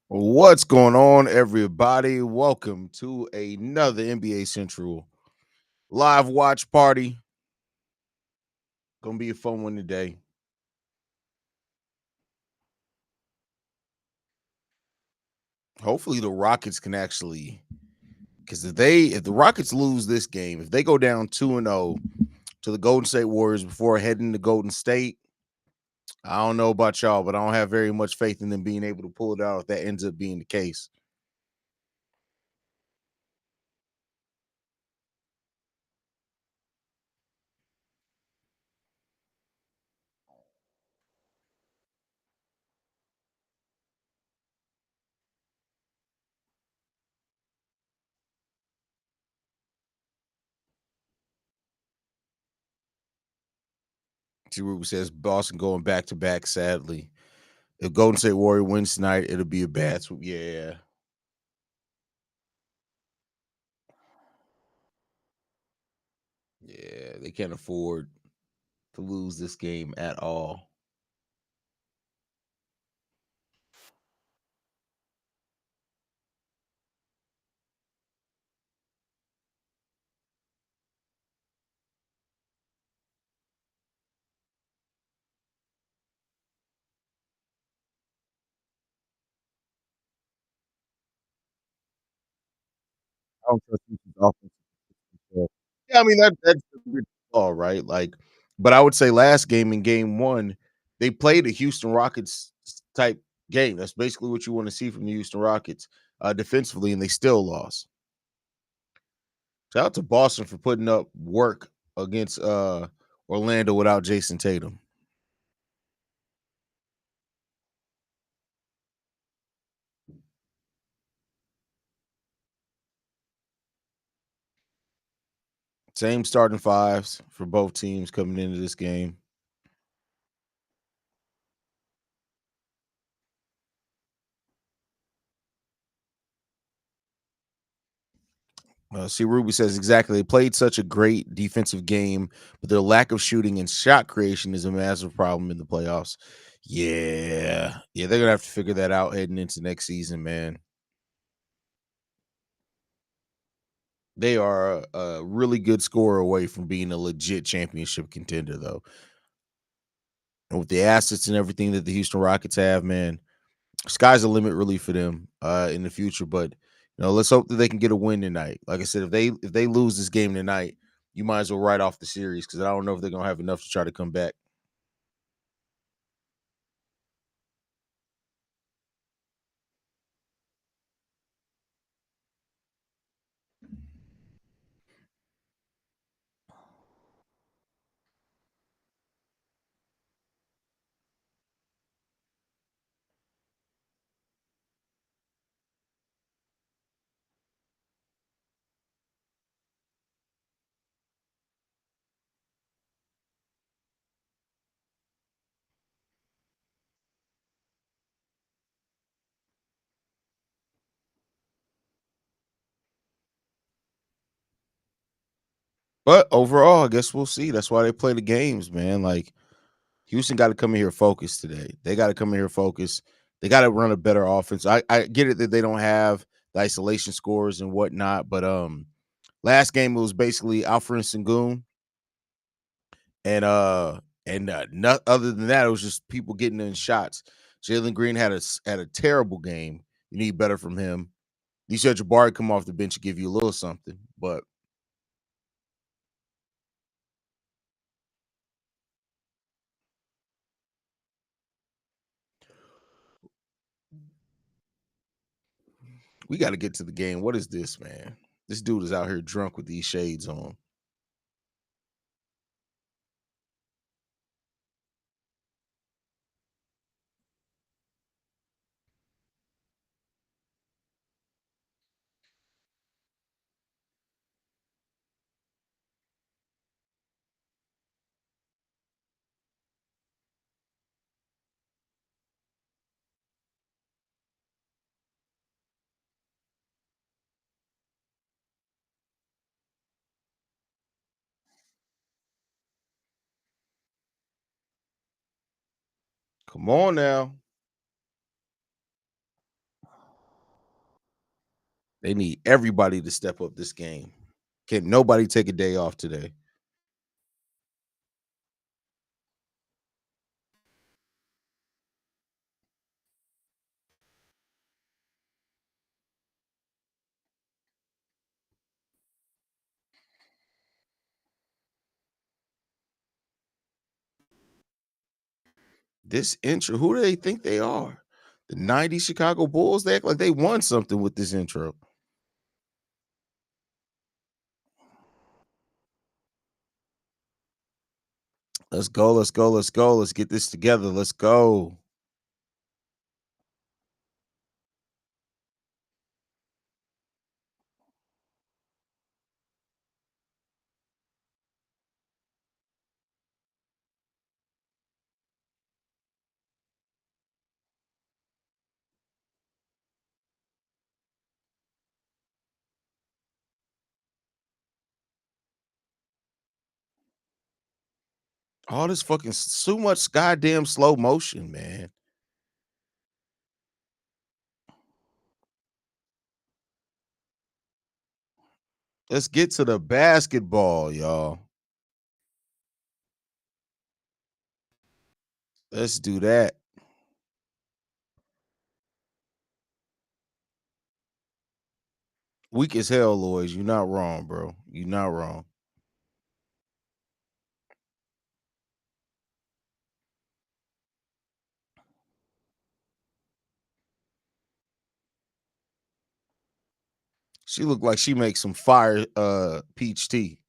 What's going on, everybody? Welcome to another NBA Central live watch party. Gonna be a fun one today. Hopefully, the Rockets can actually, because if the Rockets lose this game, if they go down 2-0 to the Golden State Warriors before heading to Golden State, I don't know about y'all, but I don't have very much faith in them being able to pull it out if that ends up being the case. See, Ruby says Boston going back to back. Sadly, if Golden State Warrior wins tonight, it'll be a bad swoop. Yeah, yeah, they can't afford to lose this game at all. I don't trust Houston's offense. Yeah, I mean that's the big flaw, right? Like, but I would say last game in game one, they played a Houston Rockets type game. That's basically what you want to see from the Houston Rockets defensively, and they still lost. Shout out to Boston for putting up work against Orlando without Jason Tatum. Same starting fives for both teams coming into this game. See, Ruby says exactly. They played such a great defensive game, but their lack of shooting and shot creation is a massive problem in the playoffs. Yeah, they're gonna have to figure that out heading into next season, man. They are a really good scorer away from being a legit championship contender, though. And with the assets and everything that the Houston Rockets have, man, sky's the limit really for them in the future. But let's hope that they can get a win tonight. Like I said, if they lose this game tonight, you might as well write off the series because I don't know if they're gonna have enough to try to come back. But overall, I guess we'll see. That's why they play the games, man. Like Houston got to come in here focused today. They got to come in here focused. They got to run a better offense. I get it that they don't have the isolation scores and whatnot, but last game it was basically Alfred Sengun and not, other than that, it was just people getting in shots. Jalen Green had a terrible game. You need better from him. You said Jabari come off the bench and give you a little something, but we got to get to the game. What is this, man? This dude is out here drunk with these shades on. Come on now. They need everybody to step up this game. Can't nobody take a day off today. This intro, who do they think they are? The '90s Chicago Bulls? They act like they won something with this intro. Let's go, let's go, let's go. Let's get this together. Let's go. All this fucking so much goddamn slow motion, man. Let's get to the basketball, y'all. Let's do that. Weak as hell, Lois. You're not wrong, bro. You're not wrong. She looked like she makes some fire peach tea.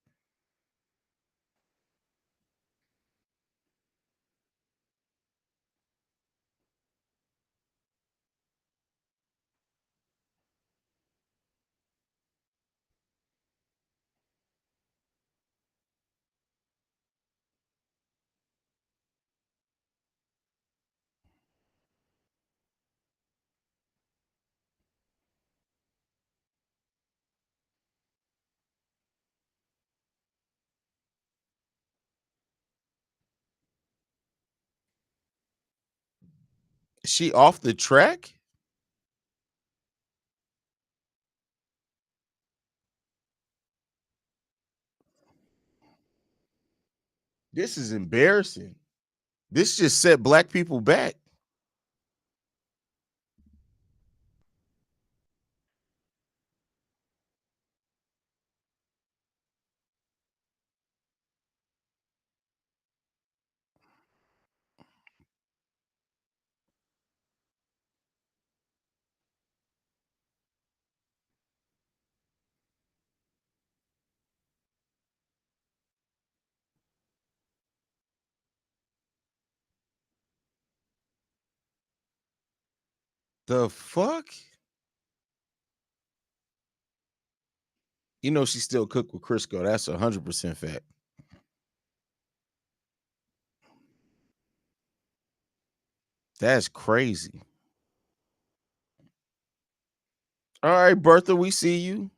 Is she off the track? This is embarrassing. This just set black people back. The fuck? You know she still cooked with Crisco. That's 100% fact. That's crazy. All right, Bertha, we see you.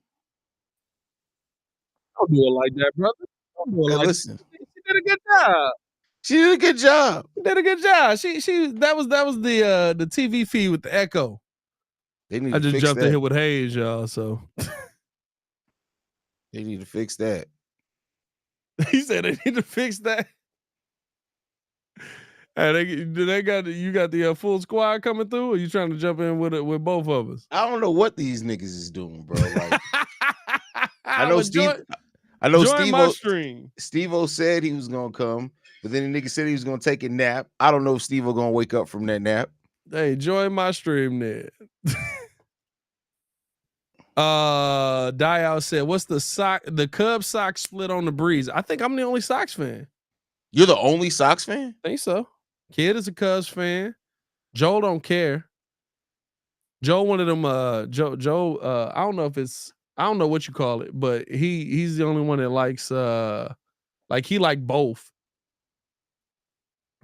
Don't do it like that, brother. Don't do it Hey, like listen, that. She did a good job. she did a good job. She did a good job. She that was the TV feed with the echo. They need I to just fix jumped in that. here with Haize, y'all. So They need to fix that. he said they need to fix that. Hey, they got you got the full squad coming through, or you trying to jump in with it with both of us? I don't know what these niggas is doing, bro. Like, I know Well, Steve. I know join my stream. Steve-O said he was gonna come, but then the nigga said he was gonna take a nap. I don't know if Steve-O gonna wake up from that nap. Hey, join my stream then. Dial said, "What's the Cubs Sox split on the breeze?" I think I'm the only Sox fan. You're the only Sox fan? I think so. Kid is a Cubs fan. Joel don't care. Joe, one of them. Joe. I don't know if it's. I don't know what you call it, but he's the only one that likes. Like he like both.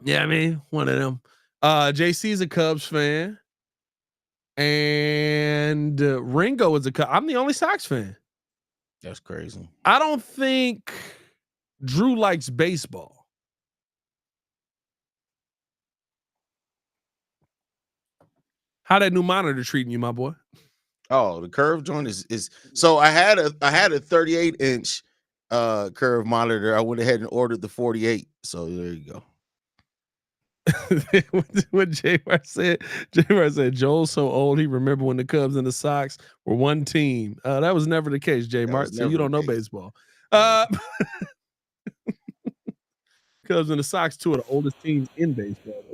Yeah, I mean one of them. JC's a Cubs fan, and Ringo is a Cubs. I'm the only Sox fan. That's crazy. I don't think Drew likes baseball. How that new monitor treating you, my boy? Oh, the curve joint is so I had a 38-inch curve monitor. I went ahead and ordered the 48. So there you go. What J-Mar said, "Joel's so old, he remember when the Cubs and the Sox were one team." That was never the case, That J-Mart, was so you never the don't know case. baseball. Yeah. Uh, Cubs and the Sox, two of the oldest teams in baseball.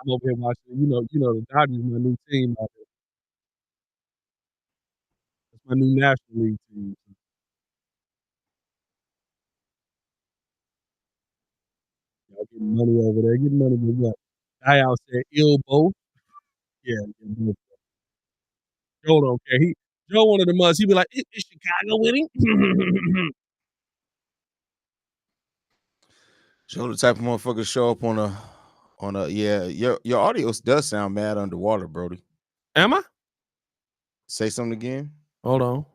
I'm over here watching, the Dodgers, my new team out there. That's my new National League team. Y'all getting money over there, getting money with what? Guy out said, "Ill both." Yeah, getting both. Joe don't care. Joe one of the must. He be like, "Is Chicago winning?" Show the type of motherfucker show up on a yeah, your audio does sound mad underwater, Brody. Am I? Say something again. Hold on.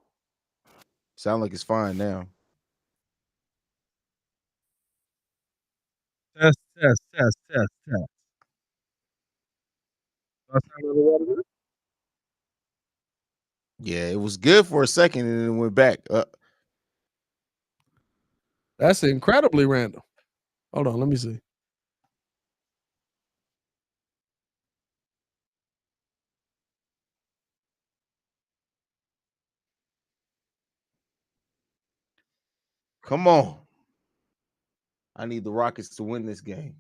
Sound like it's fine now. Test, test, test, test, test. Do I sound underwater good? Yeah, it was good for a second and then it went back. That's incredibly random. Hold on, let me see. Come on. I need the Rockets to win this game.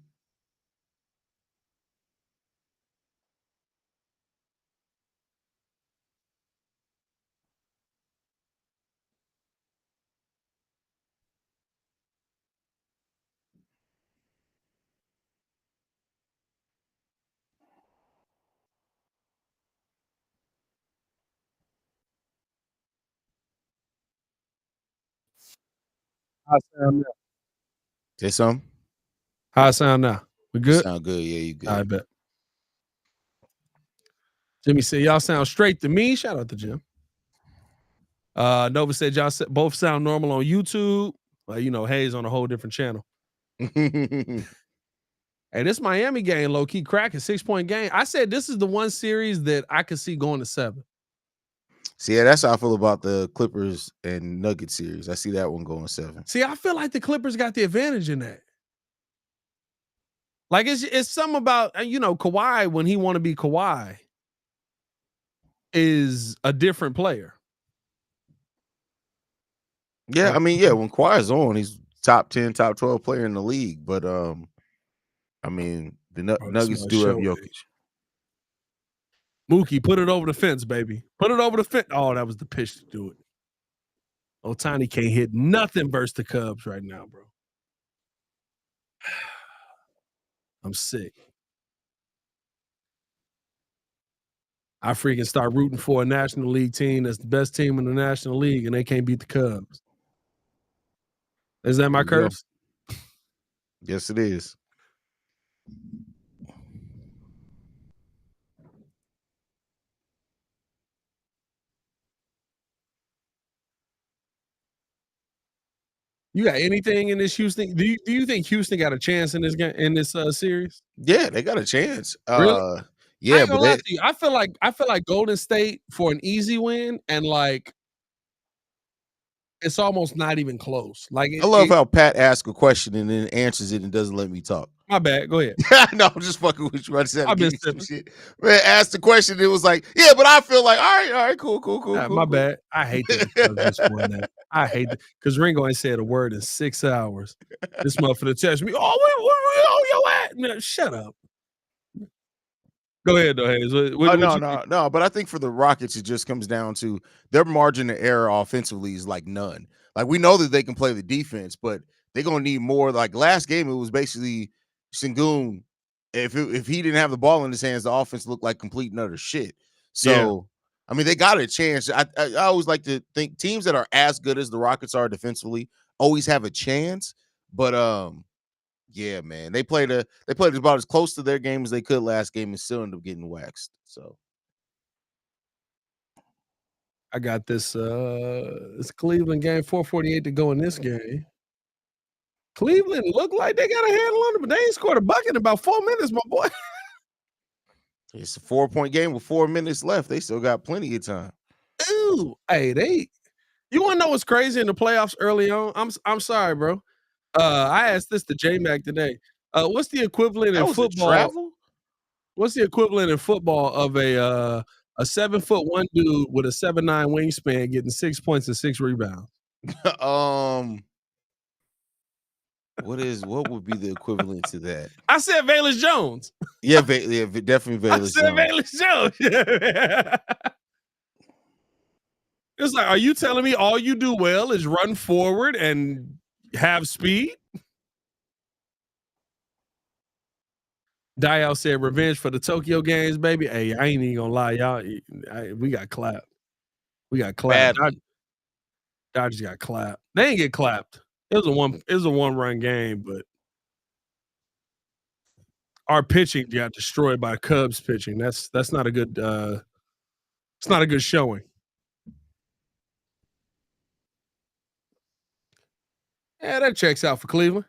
How I sound now? Say something. How I sound now? We You good? sound good. Yeah, you I good. bet. Jimmy said, "Y'all sound straight to me." Shout out to Jim. Nova said, "Y'all both sound normal on YouTube." Haize on a whole different channel. Hey, this Miami game, low key cracking 6-point game. I said this is the one series that I could see going to 7. See, yeah, that's how I feel about the Clippers and Nuggets series. I see that one going 7. See, I feel like the Clippers got the advantage in that. Like it's something about Kawhi when he want to be Kawhi is a different player. Yeah, I mean, yeah, when Kawhi's on, he's top 10, top 12 player in the league. But I mean, the Oh, this Nuggets smell do have show Jokic. age. Mookie, put it over the fence, baby. Put it over the fence. Oh, that was the pitch to do it. Otani can't hit nothing versus the Cubs right now, bro. I'm sick. I freaking start rooting for a National League team that's the best team in the National League, and they can't beat the Cubs. Is that There my you go. curse? Yes, it is. You got anything in this Houston? Do you think Houston got a chance in this game in this series? Yeah, they got a chance. Really? I Yeah, ain't but gonna lie to you. I feel like Golden State for an easy win, and like it's almost not even close. Like I love how Pat asks a question and then answers it and doesn't let me talk. my bad. Go ahead. No, I'm just fucking with you. I just had to I've been give you some sipping. shit. Man, asked the question. It was like, yeah, but I feel like, all right, cool, cool, cool, cool, My cool. bad. I hate that the Cubs just won that. I hate that because Ringo ain't said a word in 6 hours. This motherfucker text me, "Oh, where you at?" No, shut up. Go ahead though, Hayes. What No, you think? no. But I think for the Rockets, it just comes down to their margin of error offensively is like none. Like we know that they can play the defense, but they're gonna need more. Like last game, it was basically Sengun. If he didn't have the ball in his hands, the offense looked like complete and utter shit. Yeah, So I mean, they got a chance. I always like to think teams that are as good as the Rockets are defensively always have a chance. But yeah, man, they played about as close to their game as they could last game and still ended up getting waxed. So I got this Cleveland game, 4:48 to go in this game. Cleveland look like they got a handle on it, but they ain't scored a bucket in about 4 minutes, my boy. It's a 4-point game with 4 minutes left. They still got plenty of time. Ooh, hey, you wanna know what's crazy in the playoffs early on? I'm sorry, bro. I asked this to J-Mac today. What's the equivalent in That was a football? travel? What's the equivalent in football of a 7'1" dude with a 7'9" wingspan getting 6 points and 6 rebounds? um, what would be the equivalent to that? I said Valus Jones. Yeah, definitely I Valus said Jones. Valus Jones. It's like, are you telling me all you do well is run forward and have speed? Dial said revenge for the Tokyo games, baby. Hey, I ain't even gonna lie, y'all. We got clapped. We got clapped. Badly. Dodgers got clapped. They didn't get clapped. It was a one-run game, but our pitching got destroyed by Cubs pitching. That's not a good it's not a good showing. Yeah, that checks out for Cleveland.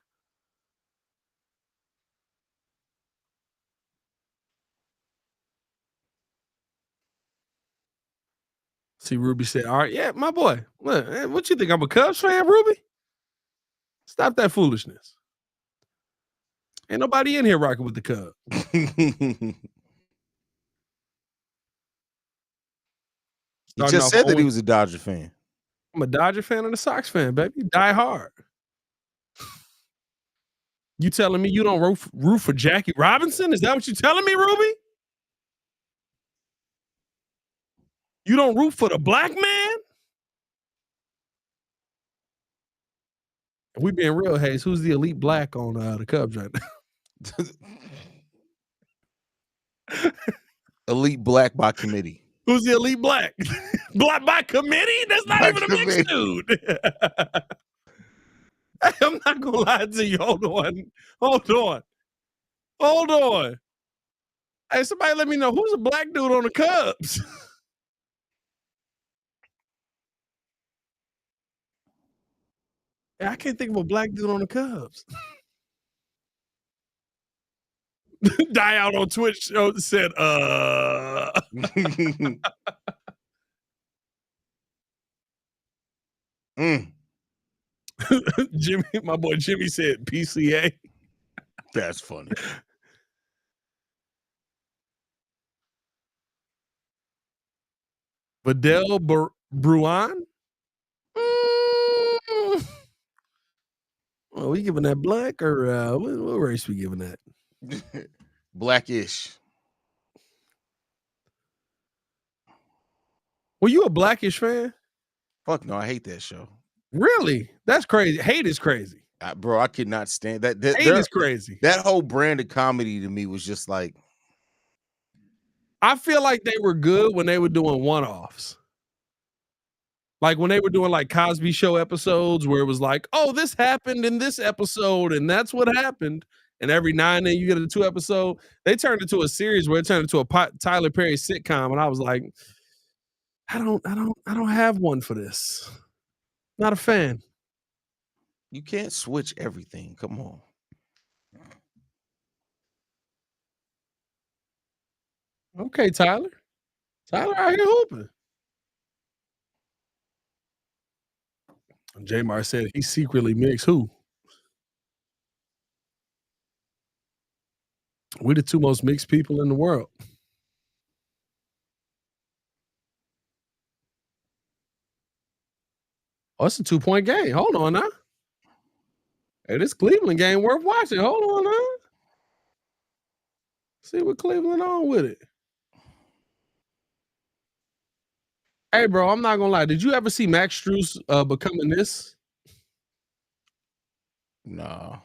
See, Ruby said, all right, yeah, my boy. What you think? I'm a Cubs fan, Ruby? Stop that foolishness. Ain't nobody in here rocking with the Cubs. He Starting just off said that 0. he was a Dodger fan. I'm a Dodger fan and a Sox fan, baby. Die hard. You telling me you don't root for Jackie Robinson? Is that what you're telling me, Ruby? You don't root for the black man? We being real, Haize. Who's the elite black on the Cubs right now? Elite black by committee. Who's the elite black? Black by committee? That's not By even a mixed dude. I'm not gonna lie to you. Hold on. Hey, somebody let me know who's a black dude on the Cubs. I can't think of a black dude on the Cubs. Die out on Twitch said, Jimmy, my boy Jimmy said PCA. That's funny. Vidal Bruin? Well, we giving that black or what race we giving that? Blackish. Were you a Blackish fan? Fuck no, I hate that show. Really? That's crazy. Hate is crazy. Bro, I could not stand that. Hate is crazy. That whole brand of comedy to me was just like. I feel like they were good when they were doing one-offs. Like when they were doing like Cosby Show episodes where it was like, oh, this happened in this episode and that's what happened. And every now and then you get a 2 episode. They turned it into a series where it turned into a Tyler Perry sitcom, and I was like, I don't have one for this. Not a fan. You can't switch everything. Come on. Okay, Tyler. Tyler out here hooping. J-Mar said he secretly mixed who? We're the 2 most mixed people in the world. Oh, it's a 2-point game. Hold on now. Hey, this Cleveland game worth watching. Hold on now. See what Cleveland on with it. Hey, bro, I'm not gonna lie. Did you ever see Max Strus becoming this? Nah.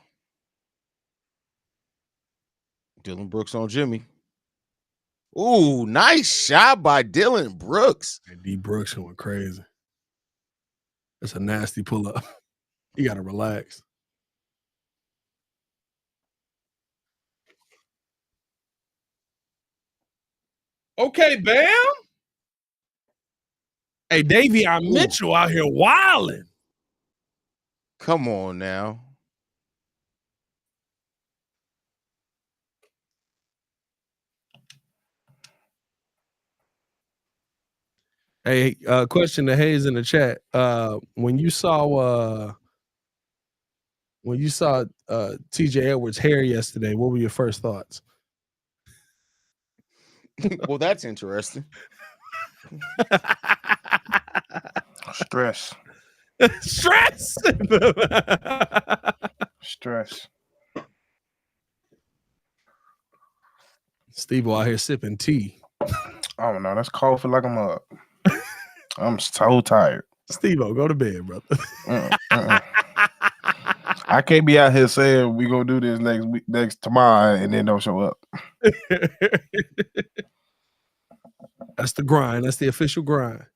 Dylan Brooks on Jimmy. Ooh, nice shot by Dylan Brooks. Hey, D Brooks going crazy. That's a nasty pull-up. You gotta relax. Okay, Bam. Hey, Davion Mitchell out here wilding. Come on now. Hey, question to Haize in the chat. When you saw TJ Edwards' hair yesterday, what were your first thoughts? Well, that's interesting. Stress. Stress. Stress. Steve out here sipping tea. I don't know. That's coffee like I'm up. I'm so tired. Steve-O, go to bed, brother. I can't be out here saying we gonna do this next tomorrow and then don't show up. That's the grind. That's the official grind.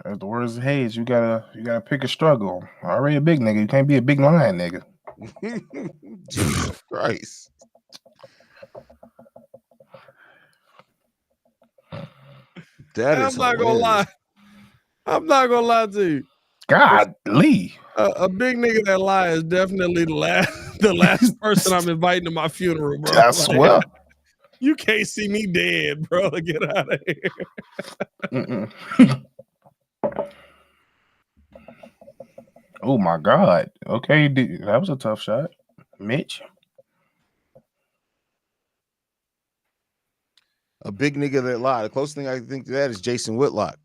As the words of Haize, you gotta pick a struggle. Already a big nigga. You can't be a big lion nigga. Jesus Christ. I'm not gonna lie. I'm not gonna lie to you. God, Lee. A big nigga that lie is definitely the last person I'm inviting to my funeral, bro. I swear. You can't see me dead, bro. Get out of here. Oh my God. Okay, that was a tough shot. Mitch. A big nigga that lie. The closest thing I can think to that is Jason Whitlock.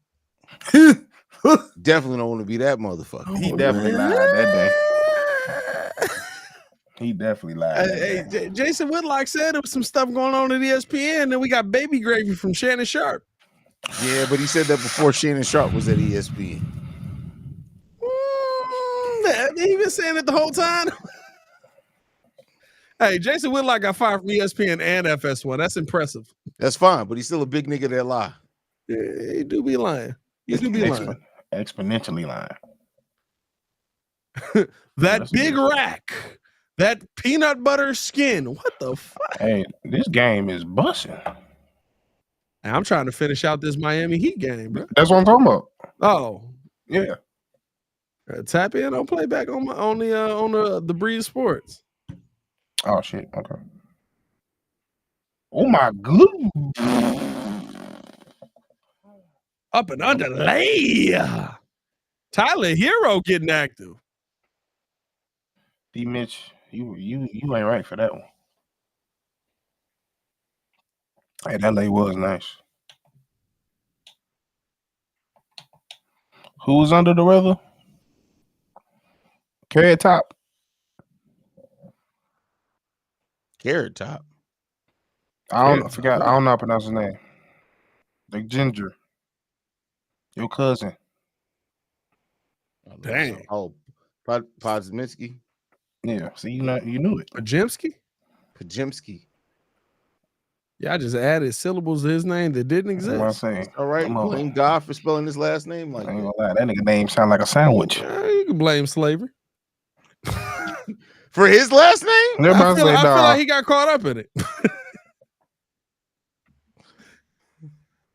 Definitely don't want to be that motherfucker. He definitely lied that day. He definitely lied. Hey, Jason Whitlock said there was some stuff going on at ESPN, and we got baby gravy from Shannon Sharp. Yeah, but he said that before Shannon Sharp was at ESPN. He been saying it the whole time. Hey, Jason Whitlock got fired from ESPN and FS1. That's impressive. That's fine, but he's still a big nigga that lie. Yeah, he do be lying. He do be lying. Exponentially lying. That big rack. That peanut butter skin. What the fuck? Hey, this game is busting. I'm trying to finish out this Miami Heat game, bro. That's what I'm talking about. Oh, yeah. Tap in on playback on the Breeze Sports. Oh shit. Okay. Oh my god. Up and under lay. Tyler Hero getting active. D Mitch, you ain't right for that one. Hey, that lay was nice. Who's under the weather? Carrot Top. Carrot Top. I don't know how to pronounce his name. The ginger. Your cousin. Dang. Oh, Podzminski. Yeah. See, you knew it. Pajimski. Yeah, I just added syllables to his name that didn't exist. What I'm saying. All right, blame God for spelling his last name like I ain't gonna lie, that nigga name sound like a sandwich. You can blame slavery. For his last name? I feel like he got caught up in it.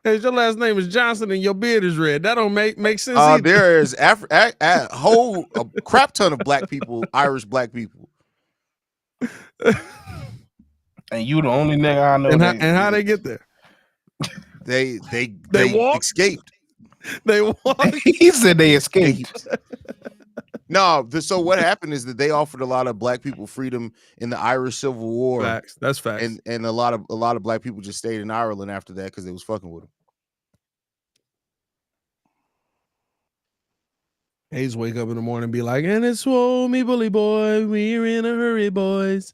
Hey, your last name is Johnson and your beard is red. That don't make sense either. There is a whole crap ton of black people, Irish black people. And you the only nigga I know. And how they get there? They escaped. They walked. He said they escaped. No, so what happened is that they offered a lot of black people freedom in the Irish Civil War. Facts. That's facts. And a lot of black people just stayed in Ireland after that because they was fucking with them. Haize wake up in the morning and be like, and it's swole me bully boy, we're in a hurry, boys.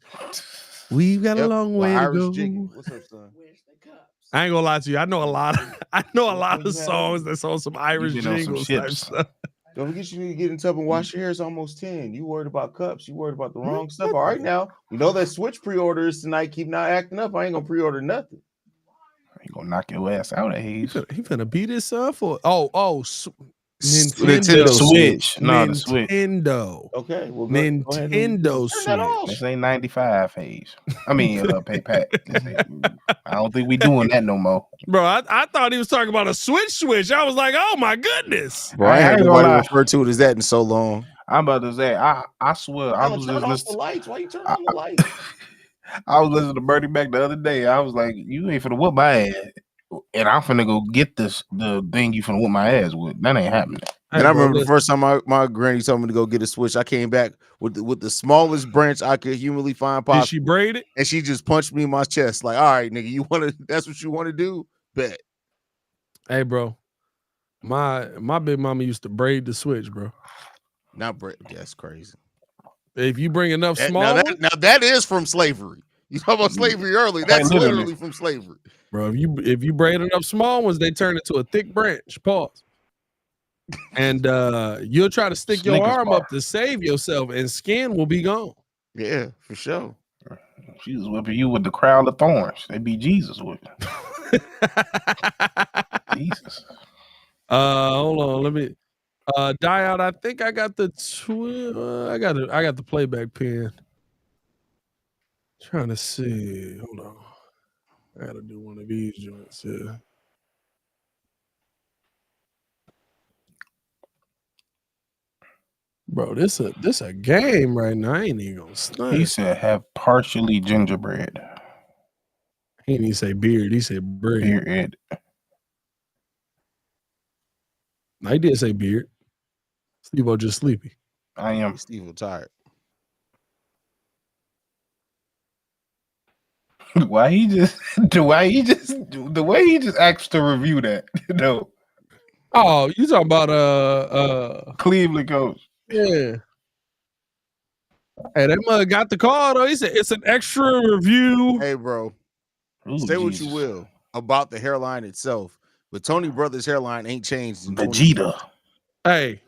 We've got a long way to go. Jiggy. What's up, son? I ain't gonna lie to you. I know a lot of songs that's on some Irish jingles type stuff. Don't forget you need to get in the tub and wash your hair. It's almost 10. You worried about cups. You worried about the wrong stuff. All right, now. You know that Switch pre-order is tonight. Keep not acting up. I ain't gonna pre-order nothing. I ain't gonna knock your ass out of Haize. He finna beat his son for Nintendo Switch. No, the Switch. Nintendo. Okay. Well, Nintendo Switch. This ain't 95 Haize. I mean, pay Pat. I don't think we doing that no more. Bro, I thought he was talking about a Switch. I was like, oh my goodness. Bro, I ain't nobody refer to it as that in so long. I'm about to say, I swear, I was turn just off the lights. Why you turn on the lights? I was listening to Bernie Mac the other day. I was like, "You ain't finna whoop my ass, and I'm finna go get the thing you finna whoop my ass with. That ain't happening." Hey, And I bro, remember the listen, first time my granny told me to go get a switch. I came back with the smallest branch I could humanly find did she possible, braid it? and she just punched me in my chest. Like, all right, nigga, you want to? That's what you want to do? Bet. Hey, bro, my big mama used to braid the switch, bro. Not bread. That's crazy. If you bring enough That, small ones, now that is from slavery. You talk about slavery early. That's literally. literally from slavery. bro, if you braid enough small ones, they turn into a thick branch. Pause. And you'll try to stick your Snickers arm bar. up to save yourself, and skin will be gone. Yeah, for sure. She was whipping you with the crown of thorns. They be Jesus with Jesus. Hold on, let me die out. I think I got the I got the playback pin. Trying to see. Hold on. I gotta do one of these joints here. Bro, this a game right now. I ain't even gonna stunt. He said, "Have partially gingerbread." He didn't even say beard. He said bread. Beard. No, he did say beard. Steve-O just sleepy. I am. Steve tired. Why he just the way he just asked to review that? No, Oh, you talking about Cleveland coach. yeah. Hey, that mug got the call though. He said it's an extra review. Hey, bro. Ooh, Say what Jesus. you will about the hairline itself, but Tony Brothers' hairline ain't changed in 20 Vegeta. years. Hey,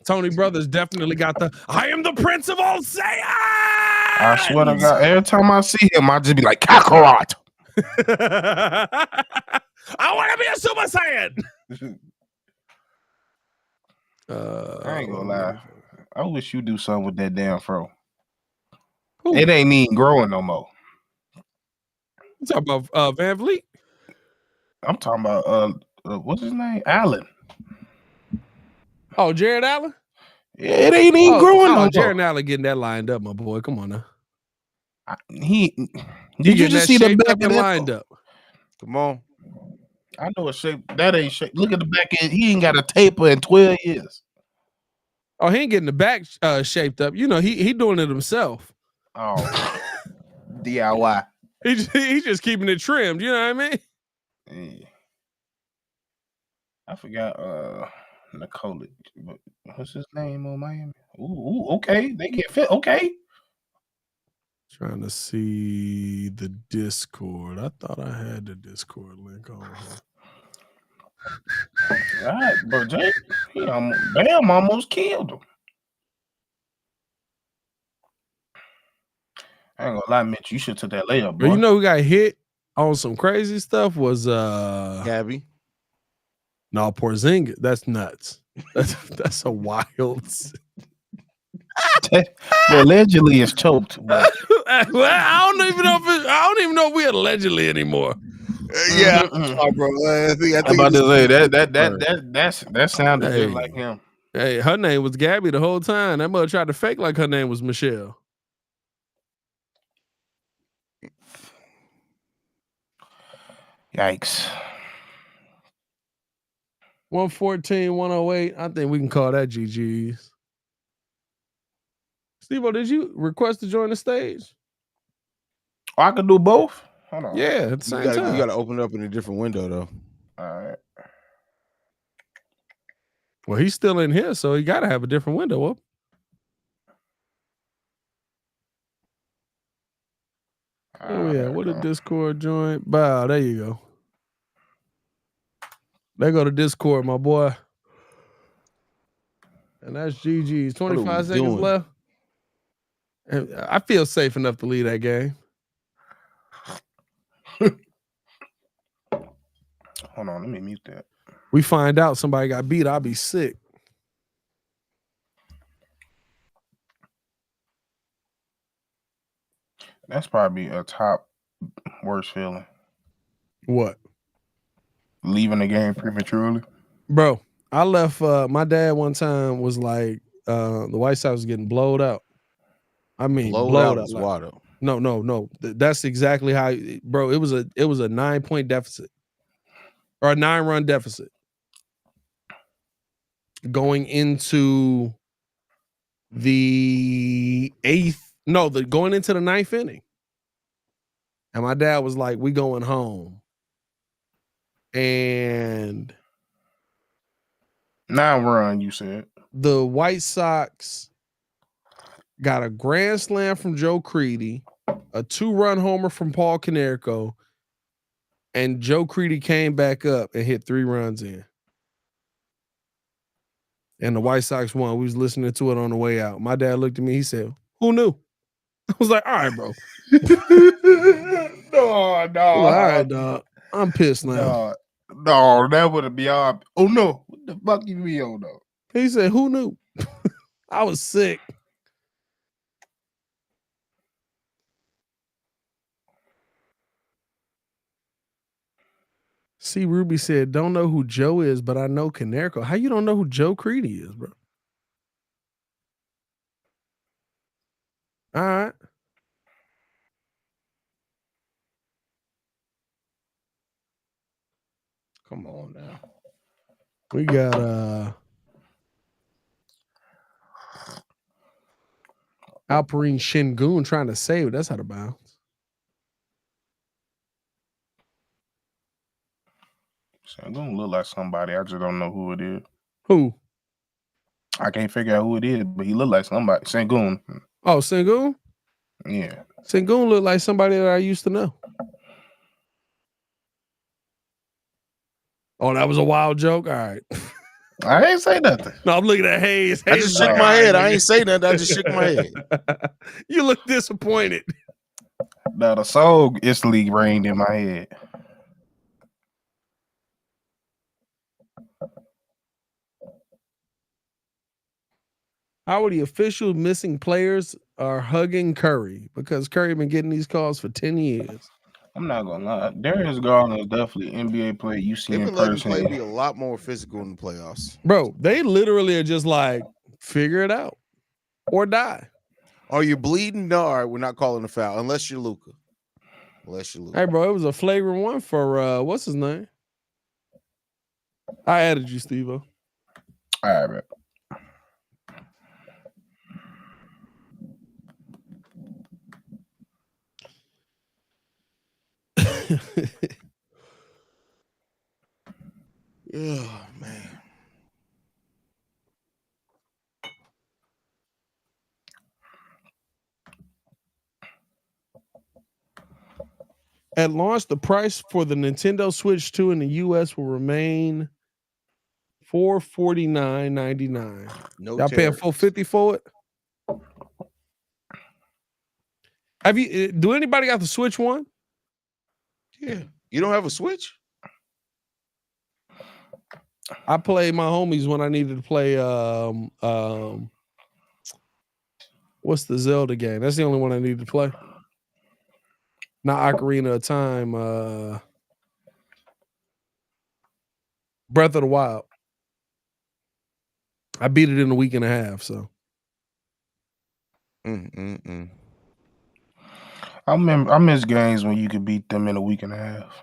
Tony Brothers definitely got the I am the Prince of all Saiyans. I swear to God, every time I see him, I just be like Kakarot. I want to be a Super Saiyan. I ain't gonna lie. I wish you do something with that damn fro. Who? It ain't even growing no more. You talking about Van Vliet? I'm talking about what's his name? Allen. Oh, Jared Allen? It ain't even growing no more. Jared Allen getting that lined up, my boy. Come on now. Did you just see the back of lined up? Come on. I know a shape. That ain't shape. Look at the back end. He ain't got a taper in 12 years. Oh, he ain't getting the back shaped up. You know, he doing it himself. Oh, DIY. He's just keeping it trimmed. You know what I mean? Yeah. I forgot Nicole. What's his name on Miami? Ooh, okay. They can't fit. Okay. Trying to see the Discord. I thought I had the Discord link on here. All right, bro, Jake. Bam almost killed him. I ain't gonna lie, Mitch. You should took that layup, bro. But you know who got hit on some crazy stuff was Gabby. No, Porzingis. That's nuts. That's a wild. Well, allegedly it's choked. But... well, I don't even know if we allegedly anymore. Yeah, bro. I think I'm about to say that sounded just like him. Hey, her name was Gabby the whole time. That mother tried to fake like her name was Michelle. Yikes. 114, 108. I think we can call that GG's. Steve-O, did you request to join the stage? Oh, I could do both? Hold on. Yeah, at the same time. You gotta open it up in a different window though. All right. Well, he's still in here, so he gotta have a different window up. Oh yeah, what a Discord joint. Bow, there you go. There go to Discord, my boy. And that's GG's. 25 seconds left. And I feel safe enough to leave that game. Hold on, let me mute that. We find out somebody got beat, I'll be sick. That's probably a top worst feeling. What? Leaving the game prematurely. Bro, I left my dad one time was like the White Sox was getting blowed out. I mean blowed out. Like, No. That's exactly how, bro. It was a 9-point deficit or a 9-run deficit going into the going into the 9th inning. And my dad was like, "We going home." And 9-run, you said. the White Sox got a grand slam from Joe Creedy, a 2-run homer from Paul Konerko, and Joe Creedy came back up and hit 3 runs in. And the White Sox won. We was listening to it on the way out. My dad looked at me. He said, "Who knew?" I was like, "All right, bro." No. All right, dog. I'm pissed now. No, that would have been beyond. Oh no, what the fuck you mean? Oh no. He said, "Who knew?" I was sick. See, Ruby said, "Don't know who Joe is, but I know Konerko." How you don't know who Joe Creedy is, bro? All right. Come on now. We got Alperine Shingun trying to save. That's out of bounds. Shingun look like somebody. I just don't know who it is. Who? I can't figure out who it is, but he look like somebody. Shingun. Oh, Shingun? Yeah. Shingun look like somebody that I used to know. Oh, that was a wild joke? All right. I ain't say nothing. No, I'm looking at Haize. I just shook my head. I ain't say nothing. I just shook my head. You look disappointed. Now the soul instantly rained in my head. How are the official missing players are hugging Curry? Because Curry been getting these calls for 10 years. I'm not gonna lie. Darius Garland is definitely an NBA player you see They've in been letting person. play be a lot more physical in the playoffs. Bro, they literally are just like, figure it out or die. Are you bleeding? No, all right, we're not calling a foul unless you're Luka. Hey, bro, it was a flagrant one for what's his name? I added you, Steve-O. All right, bro. Oh man. At launch, the price for the Nintendo Switch 2 in the US will remain $449.99. No, y'all paying $450 for it? Have you? Do anybody got the Switch 1? Yeah. You don't have a Switch? I played my homies when I needed to play what's the Zelda game? That's the only one I needed to play. Not Ocarina of Time, Breath of the Wild. I beat it in a week and a half, so. I miss games when you could beat them in a week and a half.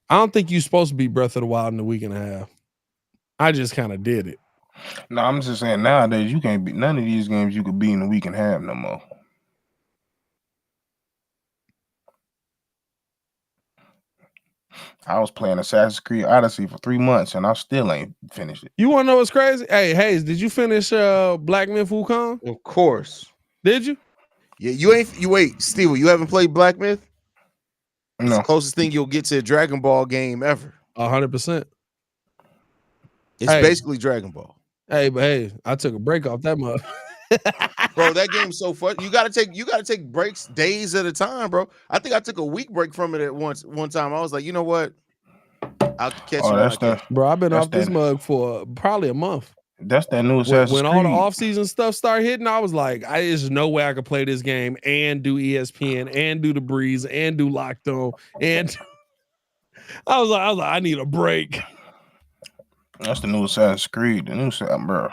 I don't think you're supposed to beat Breath of the Wild in a week and a half. I just kind of did it. No, I'm just saying nowadays you can't beat none of these games you could beat in a week and a half no more. I was playing Assassin's Creed Odyssey for 3 months and I still ain't finished it. You want to know what's crazy? Hey, Haize, did you finish Black Myth Wukong? Of course. Did you? Yeah, you wait, Steve, you haven't played Black Myth? It's No. the closest thing you'll get to a Dragon Ball game ever. 100%. It's basically Dragon Ball. Hey, but hey, I took a break off that mug. Bro, that game's so fun. You gotta take breaks days at a time, bro. I think I took a week break from it at one time. I was like, you know what? I'll catch you. Bro, I've been off this mug for probably a month. That's that new Assassin's When Creed. all the off-season stuff started hitting, I was like, there's no way I could play this game and do ESPN and do the Breeze and do Locked On. And I was like, I need a break. That's the new Assassin's Creed. The new bro.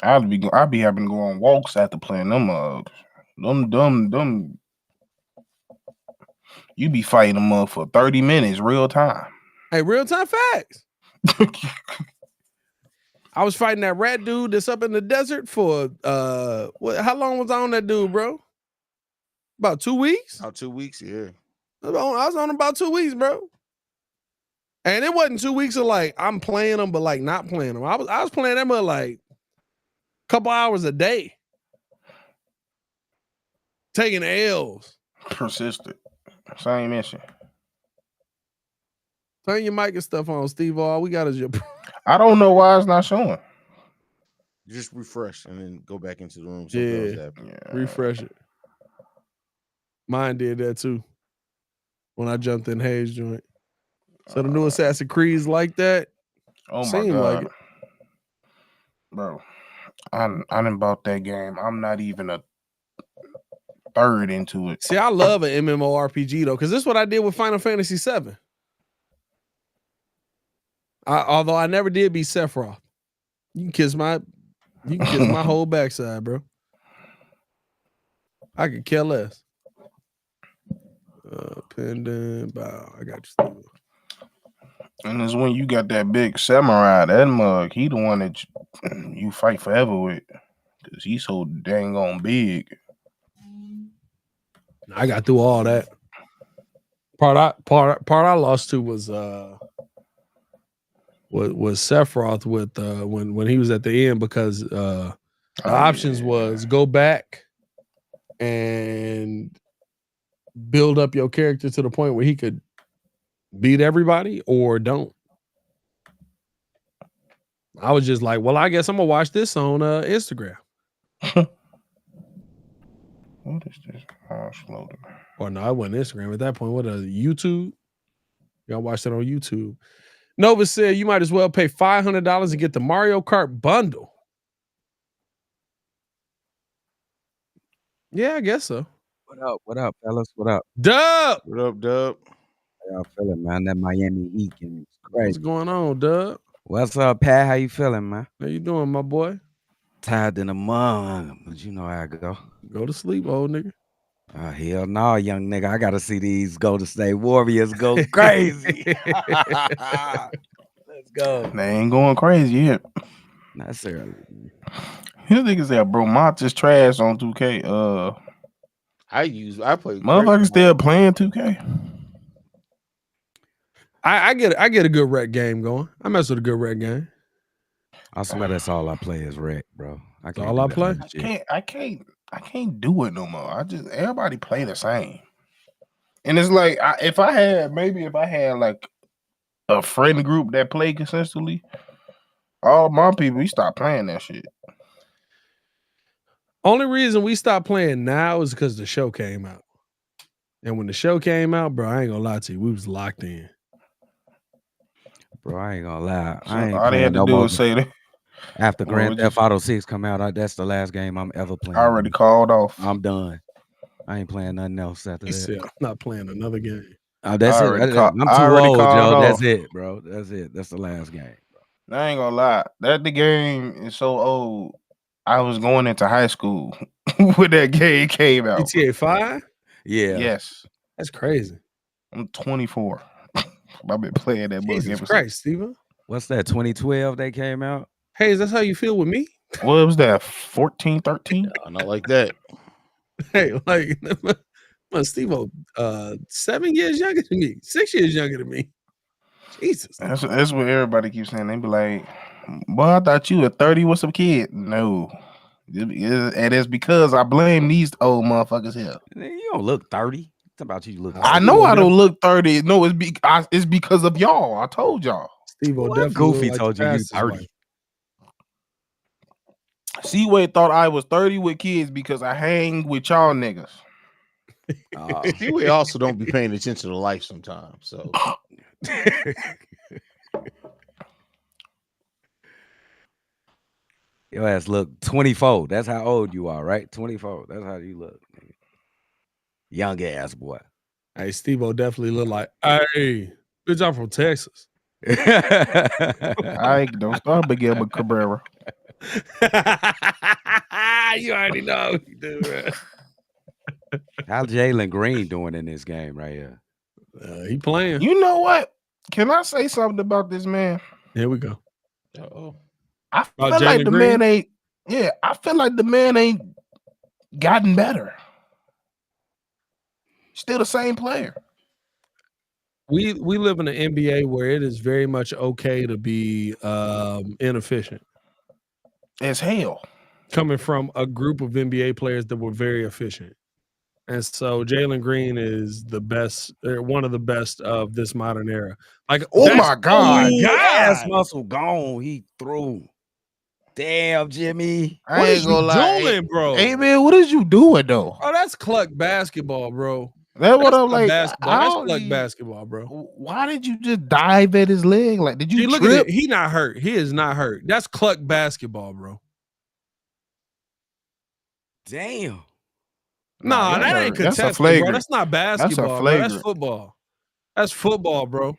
I'd be having to go on walks after playing them mugs. Them. You be fighting them up for 30 minutes, real time. Hey, real time facts. I was fighting that rat dude that's up in the desert for how long was I on that dude, bro? About 2 weeks? About 2 weeks, yeah. I was on him about 2 weeks, bro. And it wasn't 2 weeks of like I'm playing them, but like not playing them. I was playing them like a couple hours a day. Taking L's. Persistent. Same issue. Turn your mic and stuff on, Steve. All we got is your. I don't know why it's not showing. Just refresh and then go back into the room. Yeah. Refresh it. Mine did that too. When I jumped in Haize joint. So the new Assassin's Creed's like that. Oh my God. Like it. Bro, I done bought that game. I'm not even a third into it. See, I love an MMORPG though, because this is what I did with Final Fantasy VII. Although I never did beat Sephiroth. You can kiss my whole backside, bro. I could care less. Pendant bow. I got you, Steve. And it's when you got that big samurai, that mug, he the one that you fight forever with. Cause he's so dang on big. I got through all that. Part I lost to was Sephiroth with when he was at the end, because the options was go back and build up your character to the point where he could beat everybody, or don't. I was just like, well, I guess I'm gonna watch this on Instagram. What is this? Slow down. Or no, I wasn't Instagram at that point. What YouTube? Y'all watched it on YouTube. Nova said you might as well pay $500 and get the Mario Kart bundle. Yeah, I guess so. What up, fellas? What up? Dub! What up, Dub? How y'all feeling, man? That Miami Heat game is crazy. What's going on, Dub? What's up, Pat? How you feeling, man? How you doing, my boy? Tired in the mud, but you know how I go. Go to sleep, old nigga. Hell no, young nigga. I gotta see these Golden State Warriors go crazy. Let's go. They ain't going crazy yet. Not necessarily. His niggas said, bro, Mont is trash on 2K. I play. Motherfuckers still playing 2K. I get a good rec game going. I mess with a good rec game. I swear that's all I play is rec, bro. That's all I play. I can't do it no more. Everybody play the same. And it's like if I had like a friend group that played consistently, all my people, we stopped playing that shit. Only reason we stopped playing now is because the show came out. And when the show came out, bro, I ain't gonna lie to you, we was locked in. Bro, I ain't gonna lie. So all they had to do was say that. After Grand Theft Auto 6 come out, that's the last game I'm ever playing. I already called off. I'm done. I ain't playing nothing else after that. Said, I'm not playing another game. That's it. I'm too old, Joe. That's it, bro. That's it. That's the last game, bro. I ain't gonna lie. The game is so old. I was going into high school when that game came out. GTA 5? Yeah. Yes. That's crazy. I'm 24. I've been playing that book Jesus Christ, Steven. What's that, 2012 they came out? Hey, is that how you feel with me? What was that, 14, 13? No, not like that. Hey, like, Steve-O, 7 years younger than me, 6 years younger than me. Jesus. That's what everybody keeps saying. They be like, boy, I thought you were 30 with some kid. No. And it's because I blame these old motherfuckers here. You don't look 30. It's about you look 30. I know I don't look 30. No, it's because of y'all. I told y'all. Steve-O definitely Goofy told you 30. C-Way thought I was 30 with kids because I hang with y'all niggas. C-Way also don't be paying attention to life sometimes. So your ass look 24. That's how old you are, right? 24. That's how you look. Young ass boy. Hey, Steve-O definitely look like, hey, bitch, I'm from Texas. I don't start Miguel Cabrera. You already know you do, bro. How Jalen Green doing in this game right here? He playing. You know what? Can I say something about this man? Here we go. I About feel like Jalen the Green? man ain't. Yeah, I feel like the man ain't gotten better. Still the same player. We live in an NBA where it is very much okay to be inefficient. As hell. Coming from a group of NBA players that were very efficient. And so Jalen Green is the best, one of the best of this modern era. Like, oh my God. Ass muscle gone. He threw. Damn, Jimmy. I What ain't is gonna you lie. doing, bro? Hey man, what is you doing though? Oh, that's cluck basketball, bro. That's what I'm not like. basketball. That's cluck basketball, bro. Why did you just dive at his leg? Like, did you Look trip? at it. He not hurt. He is not hurt. That's cluck basketball, bro. Damn. Nah, that ain't that's a contested, flagrant. bro. That's not basketball, bro. That's flagrant. football. That's football, bro.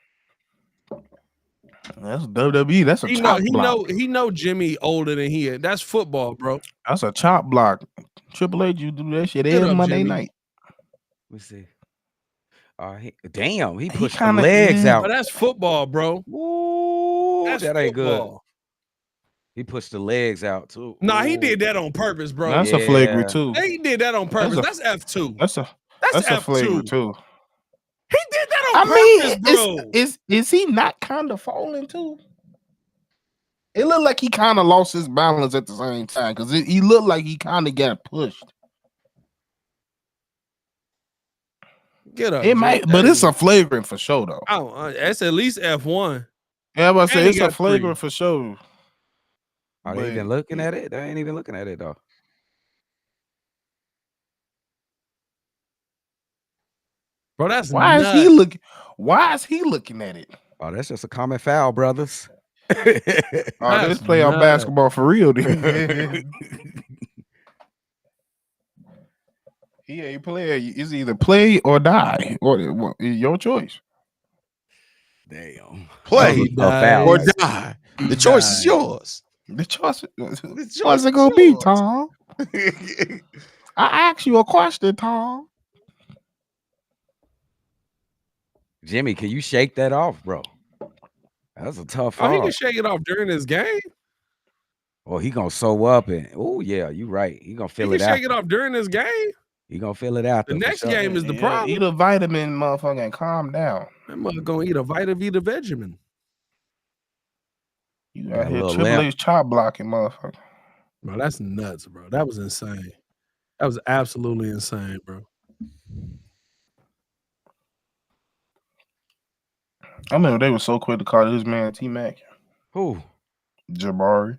That's WWE. That's a chop block. He know Jimmy older than he is. That's football, bro. That's a chop block. Triple H, you do that shit Get every up, Monday Jimmy. night. Let's see. Damn, he pushed the kinda- legs yeah. out. But that's football, bro. Ooh, That's that ain't good. football. He pushed the legs out too. Nah, he Ooh. did that on purpose, bro. That's a flagrant too. He did that on purpose. That's F2. That's a F2. flagrant too. He did that on purpose, bro. Is he not kind of falling too? It looked like he kind of lost his balance at the same time because he looked like he kind of got pushed. Get up. It might, but it's a flagrant for sure though. Oh, that's at least F1. Yeah, I was And say he it's a got flagrant for sure. Are they even looking at it? They ain't even looking at it though. Bro, that's Why nuts. is he looking at it? Oh, that's just a common foul, brothers. Oh, let's play our basketball for real, dude. He ain't playing. It's either play or die, or your choice. Damn. Play foul, or right? die. The choice is yours. The choice. The What's it gonna be, Tom? I asked you a question, Tom. Jimmy, can you shake that off, bro? That's a tough Oh, he foul. can shake it off during this game. Oh, he gonna sew up and yeah, you right. He gonna He fill can it out. shake it off during this game. He gonna fill it out. The though, for next sure. game is the problem. Eat a vitamin, motherfucker, and calm down. That mother gonna eat a Vita Vegemin. You Got out a here little Triple lamp. H chop blocking, motherfucker. Bro, that's nuts, bro. That was insane. That was absolutely insane, bro. I remember they were so quick to call this man T-Mac. Who? Jabari.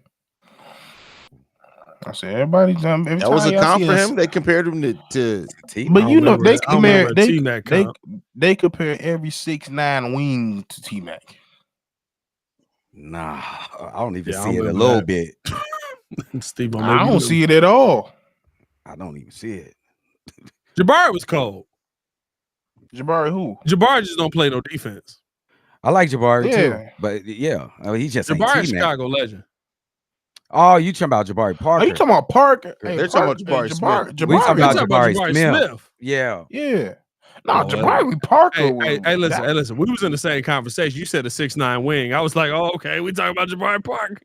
I said everybody jump. That was a comp for him. They compared him to But you know they compare T-Mac they compare every 6'9" wing to T-Mac. Nah, I don't even Yeah, I see it a remember little that. bit. Steve, I don't see it at all. I don't even see it. Jabari was cold. Jabari who? Jabari just don't play no defense. I like Jabari too, Yeah. but yeah, I mean, he just ain't Jabari is T-Mac. Chicago legend. Oh, you talking about Jabari Parker? Are you talking about Parker? Hey, They're talking about Jabari Smith. We talking about Talking Jabari Jabari Smith. Yeah. Yeah. No, Oh, Jabari Parker. Hey, listen. We was in the same conversation. You said a 6'9" wing. I was like, oh, okay. We talking about Jabari Parker.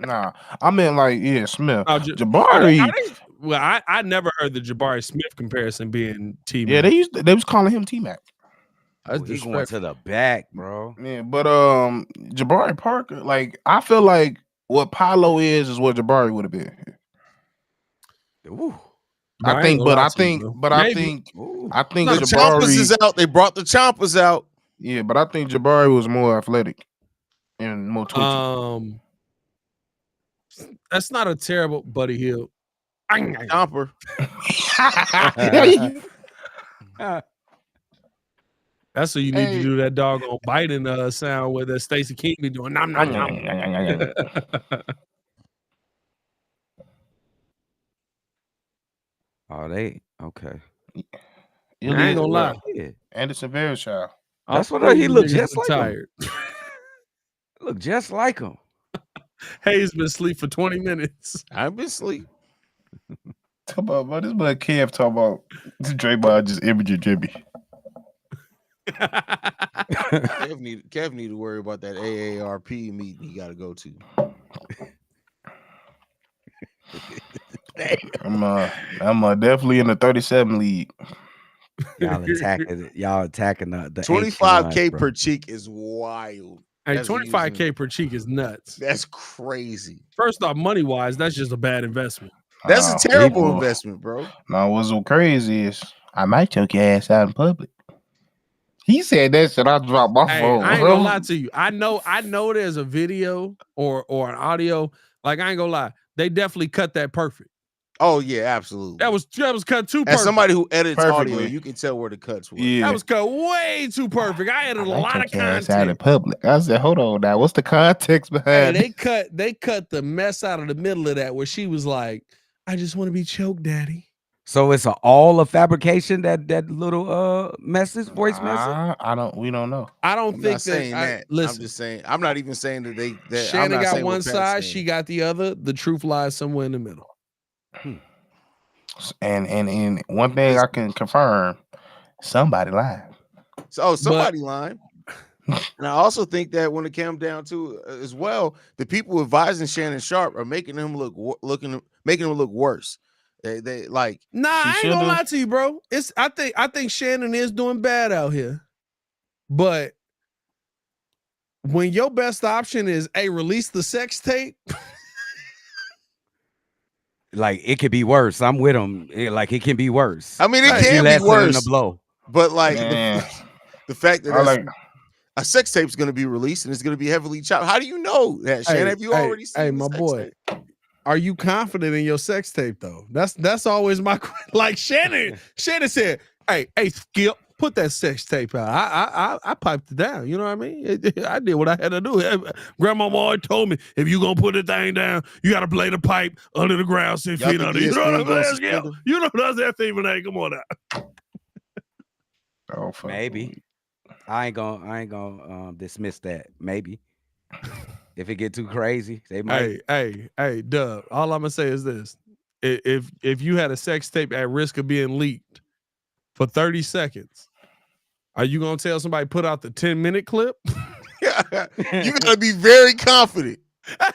Nah, I meant like Smith. No, Jabari. Well, I never heard the Jabari Smith comparison being T-Mac. Yeah, they was calling him T-Mac. That's He's going to the back, bro. Yeah, but Jabari Parker, like I feel like what Paolo is what Jabari would have been. Ooh. I think the Jabari is out. They brought the chompers out. Yeah, but I think Jabari was more athletic and more twitchy. That's not a terrible Buddy Hield. Chomper. That's what you need to do. That dog on biting sound with Stacey King be doing. Nom, nom, nom. Oh, they okay. I ain't gonna lie. Anderson Varejao. That's what he looked just like tired. him. Look just like him. Haize been asleep for 20 minutes. I've been asleep. Talk about, but this boy Kev talk about Draymond just imaging Jimmy. Kev need to worry about that AARP meeting he got to go to. I'm definitely in the 37 league. Y'all attacking the 25K per cheek is wild. Hey, 25K per cheek is nuts. That's crazy. First off, money wise, that's just a bad investment. That's a terrible investment, bro. Now, what's so crazy is I might choke your ass out in public. He said that shit. I dropped my phone. I ain't gonna lie to you. I know there's a video or an audio. Like, I ain't gonna lie. They definitely cut that perfect. Oh yeah, absolutely. That was cut too perfect. As somebody who edits audio, you can tell where the cuts were. Yeah. That was cut way too perfect. I edited a lot of content out in public. I said, hold on now. What's the context behind it? They cut the mess out of the middle of that where she was like, I just want to be choked, daddy. So it's all a fabrication, that little voice message? We don't know. I don't I'm think not saying that. Listen, I'm just saying, I'm not even saying that Shannon got one side, she got the other. The truth lies somewhere in the middle. And one thing I can confirm, somebody lied. So somebody lied. And I also think that when it came down to as well, the people advising Shannon Sharp are making him look worse. They like, nah, I ain't gonna lie to you, bro. I think Shannon is doing bad out here, but when your best option is release the sex tape. Like, it could be worse. I'm with him. It can be worse. I mean, it can be worse. The blow. But like the fact that a sex tape is going to be released and it's going to be heavily chopped. How do you know that, Shannon? Have you already seen? Hey, my boy, are you confident in your sex tape though? That's always my like. Shannon said, "Hey, Skip, put that sex tape out." I piped it down. You know what I mean? I did what I had to do. Grandma always told me, if you gonna put the thing down, you got to play the pipe under the ground 6 feet under. You know what I'm saying? You know that's that thing, man. Come on now. Oh, maybe. I ain't gonna dismiss that. Maybe if it get too crazy, they might. Hey, Dub. All I'm gonna say is this: if you had a sex tape at risk of being leaked for 30 seconds, are you gonna tell somebody put out the 10-minute clip? You gotta be very confident.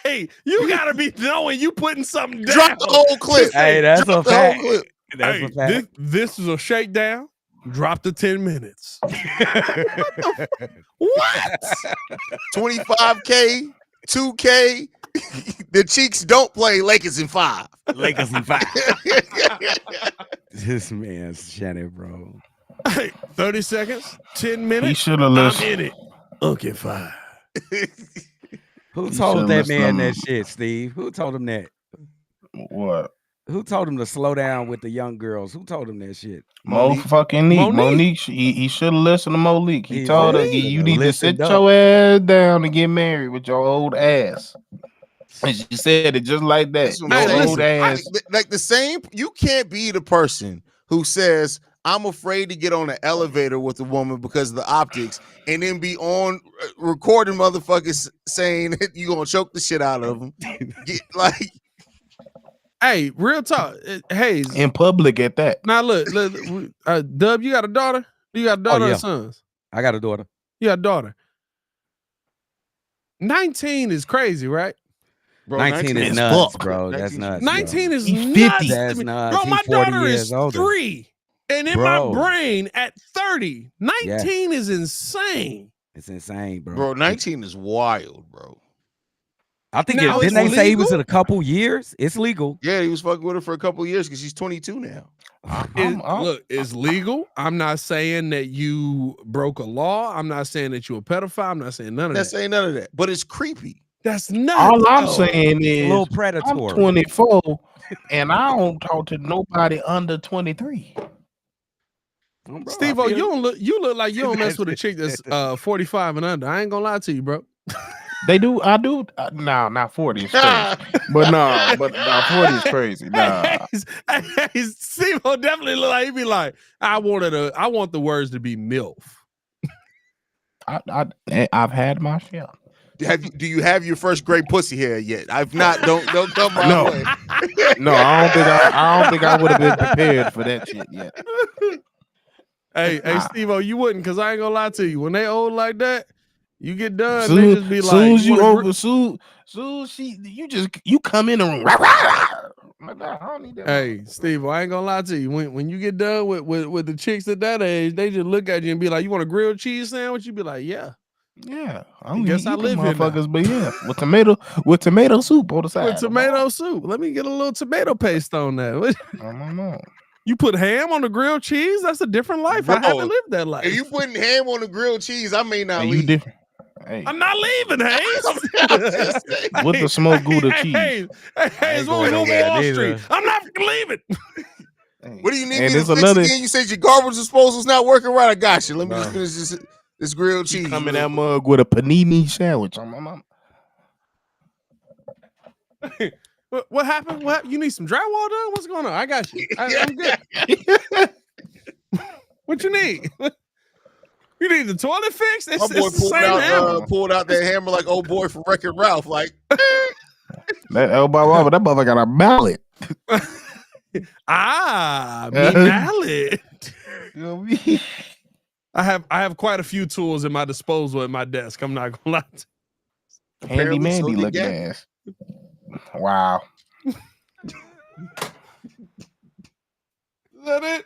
Hey, you gotta be knowing you putting something down. Drop the whole clip. Hey, that's a fact. That's a fact. This is a shakedown. Drop the 10 minutes. What? 25K, 2K. The cheeks don't play Lakers in 5. Lakers in 5. This man's Shannon, bro. Hey, 30 seconds, 10 minutes. He should have listened. I'm in it. Okay, 5. Who told that man that shit, Steve? Who told him that? What? Who told him to slow down with the young girls? Who told him that shit? Monique. He should have listened to Monique. He told her, you need to sit your ass down and get married with your old ass. And she said it just like that. Old ass. Like the same, you can't be the person who says, I'm afraid to get on an elevator with a woman because of the optics, and then be on recording motherfuckers saying that you're going to choke the shit out of them. Hey, real talk. Haize. In public at that. Now, look Dub, you got a daughter? You got a daughter or sons? I got a daughter. You got a daughter. 19 is crazy, right? Bro, 19 is nuts, bro. That's nuts. 19 is 50. nuts. That's nuts. Bro, my daughter is 3. And in my brain at 30, 19 is insane. It's insane, bro. Bro, 19 is wild, bro. I think didn't they say he was in a couple years? It's legal. Yeah, he was fucking with her for a couple years because she's 22 now. Look, it's legal. I'm not saying that you broke a law. I'm not saying that you're a pedophile. I'm not saying none of that. Not saying none of that. But it's creepy. That's nuts. All I'm saying is a little predatory. I'm 24 and I don't talk to nobody under 23. Steve-O, you look like you don't mess with a chick that's 45 and under. I ain't gonna lie to you, bro. They do. I do. No, not 40 is crazy. but 40 is crazy. Nah. Steve-O definitely look like he'd be like, I want the words to be MILF. I've had my share. Do you have your first great pussy hair yet? I've not. Don't come my No. way. No, I don't think I would have been prepared for that shit yet. Hey, Steve-O, you wouldn't, because I ain't gonna lie to you. When they old like that, you get done, Soon, they just be like, soon as you wanna over, soon you come in the room. I don't need that. Hey, Steve, I ain't gonna lie to you. When you get done with the chicks at that age, they just look at you and be like, "You want a grilled cheese sandwich?" You be like, "Yeah." Yeah, I guess I live here now. motherfuckers, but yeah, with tomato soup on the side. With tomato soup. Let me get a little tomato paste on that. I don't know. You put ham on the grilled cheese? That's a different life. Bro, I haven't lived that life. If you putting ham on the grilled cheese, I may not Hey, leave. you different. Hey, I'm not leaving, Haize. I'm just saying. with the smoked Gouda cheese. Hayes, ain't what was going over nowhere Wall neither. Street? I'm not leaving. Hey. What do you need And me to there's fix another- again? You said your garbage disposal's not working right. I got you. Let me No. just finish this grilled cheese. Come in that mug with a panini sandwich. What happened? You need some drywall done? What's going on? I got you. I'm good. What you need? You need the toilet fixed? My boy pulled out that hammer like old boy from Wreck-It Ralph. Like that mother got a mallet. mallet. You know what I mean? I have quite a few tools at my disposal at my desk. I'm not gonna lie to you. Handy Apparently so Mandy did looking Gabby. ass. Wow. Is that it?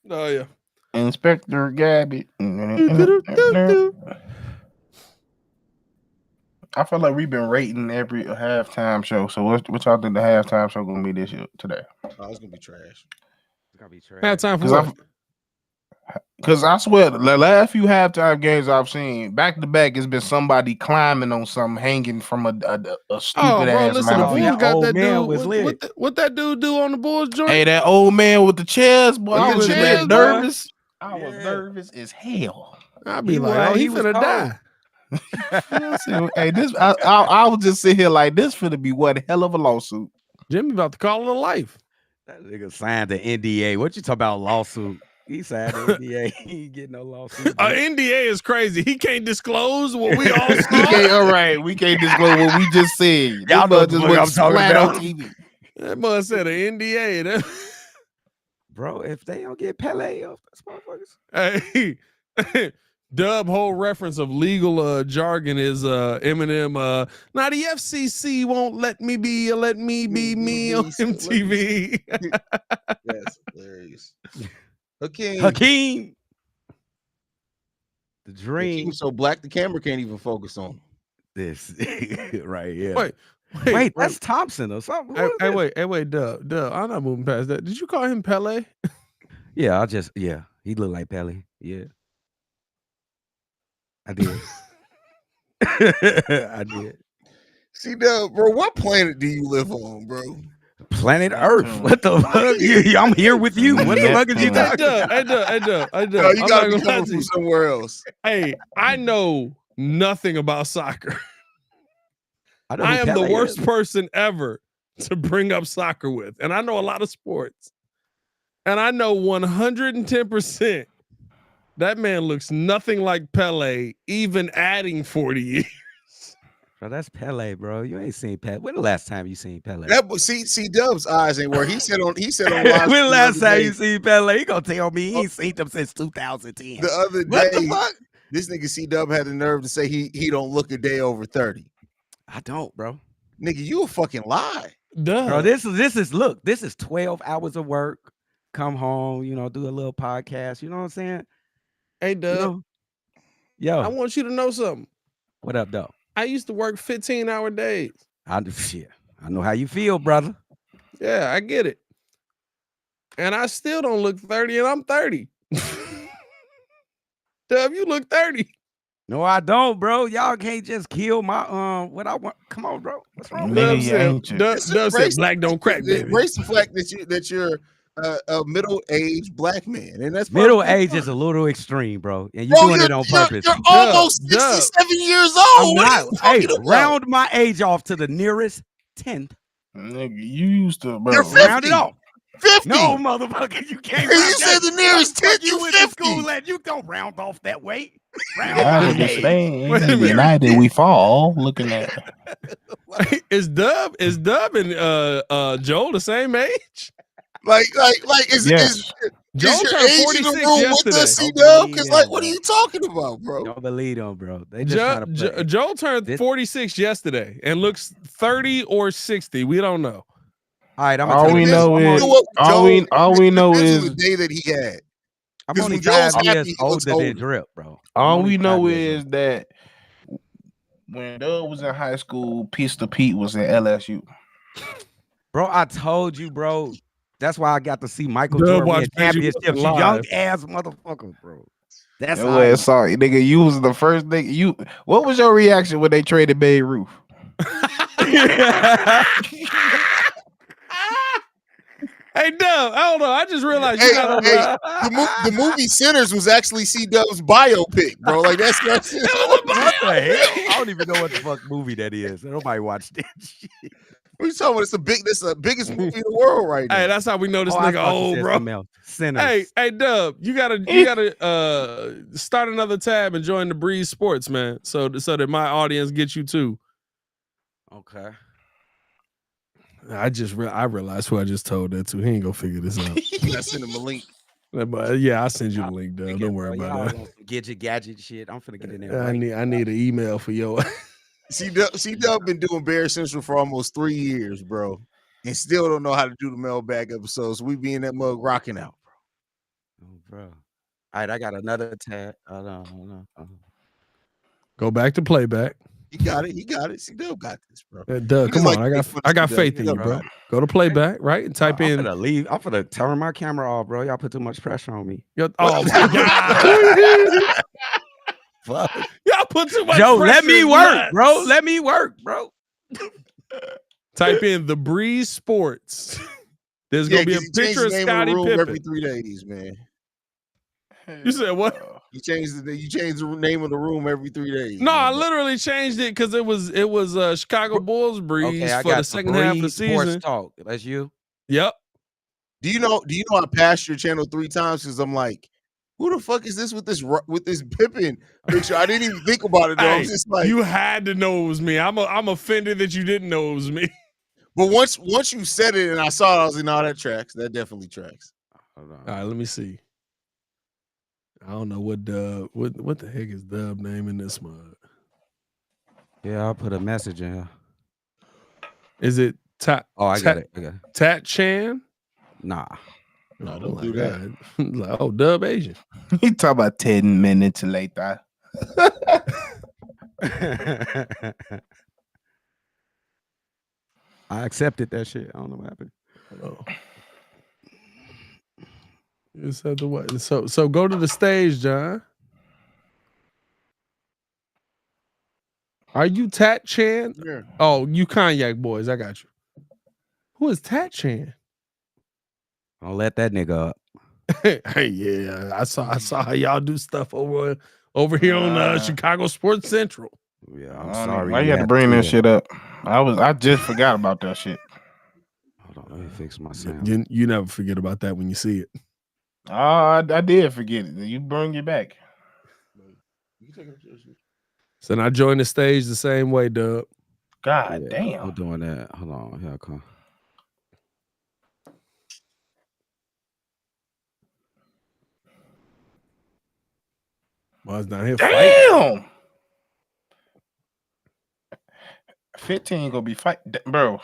Oh yeah. Inspector Gabby. I feel like we've been rating every halftime show. So what y'all think the halftime show gonna be this year today? oh, it's gonna be trash. It's gonna be trash. Had time for what? Because I swear, the last few halftime games I've seen, back to back, has been somebody climbing on something, hanging from a stupid ass listen, the mountain. Bulls got old that man dude. was lit. What that dude do on the Bulls joint? Hey, that old man with the chairs, boy. I With the was chairs, nervous. I was Yeah. nervous as hell. I'd be He like, was- oh, he he was finna cold. die. I said, hey, this. I was just sitting here like this. Finna be one hell of a lawsuit. Jimmy about to call it a life. That nigga signed the NDA. What you talking about lawsuit? He signed the NDA. He ain't getting no lawsuit. NDA is crazy. He can't disclose what we all We saw. can't. All right, we can't disclose what we just said. Y'all know This what mother I'm just talking went splat about. on TV. That must said an NDA. Bro, if they don't get Pele off, that's motherfuckers. Hey, Dub whole reference of legal jargon is Eminem. Now the FCC won't let me be me on MTV. That's hilarious. Hakeem. Hakeem. The Hakeem dream. so black the camera can't even focus on him. This right here. Wait, That's Thompson or something. Who is this? wait, Dub. I'm not moving past that. Did you call him Pele? Yeah, he looked like Pele. Yeah. I did. I did. See, Dub, bro, what planet do you live on, bro? Planet Earth. What the fuck? I'm here with you. What the fuck is you Hey, talking about? Dub. No, you I'm gotta not be gonna lie coming to from you. somewhere else. Hey, I know nothing about soccer. know who I am the Pele worst is. person ever to bring up soccer with. And I know a lot of sports. And I know 110% that man looks nothing like Pele, even adding 40 years. Bro, that's Pele, bro. You ain't seen Pele. When the last time you seen Pele? That was see Dub's eyes ain't where he said on live When the stream last the other time day- you seen Pele? He gonna tell me he ain't seen them since 2010. the other What the day. fuck? This nigga C Dub had the nerve to say he don't look a day over 30. I don't, bro. Nigga, you a fucking lie. Duh. Bro, this is 12 hours of work. Come home, do a little podcast. You know what I'm saying? Hey, Dub, Yo, I want you to know something. what up, though? I used to work 15-hour days. I know how you feel, brother. Yeah, I get it. And I still don't look 30, and I'm 30. Dub, you look 30. No, I don't, bro. Y'all can't just kill my what I want. Come on, bro. What's wrong? Nigga, Dub you said, ain't you. Dub said Embrace- black don't crack, baby. Embrace the fact that you're a middle-aged black man, and that's Middle perfectly age fine. is a little extreme, bro. And you're Bro, doing it on purpose. You're almost Dub. 67 years old. I'm What not. are you Hey, talking about? round my age off to the nearest 10th. Nigga, you used to, bro. You're Round it 50. off. 50. No, motherfucker, you can't. Hey, round you said that. the nearest What the fuck 10th, you went to 50. school at? You don't round off that way. United, United, we fall. Looking at Is Dub and Joel the same age? Like is Joel your turned age in the 46 room yesterday. with us, C-Dub? Because like, what are you talking about, bro? Don't believe them, bro. They just trying to play. Joel turned 46 yesterday and looks 30 or 60. We don't know. All right, all we know is the day that he had. I'm only when Joel's 5 years happy, he looks older than Drip, bro. All we know is that when Doug was in high school, Pistol Pete was in LSU. Bro, I told you, bro. That's why I got to see Michael Dub Jordan win watched championships. You live. young ass motherfucker, bro. That's That way, sorry, nigga. You was the first nigga. What was your reaction when they traded Babe Ruth? Hey, Dub, hold on. I just realized the movie Sinners was actually C-Dub's biopic, bro. Like that's what the hell? I don't even know what the fuck movie that is. Nobody watched that shit. What are you talking about? It's the biggest movie in the world right now. Hey, that's how we know this nigga old, bro. Sinners. Hey, Dub, you gotta start another tab and join the Breeze Sports, man. So that my audience gets you too. Okay. I realized who I just told that to. He ain't gonna figure this out. I sent him a link. But yeah, I'll send you the link, Dub. Don't worry about that. Gadget shit. I'm finna get in there. I need an email for your. C-Dub been doing Bear Central for almost 3 years, bro, and still don't know how to do the mailbag episodes. We be in that mug rocking out, bro. Oh, bro. All right, I got another tab. Hold on. Go back to playback. He got it. C-Dub got this, bro. Doug, come on. I got faith in you, bro. Go to playback, right? And type in. I'm finna turn my camera off, bro. Y'all put too much pressure on me. Oh my God. Fuck. Y'all put too much Joe, pressure. let me work, bro. Let me work, bro. Type in the Breeze Sports. There's gonna be a picture of Scottie Pippen every 3 days, man. You said what? You changed the name of the room every 3 days. No, I literally changed it because it was Chicago Bulls Breeze for the second half of the season. Talk. That's you. Yep. Do you know I passed your channel 3 times because I'm like, who the fuck is this with this Pippen picture? I didn't even think about it though. Hey, I was just like, you had to know it was me. I'm offended that you didn't know it was me. But once you said it and I saw it, I was like, no, that tracks. That definitely tracks. Hold on. All right, let me see. I don't know what the heck is Dub name in this mug. Yeah, I'll put a message in here. Is it Tat? Oh, I got it. Tat Chan? Nah. No, don't do that. Like, oh, Dub Asian. He talk about 10 minutes later. I accepted that shit. I don't know what happened. Oh. You said the what? So go to the stage, John. Are you Tat Chan? Yeah. Oh, you Cognac boys. I got you. Who is Tat Chan? Don't let that nigga up. Hey, yeah, I saw how y'all do stuff over here on Chicago Sports Central. Yeah, I'm sorry. Why you had to bring that shit up? I just forgot about that shit. Hold on, let me fix my sound. You never forget about that when you see it. Oh, I did forget it. You bring it back. So I joined the stage the same way, Dub. God damn. I'm doing that. Hold on, here I come. Well, down here. Damn. 15 gonna be fight, bro.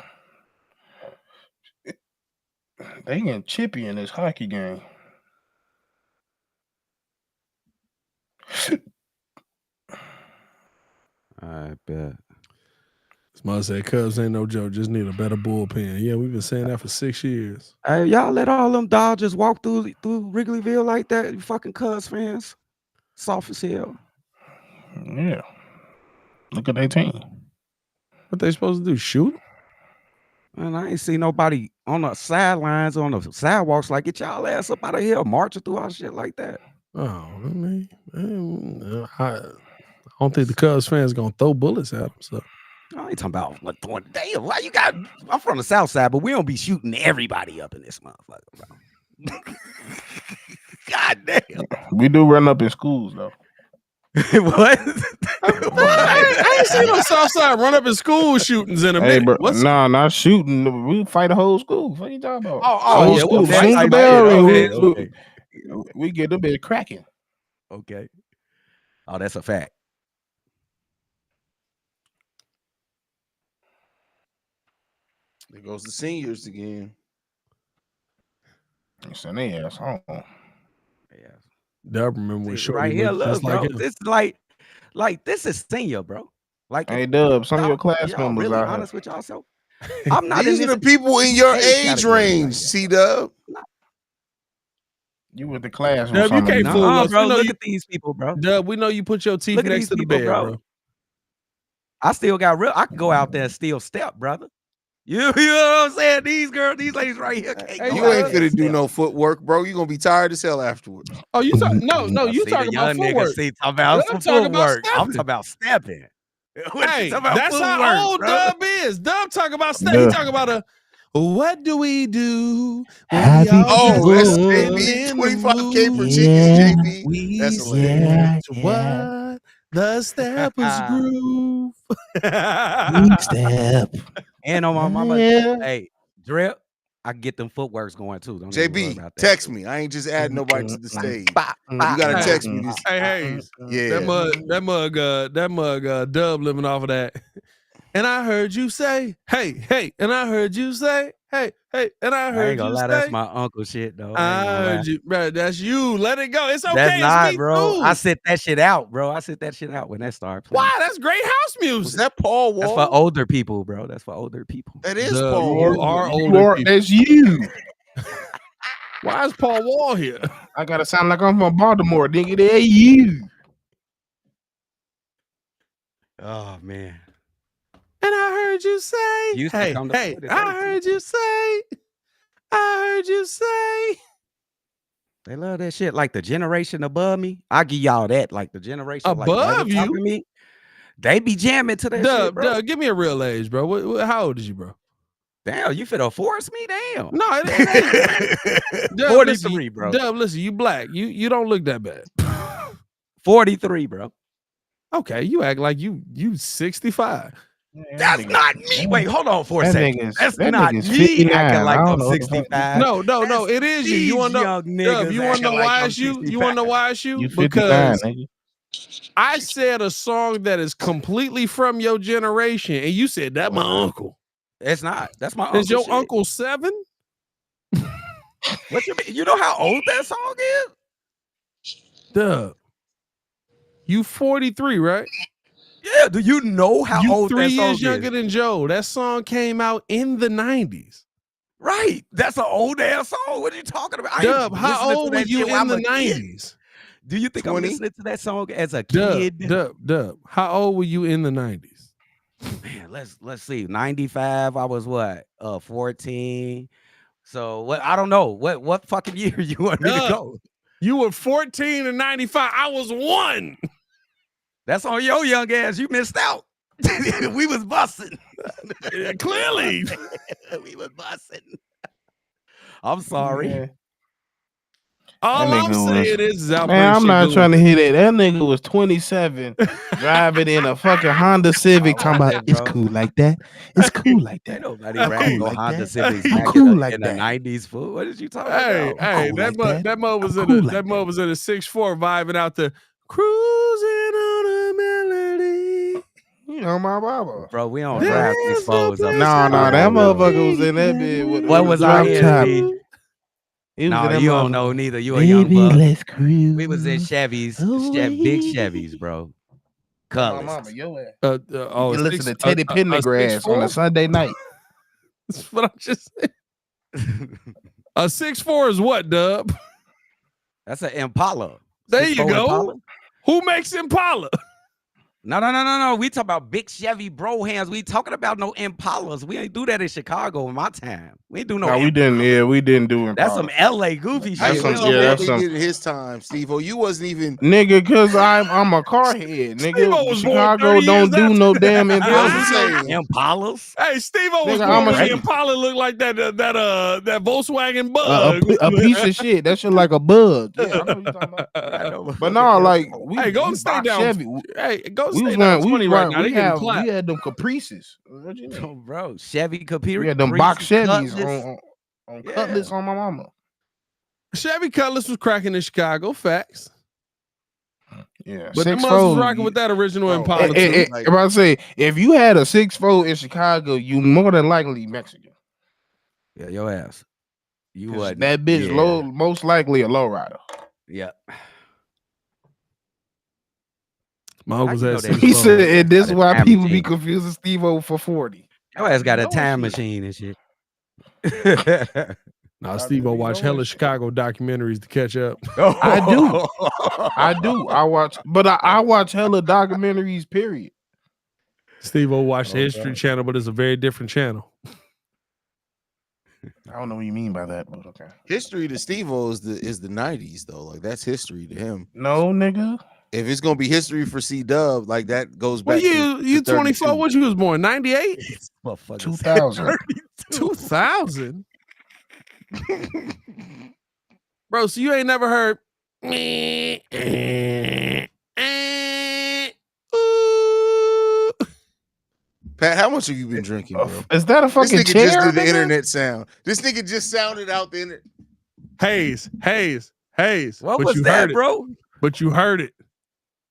They getting chippy in this hockey game. I bet. Somebody said Cubs ain't no joke, just need a better bullpen. Yeah, we've been saying that for 6 years. Hey, y'all let all them Dodgers walk through Wrigleyville like that, you fucking Cubs fans. Soft as hell. Yeah. Look at their team. What they supposed to do? Shoot? Man, I ain't see nobody on the sidelines, on the sidewalks, like, get y'all ass up out of here, marching through our shit like that. Oh, I mean, I don't think the Cubs fans gonna throw bullets at them. So I ain't talking about what throwing. Damn, why you got? I'm from the South Side, but we don't be shooting everybody up in this motherfucker, bro. God damn. We do run up in schools though. What? I ain't seen no Southside run up in school shootings in a Hey, minute. bro, What's nah, not shooting. We fight the whole school. What you talking about? Oh, Whole yeah, school. well, As soon as the type bell shit. ring, Okay. we get them bitch cracking. Okay. Oh, that's a fact. There goes the seniors again. Send their ass home. Yeah. Dub remember when See, Shorty right here, looked look, just like bro. him. This this is senior, bro. Like, Hey, Dub, some of your class y'all members really out honest here. with y'allself? I'm not These in are this the people in your age category range, like that, C-Dub. You with the class. Dub, you can't fool Nah, us. bro. We know Look you, at these people, bro. Dub, we know you put your teeth Look at next these to the people, bed, bro. I still got real. I can go out there and still step, brother. You know what I'm saying? These ladies right here can't Hey, go You out ain't there and finna do step. no footwork, bro. You gonna be tired as hell afterwards. Oh, you talk? No, you See, the talking about young niggas footwork. see talking about I'm some talking about footwork. I'm stepping. talking about stepping. What Hey, you talking about that's how footwork, old bro? Dub is. Dub talking about step. Duh. He talking about what do we do when we Happy all just Oh, that's feel JB. in the 25K for mood? chickens, JB. We That's hilarious. said what the steppers groove. Step. And on my mama, Yeah. hey, Drip, I can get them footworks going too. Don't even worry JB, about that. text me. I ain't just adding nobody to the stage. Bop, You bop, gotta bop. text me this. Hey, Haize, Yeah. that mug, Dub living off of that. And I heard you say, hey, and I heard you say, hey, and I I heard ain't gonna you lie, say, that's my uncle shit though. I heard you, bro. That's you. Let it go. It's okay. That's It's not, me bro. too. I sit that shit out, bro. I sit that shit out when that started playing. Why? That's great house music. Was that Paul That's Wall? for older people, bro. That's for older people. That is Dub, Paul you Wall. are older people. That's you. Why is Paul Wall here? I gotta sound like I'm from Baltimore, nigga. There you. Oh man. And I heard you say, Used to come to hey, Florida, I heard you say, They love that shit. Like the generation above me, I give y'all that. Like the generation Above like right on top you? of me, they be jamming to that shit, bro. Dub, give me a real age, bro. How old is you, bro? Damn, you finna force me? Damn. No, it ain't. Dub, 43, listen, bro. Dub, listen, you black. You don't look that bad. 43, bro. Okay, you act like you 65. That's not me. Wait, hold on for a second. That's that not nigga's me 59. acting like I don't I'm know what the fuck. 65. No, it is you. You want to know? young Dub, niggas you want to know acting like why I'm it's you? You 65. want to know why it's you? You 59, Because nigga. I said a song that is completely from your generation, and you said that my uncle. It's not. That's my uncle. Is your shit. uncle 7? What you mean? You know how old that song is? Dub. You 43, right? Yeah. Do you know how You old 3 that song years is? younger than Joe. That song came out in the 90s. Right. That's an old ass song. What are you talking about? I ain't Dub, how listening to old were that you shit while in the I'm a kid. 90s? Do you think 20? I'm listening to that song as a kid? Dub. How old were you in the 90s? Man, let's see. 95. I was what? 14. So what? I don't know. What fucking year you want me to go? You were 14 and 95. I was 1. That's on your young ass. You missed out. We was busting. Clearly. We was busting. I'm sorry. Yeah. All That I'm nigga saying is out Man, I'm not trying to hear that. That nigga was 27, driving in a fucking Honda Civic, talking about it's cool like that. It's cool like that. Ain't nobody I'm rag cool on like Honda that. Civics I'm back cool in like the that. 90s, fool. What did you talking Hey, about? hey, cool that like mug that. that mug was I'm in cool a like that mug that. was in a 6'4" vibing out the cruising on a melody. You know my Baba. Bro, we don't There's drive no 6'4s up place in No, I'd that Chicago. motherfucker was in that bit with What the was I drop in, top. B? He was No, in that you don't motherfucker. know neither. You a young Baby, buck. let's cruise. We was in Chevys, big Chevys, bro. My Colors. mama, yo ass. oh, You listen to Teddy Pendergrass on a Sunday night. That's what I just said. A 6'4" is what, Dub? That's an Impala. There you 6'4" go. Impala? Who makes Impala? No. We talk about big Chevy bro hands. We talking about no Impalas. We ain't do that in Chicago in my time. We ain't do no. No, we didn't. Yeah, we didn't do That's Impala. some LA goofy How shit. you That's know yeah, what that's they some did in his time, Steve-O? You wasn't even. nigga, cause I'm a car head, Steve-O nigga. was born Chicago 30 years don't do after no damn That's what I'm Impala. saying. Impalas. Hey, Steve-O was Nigga, born I'm a when the shit. Impala looked like that Volkswagen A Bug. piece of shit. That shit like a bug. Yeah, I know what you're talking about. I know But fucking no, Impala. like we Hey, Golden we State box down. Chevy. Hey, Golden We was State down wearing, 20 right now. They getting we clapped. had them Caprices. What you mean? Oh, bro, Chevy Capri. We had them box Chevys Cutlass. on Yeah. Cutlass on my mama. Chevy Cutlass was cracking in Chicago. Facts. Yeah, But them 6'4". was rocking with that original Bro, Impala too. like- If I say if you had a 6'4" in Chicago, you more than likely Mexican. Yeah, your ass. You 'Cause wasn't. that bitch Yeah. most likely a lowrider. Yeah. My uncle's How you had know that? 6'4". He said, and this Got is a why time people be machine. confusing Steve-O for 40. Your ass got a Know time shit. machine and shit. Nah, Dr. Steve-O B, watch know hella shit. Chicago documentaries to catch up. I do. I watch, but I watch hella documentaries. Period. Steve-O watch the Okay. History Channel, but it's a very different channel. I don't know what you mean by that, but okay. History to Steve-O is the 90s though. Like that's history to him. No, nigga. If it's gonna be history for C-Dub, like that goes Well, back. you to 24. 32. What you was born? 98? 2000. 2000? Bro, so you ain't never heard ooh. Pat, how much have you been drinking, bro? Is that a This fucking nigga chair? just did the nigga? internet sound. This nigga just sounded out the internet. Haize. What But was you that, heard it. bro? But you heard it.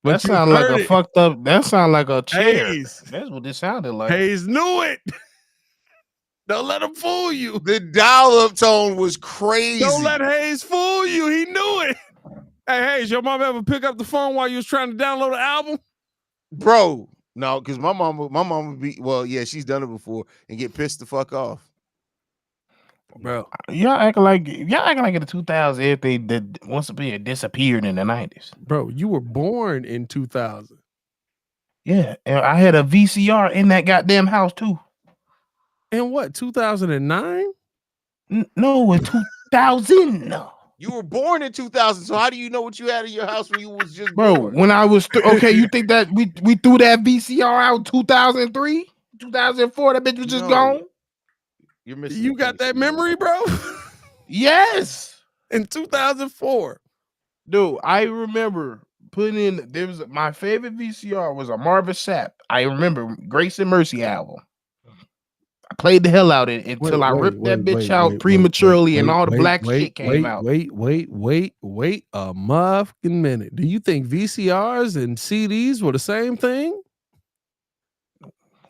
But That you sound like heard a it. fucked up. That sound like a chair. Haize. That's what this sounded like. Haize knew it. Don't let him fool you. The dial-up tone was crazy. Don't let Haize fool you. He knew it. Hey, Haize, your mom ever pick up the phone while you was trying to download an album? Bro. No, because my mom would be, well, yeah, she's done it before and get pissed the fuck off. Bro. Y'all acting like in the 2000s everything that once upon disappeared in the 90s. Bro, you were born in 2000. Yeah, and I had a VCR in that goddamn house too. In what, 2009? No, in 2000. You were born in 2000, so how do you know what you had in your house when you was just Bro, born? when I was okay, you think that we threw that VCR out in 2003, 2004? That bitch was just No. gone. You're missing. You the got point, that Steve-O. memory, bro? Yes, In 2004. dude. I remember putting in. There was my favorite VCR was a Marvin Sapp. I remember Grace and Mercy album. I played the hell out of it until I ripped that bitch out prematurely and all the black shit came out. Wait a motherfucking minute. Do you think VCRs and CDs were the same thing?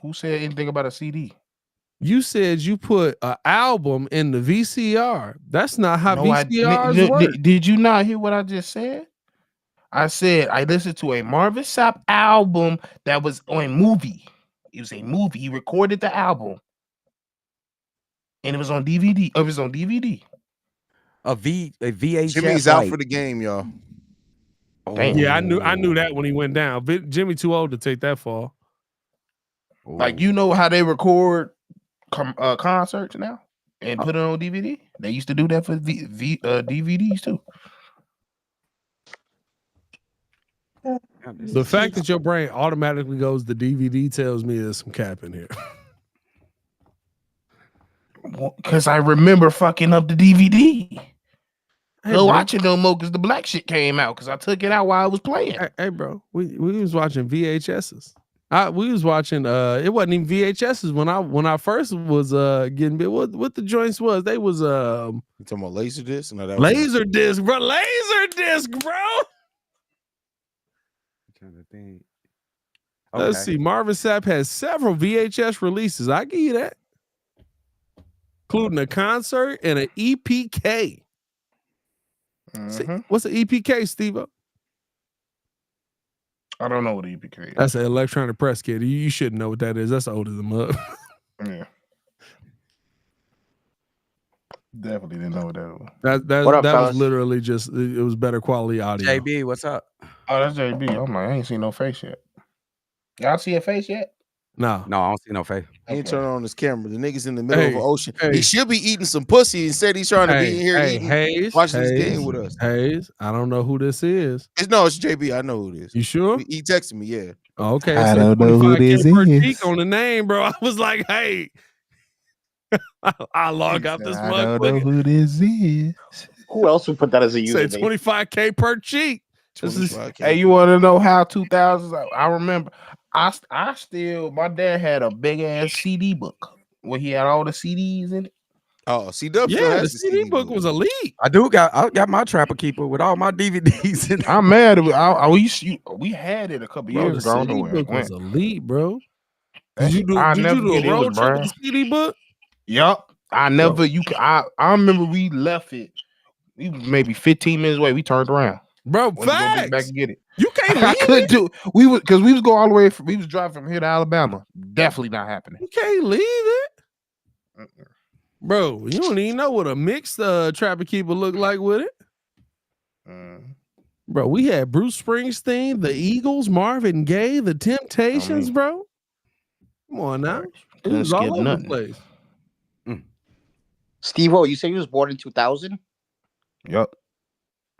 Who said anything about a CD? You said you put an album in the VCR. That's not how No, VCRs work. Did you not hear what I just said? I said I listened to a Marvin Sapp album that was on movie. It was a movie. He recorded the album. And it was on DVD. It was on DVD. A VHS. Jimmy's out like- for the game, y'all. Damn. Yeah, I knew that when he went down. Jimmy too old to take that fall. Like, you know how they record concerts now and put it on DVD? They used to do that for DVDs too. The fact that your brain automatically goes to DVD tells me there's some cap in here. Because I remember fucking up the DVD. Hey, No bro. watching no more because the black shit came out because I took it out while I was playing. Hey, bro, we was watching VHSs. We was watching. It wasn't even VHSs when I first was getting bit. What the joints was? They was You talking about Laserdisc? No, that was laser disc, bro. Laser disc, bro. Trying to think. Let's see. Marvin Sapp has several VHS releases. I give you that, including a concert and an EPK. See, what's an EPK, Steve-O? I don't know what EPK is. That's an electronic press kit. You shouldn't know what that is. That's older than mud. Yeah. Definitely didn't know what that was. That What up, was fellas? literally just it was better quality audio. JB, what's up? Oh, that's JB. I'm like, I ain't seen no face yet. Y'all see a face yet? No. No, I don't see no face. He ain't Okay. turning on his camera. The nigga's in the middle of Hey, an ocean. hey. He should be eating some pussy. Instead, he's trying to be in here eating, Haize, watching this game with us. Haize, I don't know who this is. It's JB. I know who it is. You sure? He texted me. Yeah. Oh, okay. I So don't know who 25K this per is. cheek on the name, bro. I was like, hey, I'll log out this I mug don't know quick. who this is. Who else would put that as a Say username? 25K per cheek. This is 25K. Hey, you want to know how 2000s? I remember. I still. My dad had a big ass CD book where he had all the CDs in it. Oh, C-Dub still yeah, has the CD book was elite. I got my Trapper Keeper with all my DVDs in it. I'm mad. We had it a couple Bro, years the ago. I don't know CD where it book went. was elite, bro. That Did you shit- do? I Did never you do get it. a It was road trip with Brian. the CD book? Yup. I never. I remember we left it. We was maybe 15 minutes away. We turned around. Bro, Went to go back facts. and get it. You can't I leave couldn't it. do. We was because we was going all the way. We was driving from here to Alabama. Definitely not happening. You can't leave it. Bro, you don't even know what a mixed Trapper Keeper looked like with it. Bro, we had Bruce Springsteen, the Eagles, Marvin Gaye, the Temptations, bro. Come on now. It Couldn't was all skip over nothing. the place. Steve-O, you say you was born in 2000? Yup.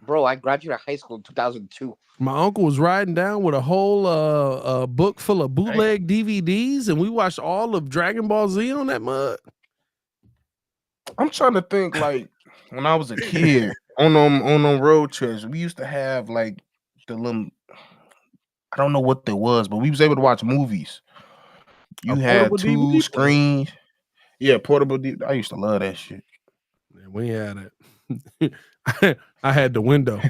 Bro, I graduated high school in 2002. My uncle was riding down with a whole book full of bootleg DVDs, and we watched all of Dragon Ball Z on that mug. I'm trying to think like when I was a kid on them road trips, we used to have like the little. I don't know what there was, but we was able to watch movies. You had portable two DVD screens. Yeah, portable DVD. I used to love that shit. Man, we had it. I had the window.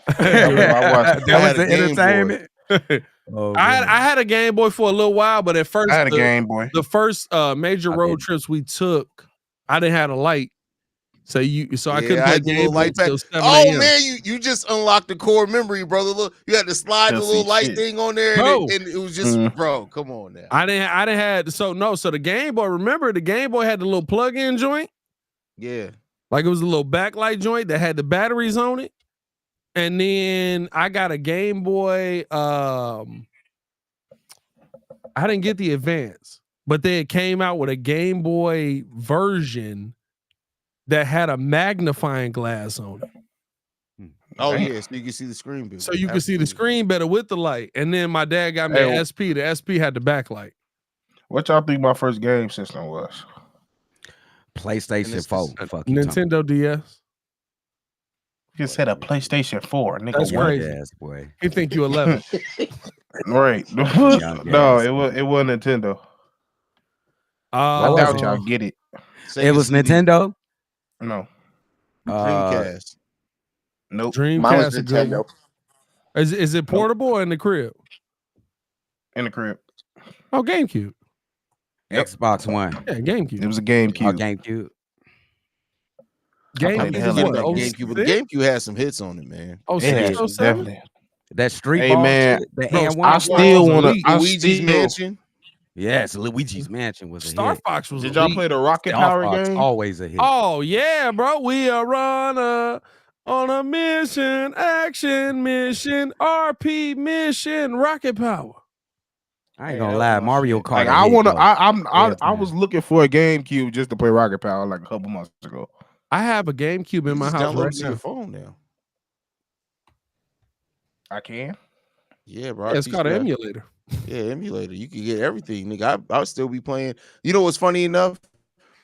I That was had a the Game Boy. entertainment. Oh, I had a Game Boy for a little while, but at first I had a Game Boy. the first major I road didn't. trips we took, I didn't have a light. So I couldn't I play had the Game little Boy light pack. until 7 Oh a.m. man, you just unlocked the core memory, brother. Look, you had to slide the Just little see light shit. thing on there, Bro. and it was just, bro. Come on now. I didn't have so the Game Boy, remember the Game Boy had the little plug-in joint? Yeah. Like it was a little backlight joint that had the batteries on it. And then I got a Game Boy. I didn't get the Advance, but they came out with a Game Boy version that had a magnifying glass on it. Oh Damn. yeah, so you can see the screen better. So you can see the Absolutely. screen better with the light. And then my dad got me Hey, an SP. The SP had the backlight. What y'all think my first game system was? PlayStation 4. Fuck you, Nintendo DS. You just said a PlayStation 4, nigga. That's what? crazy. Yes, boy. He think you 11. Right. Young No, ass. it wasn't Nintendo. I Oh, doubt y'all get it. Sega It was CD, Nintendo. No. Dreamcast. Nope. Dreamcast. Mine was a good Nintendo. one. Is it portable or in the crib? In the crib. Oh, GameCube. Yep. Xbox One. Yeah, GameCube. It was a GameCube. Oh, GameCube. played the GameCube hell is out what? of Oh, that GameCube, but the six? GameCube had some hits on it, man. Oh, It six, had oh, seven? definitely. That street Hey, ball man, shit, the bro, and I one. I still want to. elite. I Luigi's still. Mansion. Yes, Luigi's Mansion was a Star hit. Fox was Did y'all elite. play the Rocket Star Power Fox game? always a hit. Oh yeah, bro. We are on a mission, action mission, RP mission, rocket power. I ain't gonna lie, Mario Kart. Like a I hit, want to. though. I Yes, was looking for a GameCube just to play Rocket Power like a couple months ago. I have a GameCube in You my just house download right it to your now. phone now. I can. Yeah, bro. Yeah, it's called an emulator. Yeah, emulator. You can get everything, nigga. I'll still be playing. You know what's funny enough?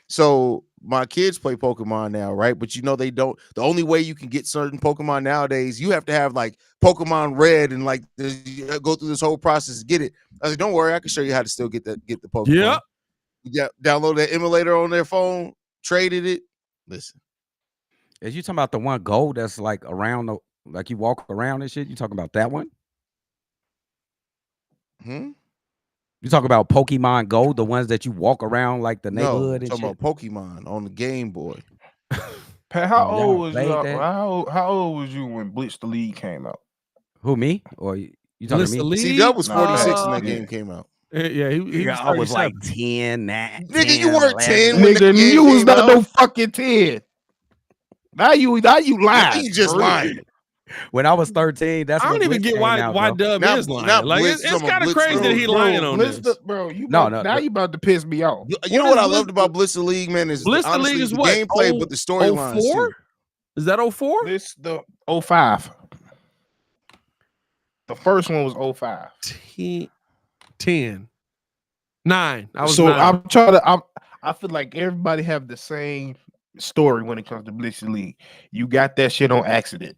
So my kids play Pokemon now, right? But you know they don't. The only way you can get certain Pokemon nowadays, you have to have like Pokemon Red and like you go through this whole process to get it. I said, don't worry, I can show you how to still get the Pokemon. Yep. Yeah, download that emulator on their phone, traded it. Listen, Is you talking about the one gold that's like around the like you walk around and shit? You talking about that one? You talk about Pokemon Go, the ones that you walk around like the no, neighborhood I'm and talking shit. about Pokemon on the Game Boy. Pat, how Oh, y'all old was played you? that? How old was you when Blitz the League came out? Who, me or you talking Blitz to the me? League? See, that was 46 when that yeah. game came out. Yeah, he Yeah, was I was like 37. 10, 9, Nigga, you 10, weren't 11. 10 when the Nigga, game you was came not out. no fucking 10. Now you Now lying. you just for real. lying. When I was 13, that's I when don't even Blitz get came out, why bro. Dub Not- is lying. not Like Blitz, it's some of kind of Blitz crazy that League. he lying on Blitz this. bro, you No, about, no, now but- you about to piss me off. You know What what is I loved Blitz- about Blitz the League, man, is Blitz the honestly League is the what? gameplay, but the storylines 04? too. Is that 04? This the 05. The first one was 05. 10. 9. I was So 9. I'm trying to. I feel like everybody have the same story when it comes to Blitz League. You got that shit on accident.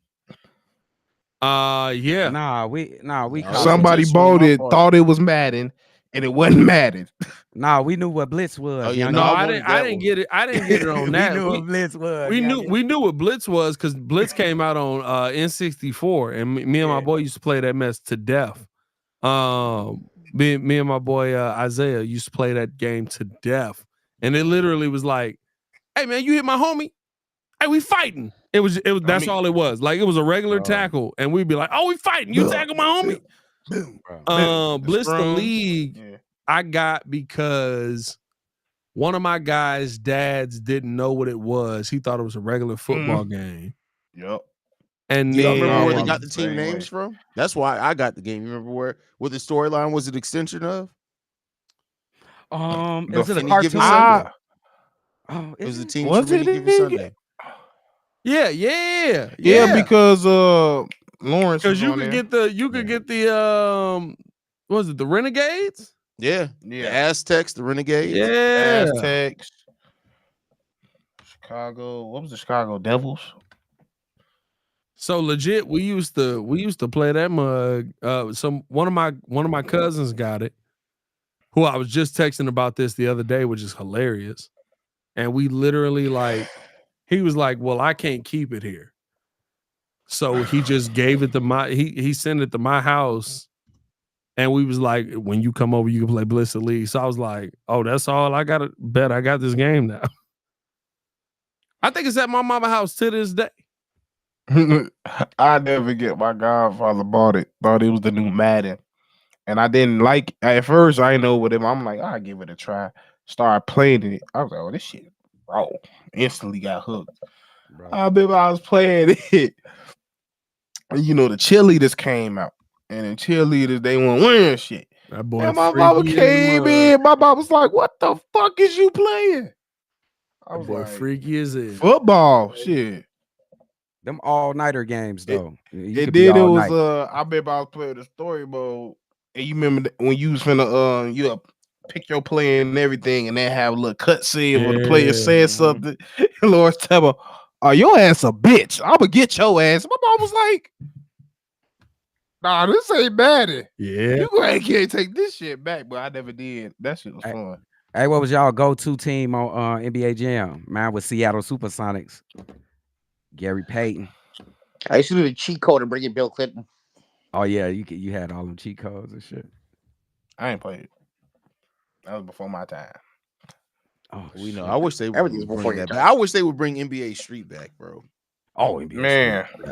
Yeah. Nah, we No, caught Somebody intentional on bought my it, part. thought it was Madden, and it wasn't Madden. it. Nah, we knew what Blitz was. Oh, yeah, young no, No, I I wanted didn't. that I didn't one. get it. I didn't get it on we that. knew what Blitz was. We young knew what Blitz was because Blitz came out on N64, and me and my boy used to play that mess to death. Me and my boy Isaiah used to play that game to death, and it literally was like, "Hey man, you hit my homie. Hey, we fighting." It was. That's all it was. Like it was a regular tackle, and we'd be like, "Oh, we fighting. You tackle my homie." Bro. Blitz the scrum. League. Yeah. I got because one of my guys' dads didn't know what it was. He thought it was a regular football game. Yep. And Y'all then remember where I they was got the the team same names way. from? That's why I got the game. You remember what the storyline was? An extension of? Is it a Any cartoon? Given Sunday. Oh, It was the is team Was from Any it Given again? Sunday. Yeah, because Lawrence because was you on could there. get the what was it, the Renegades? Yeah, the Yeah. Aztecs, the Renegades. Yeah. Aztecs, Chicago. What was the Chicago Devils? So legit, we used to play that mug. One of my cousins got it, who I was just texting about this the other day, which is hilarious. And we literally he was like, "Well, I can't keep it here." So he just gave it to he sent it to my house. And we was like, when you come over, you can play Blitz the League. So I was like, oh, that's all I got to bet. I got this game now. I think it's at my mama's house to this day. I never get my godfather bought it. Thought it was the new Madden. And I didn't like at first, I didn't know what it. I'm like, I'll give it a try. Started playing it. I was like, oh, this shit, bro. Instantly got hooked. Bro. I remember I was playing it. You know, the cheerleaders came out. And the cheerleaders, they weren't wearing shit. That boy, And my mama freaky as came mud. in. My mama was like, what the fuck is you playing? I That was boy, like, freaky as it. football. Shit. Them all-nighter games, though. You It could be did. It all was night. I remember I was playing the story mode, and you remember when you was finna you pick your player and everything, and then have a little cut scene where the player said something. And Lawrence tell me, "Oh, your ass a bitch. I'ma get your ass." My mom was like, "Nah, this ain't bad. Yeah. You can't take this shit back." But I never did. That shit was fun. Hey, what was y'all go-to team on NBA Jam? Mine was Seattle Supersonics. Gary Payton. I used to do the cheat code and bring in Bill Clinton. Oh yeah, you had all them cheat codes and shit. I ain't played it. That was before my time. Oh, We know. shit. I wish they would Everything's bring before that your back. time. I wish they would bring NBA Street back, bro. Oh, NBA Man. Street.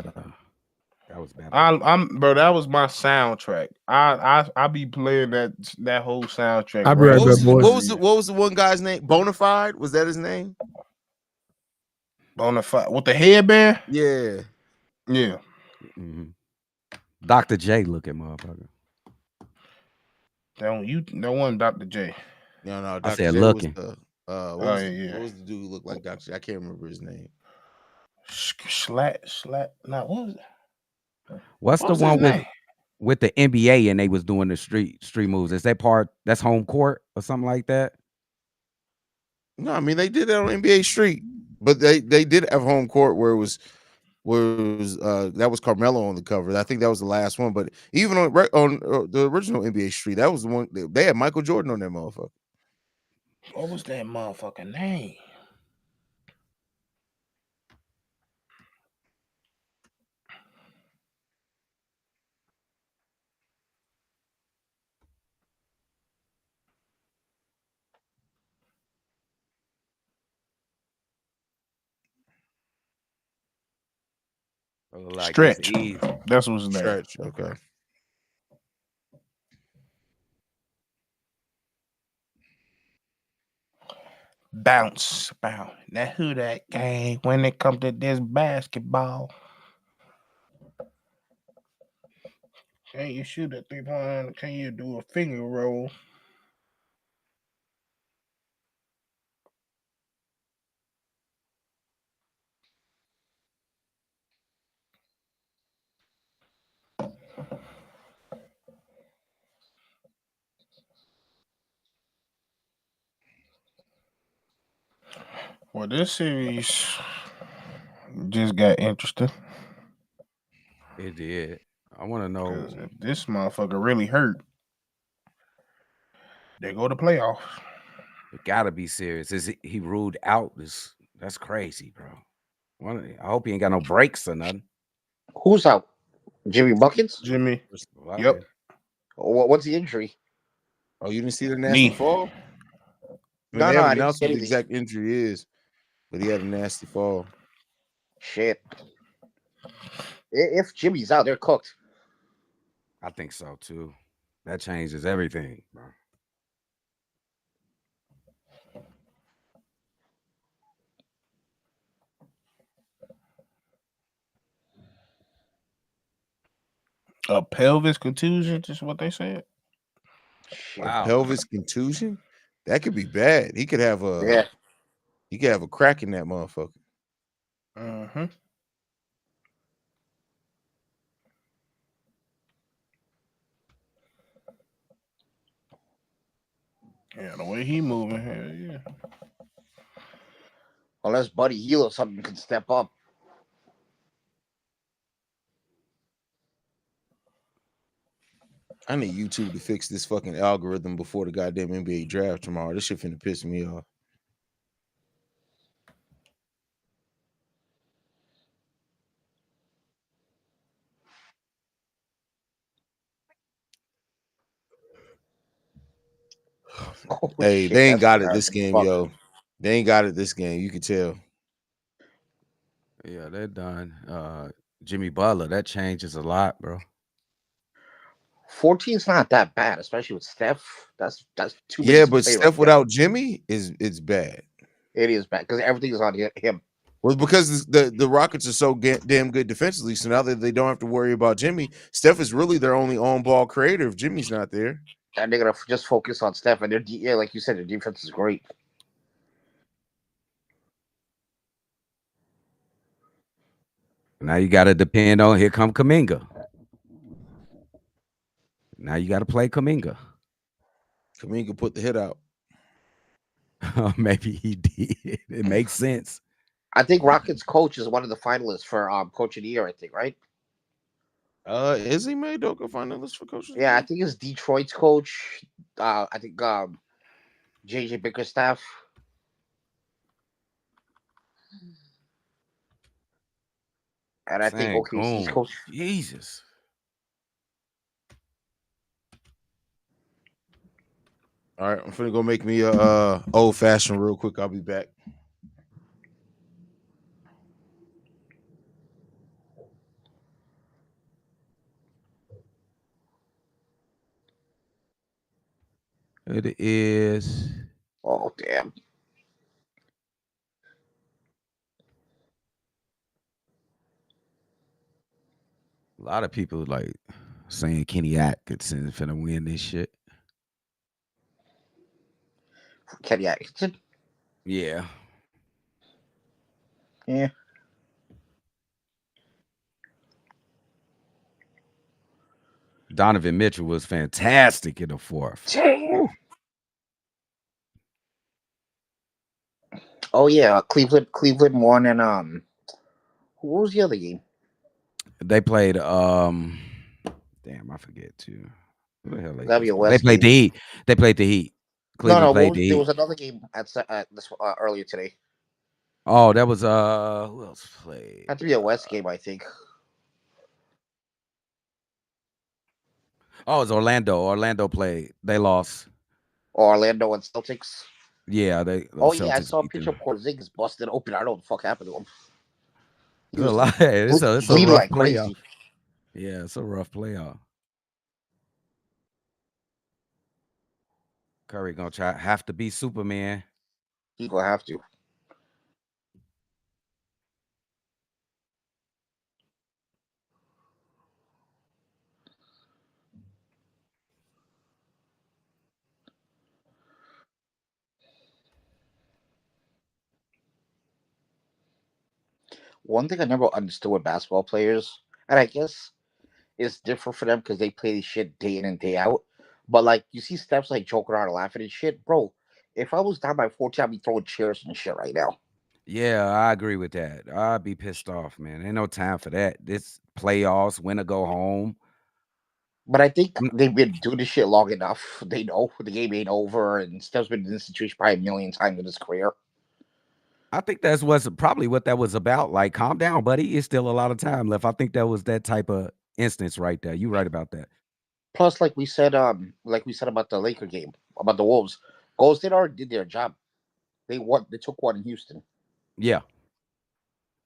That was bad. I'm bro. That was my soundtrack. I be playing that whole soundtrack. I'll be right What was, back, boys. what was the one guy's name? Bonafide? Was that his name? Bonafide with the headband? Yeah. Yeah. Mm-hmm. Dr. J looking motherfucker. That one Dr. J. No, no. I said J looking. Was yeah. What was the dude who looked like Dr. J? I can't remember his name. Slat. Nah, what was it? What's What the was one his name? with the NBA and they was doing the street moves? Is that part that's home court or something like that? No, I mean they did it on NBA Street, but they did have home court where it was that was Carmelo on the cover. I think that was the last one. But even on the original NBA Street, that was the one they had Michael Jordan on that motherfucker. What was that motherfucking name? Like Stretch. it's easy. That's what's his name. Stretch. Okay. Bounce. Now who that gang when it comes to this basketball? Can you shoot a 3-point? Can you do a finger roll? Well, this series just got interesting. It did. I want to know. 'Cause if this motherfucker really hurt, they go to playoffs. It gotta be serious. Is he ruled out? That's crazy, bro. I hope he ain't got no breaks or nothing. Who's out? Jimmy Buckets? Jimmy. Wow. Yep. What's the injury? Oh, you didn't see the nasty Knee. fall? I mean, No, they no, I haven't didn't announced see what the anything. exact injury is, but he had a nasty fall. Shit. If Jimmy's out, they're cooked. I think so too. That changes everything, bro. A pelvis contusion, just what they said. Shit. Wow. Pelvis contusion? That could be bad. He could have a Yeah. He could have a crack in that motherfucker. Mm-hmm. Yeah, the way he moving here, yeah. Unless Buddy Hield or something can step up. I need YouTube to fix this fucking algorithm before the goddamn NBA draft tomorrow. This shit finna piss me off. Oh, Hey, shit, they ain't that's got it this embarrassing. game, Fuck. yo. They ain't got it this game. You can tell. Yeah, they're done. Jimmy Butler, that changes a lot, bro. 14's not that bad, especially with Steph. That's too Yeah, big to but play Steph right there. without Jimmy it's bad. It is bad because everything is on him. Well, because the Rockets are so damn good defensively, so now that they don't have to worry about Jimmy, Steph is really their only on-ball creator if Jimmy's not there. And they're gonna just focus on Steph, and yeah, like you said, their defense is great. Now you got to depend on. Here come Kuminga. Now you got to play Kuminga. Kuminga put the hit out. Maybe he did. It makes sense. I think Rockets coach is one of the finalists for coach of the year. I think, right? Is he made Doka finalist for coaches? Yeah, I think it's Detroit's coach. I think JJ Bickerstaff. And I think OKC's coach. Jesus. All right, I'm finna go make me a old fashioned real quick. I'll be back. It is. Oh damn! A lot of people like saying Kenny Atkinson is finna win this shit. Kenny Atkinson. Yeah. Yeah. Donovan Mitchell was fantastic in the fourth. Damn. Oh yeah, Cleveland won, and what was the other game? They played damn, I forget too. Who the hell That'd be a they West played game. the Heat. They played the Heat. Cleveland played the Heat. There was another game at this earlier today. Oh, that was who else played? Had to be a West game, I think. Oh, it's Orlando. Orlando played. They lost. Orlando and Celtics. Yeah, the Celtics I saw a beat picture them. of Porzingis busted open. I don't know what the fuck happened to him. It's a bleeding rough like playoff. crazy. Yeah, it's a rough playoff. Curry gonna have to be Superman. He gonna have to. One thing I never understood with basketball players, and I guess it's different for them because they play this shit day in and day out. But like you see steps like joking around and laughing and shit, bro. If I was down by 14, I'd be throwing chairs and shit right now. Yeah, I agree with that. I'd be pissed off, man. Ain't no time for that. This playoffs, win or go home. But I think Mm, they've been doing this shit long enough. They know the game ain't over, and Steph's been in this situation probably a million times in his career. I think that's what's probably what that was about. Like, calm down, buddy. It's still a lot of time left. I think that was that type of instance right there. You right about that. Plus, like we said about the Laker game, about the Wolves, Golden State already did their job. They won. They took one in Houston. Yeah.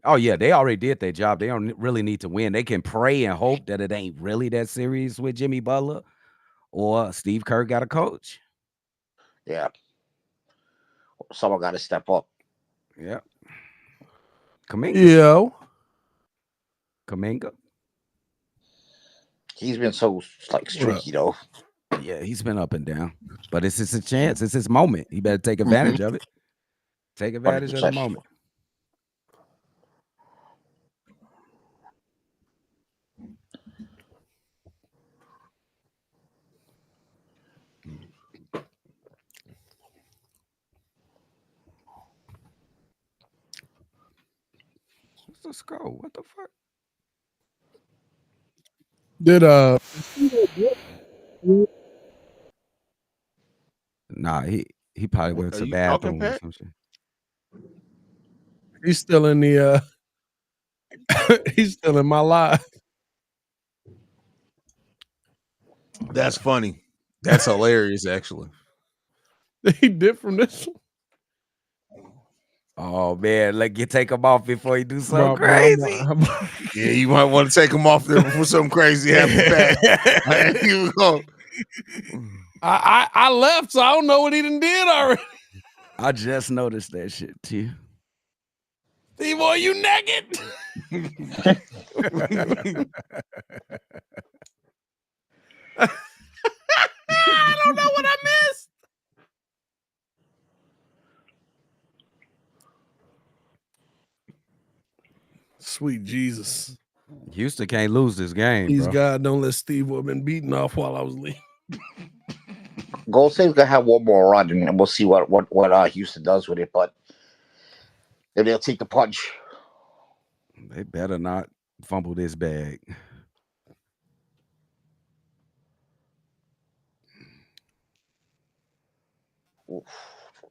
Oh yeah, they already did their job. They don't really need to win. They can pray and hope that it ain't really that serious with Jimmy Butler or Steve Kerr got a coach. Yeah, someone got to step up. Yeah. Kaminga. Yo. Kaminga. He's been so like streaky though. Yeah, he's been up and down. But it's just a chance. It's his moment. He better take advantage of it. Take advantage of the 100%. moment. What's the score? What the fuck? Did Nah, he probably went to Are the you talking, bathroom or Pat? some shit. he's still in the he's still in my life. That's funny. That's hilarious, actually. He did from this one. Oh man, like you take him off before he do something Bro, crazy. Yeah, you might want to take him off there before something crazy happens, Pat. Here we go. I left, so I don't know what he done did already. I just noticed that shit too. Steve, are you naked? I don't know what I missed. Sweet Jesus. Houston can't lose this game, Please bro. God, don't let Steve have been beaten off while I was leaving. Golden State's gonna have one more run, and we'll see what Houston does with it. But if they'll take the punch, They better not fumble this bag.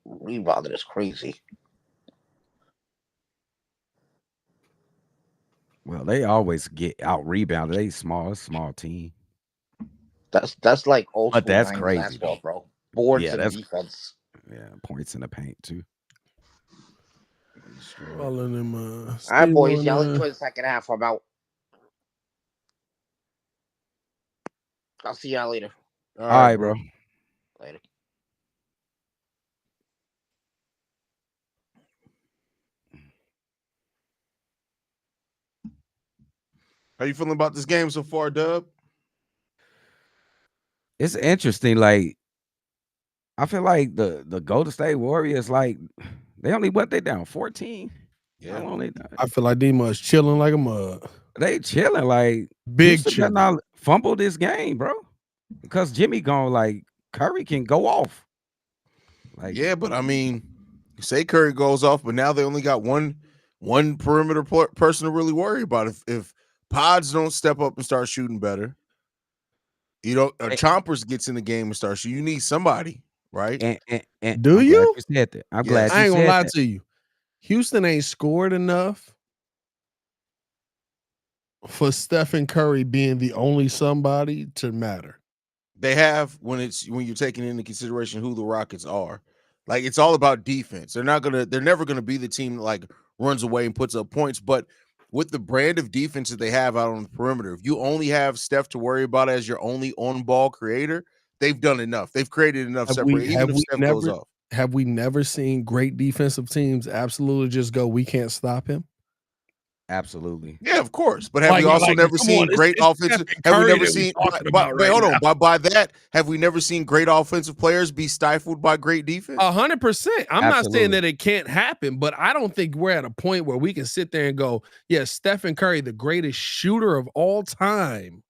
rebounding is crazy. Well, they always get out rebounded. They small team. That's like old But school that's 90s crazy, basketball, though. bro. Boards Yeah, and that's defense. yeah, points in the paint too. Calling him All right, Steve boys. on, Y'all enjoy the second half. I'm out. I'll see y'all later. All right, bro. Later. How you feeling about this game so far, Dub? It's interesting. Like, I feel like the Golden State Warriors, like, they only what they down 14. Yeah. I feel like they must chilling like a mug. They chilling like Big Houston better chilling. not fumble this game, bro. Because Jimmy gone like Curry can go off. Like, Yeah, but I mean, say Curry goes off, but now they only got one perimeter person to really worry about. If Pods don't step up and start shooting better, you know, Chompers gets in the game and starts shooting. You need somebody, right? And Do I'm you? glad you said that. I'm glad I you ain't gonna said lie that. to you. Houston ain't scored enough for Stephen Curry being the only somebody to matter. They have when you're taking into consideration who the Rockets are. Like, it's all about defense. They're never gonna be the team that like runs away and puts up points. But with the brand of defense that they have out on the perimeter, if you only have Steph to worry about as your only on-ball creator, they've done enough. They've created enough separation. Even if Steph goes off. Have we never seen great defensive teams absolutely just go, we can't stop him? Absolutely. Yeah, of course. But have Like- we also like, never come seen on, it's- great it's offensive? Stephen Have we Curry never that we seen? talking But about wait, right hold on. now. By that, have we never seen great offensive players be stifled by great defense? 100%. I'm not saying Absolutely. that it can't happen, but I don't think we're at a point where we can sit there and go, yeah, Stephen Curry, the greatest shooter of all time.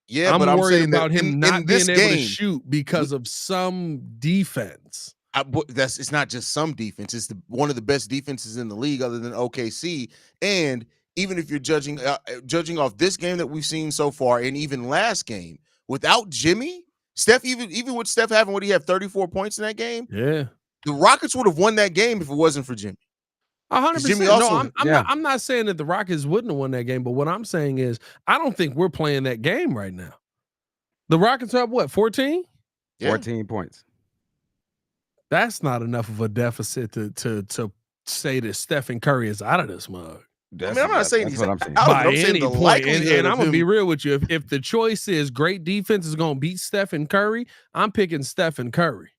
Yeah, I'm but I'm worried saying that about him in not this being able to game, shoot because of some defense. it's not just some defense. It's one of the best defenses in the league, other than OKC. And even if you're judging off this game that we've seen so far, and even last game, without Jimmy, Steph, even with Steph having what he had 34 points in that game, Yeah. the Rockets would have won that game if it wasn't for Jimmy. 100%. Jimmy No, also- I'm not saying that the Rockets wouldn't have won that game, but what I'm saying is I don't think we're playing that game right now. The Rockets are up what, 14? Yeah. 14 points. That's not enough of a deficit to say that Stephen Curry is out of this mug. I'm not saying that's he's what I'm saying. out of it. By I'm saying any the point. likelihood And I'm of gonna be him- real with you. If the choice is great defense is gonna beat Stephen Curry, I'm picking Stephen Curry.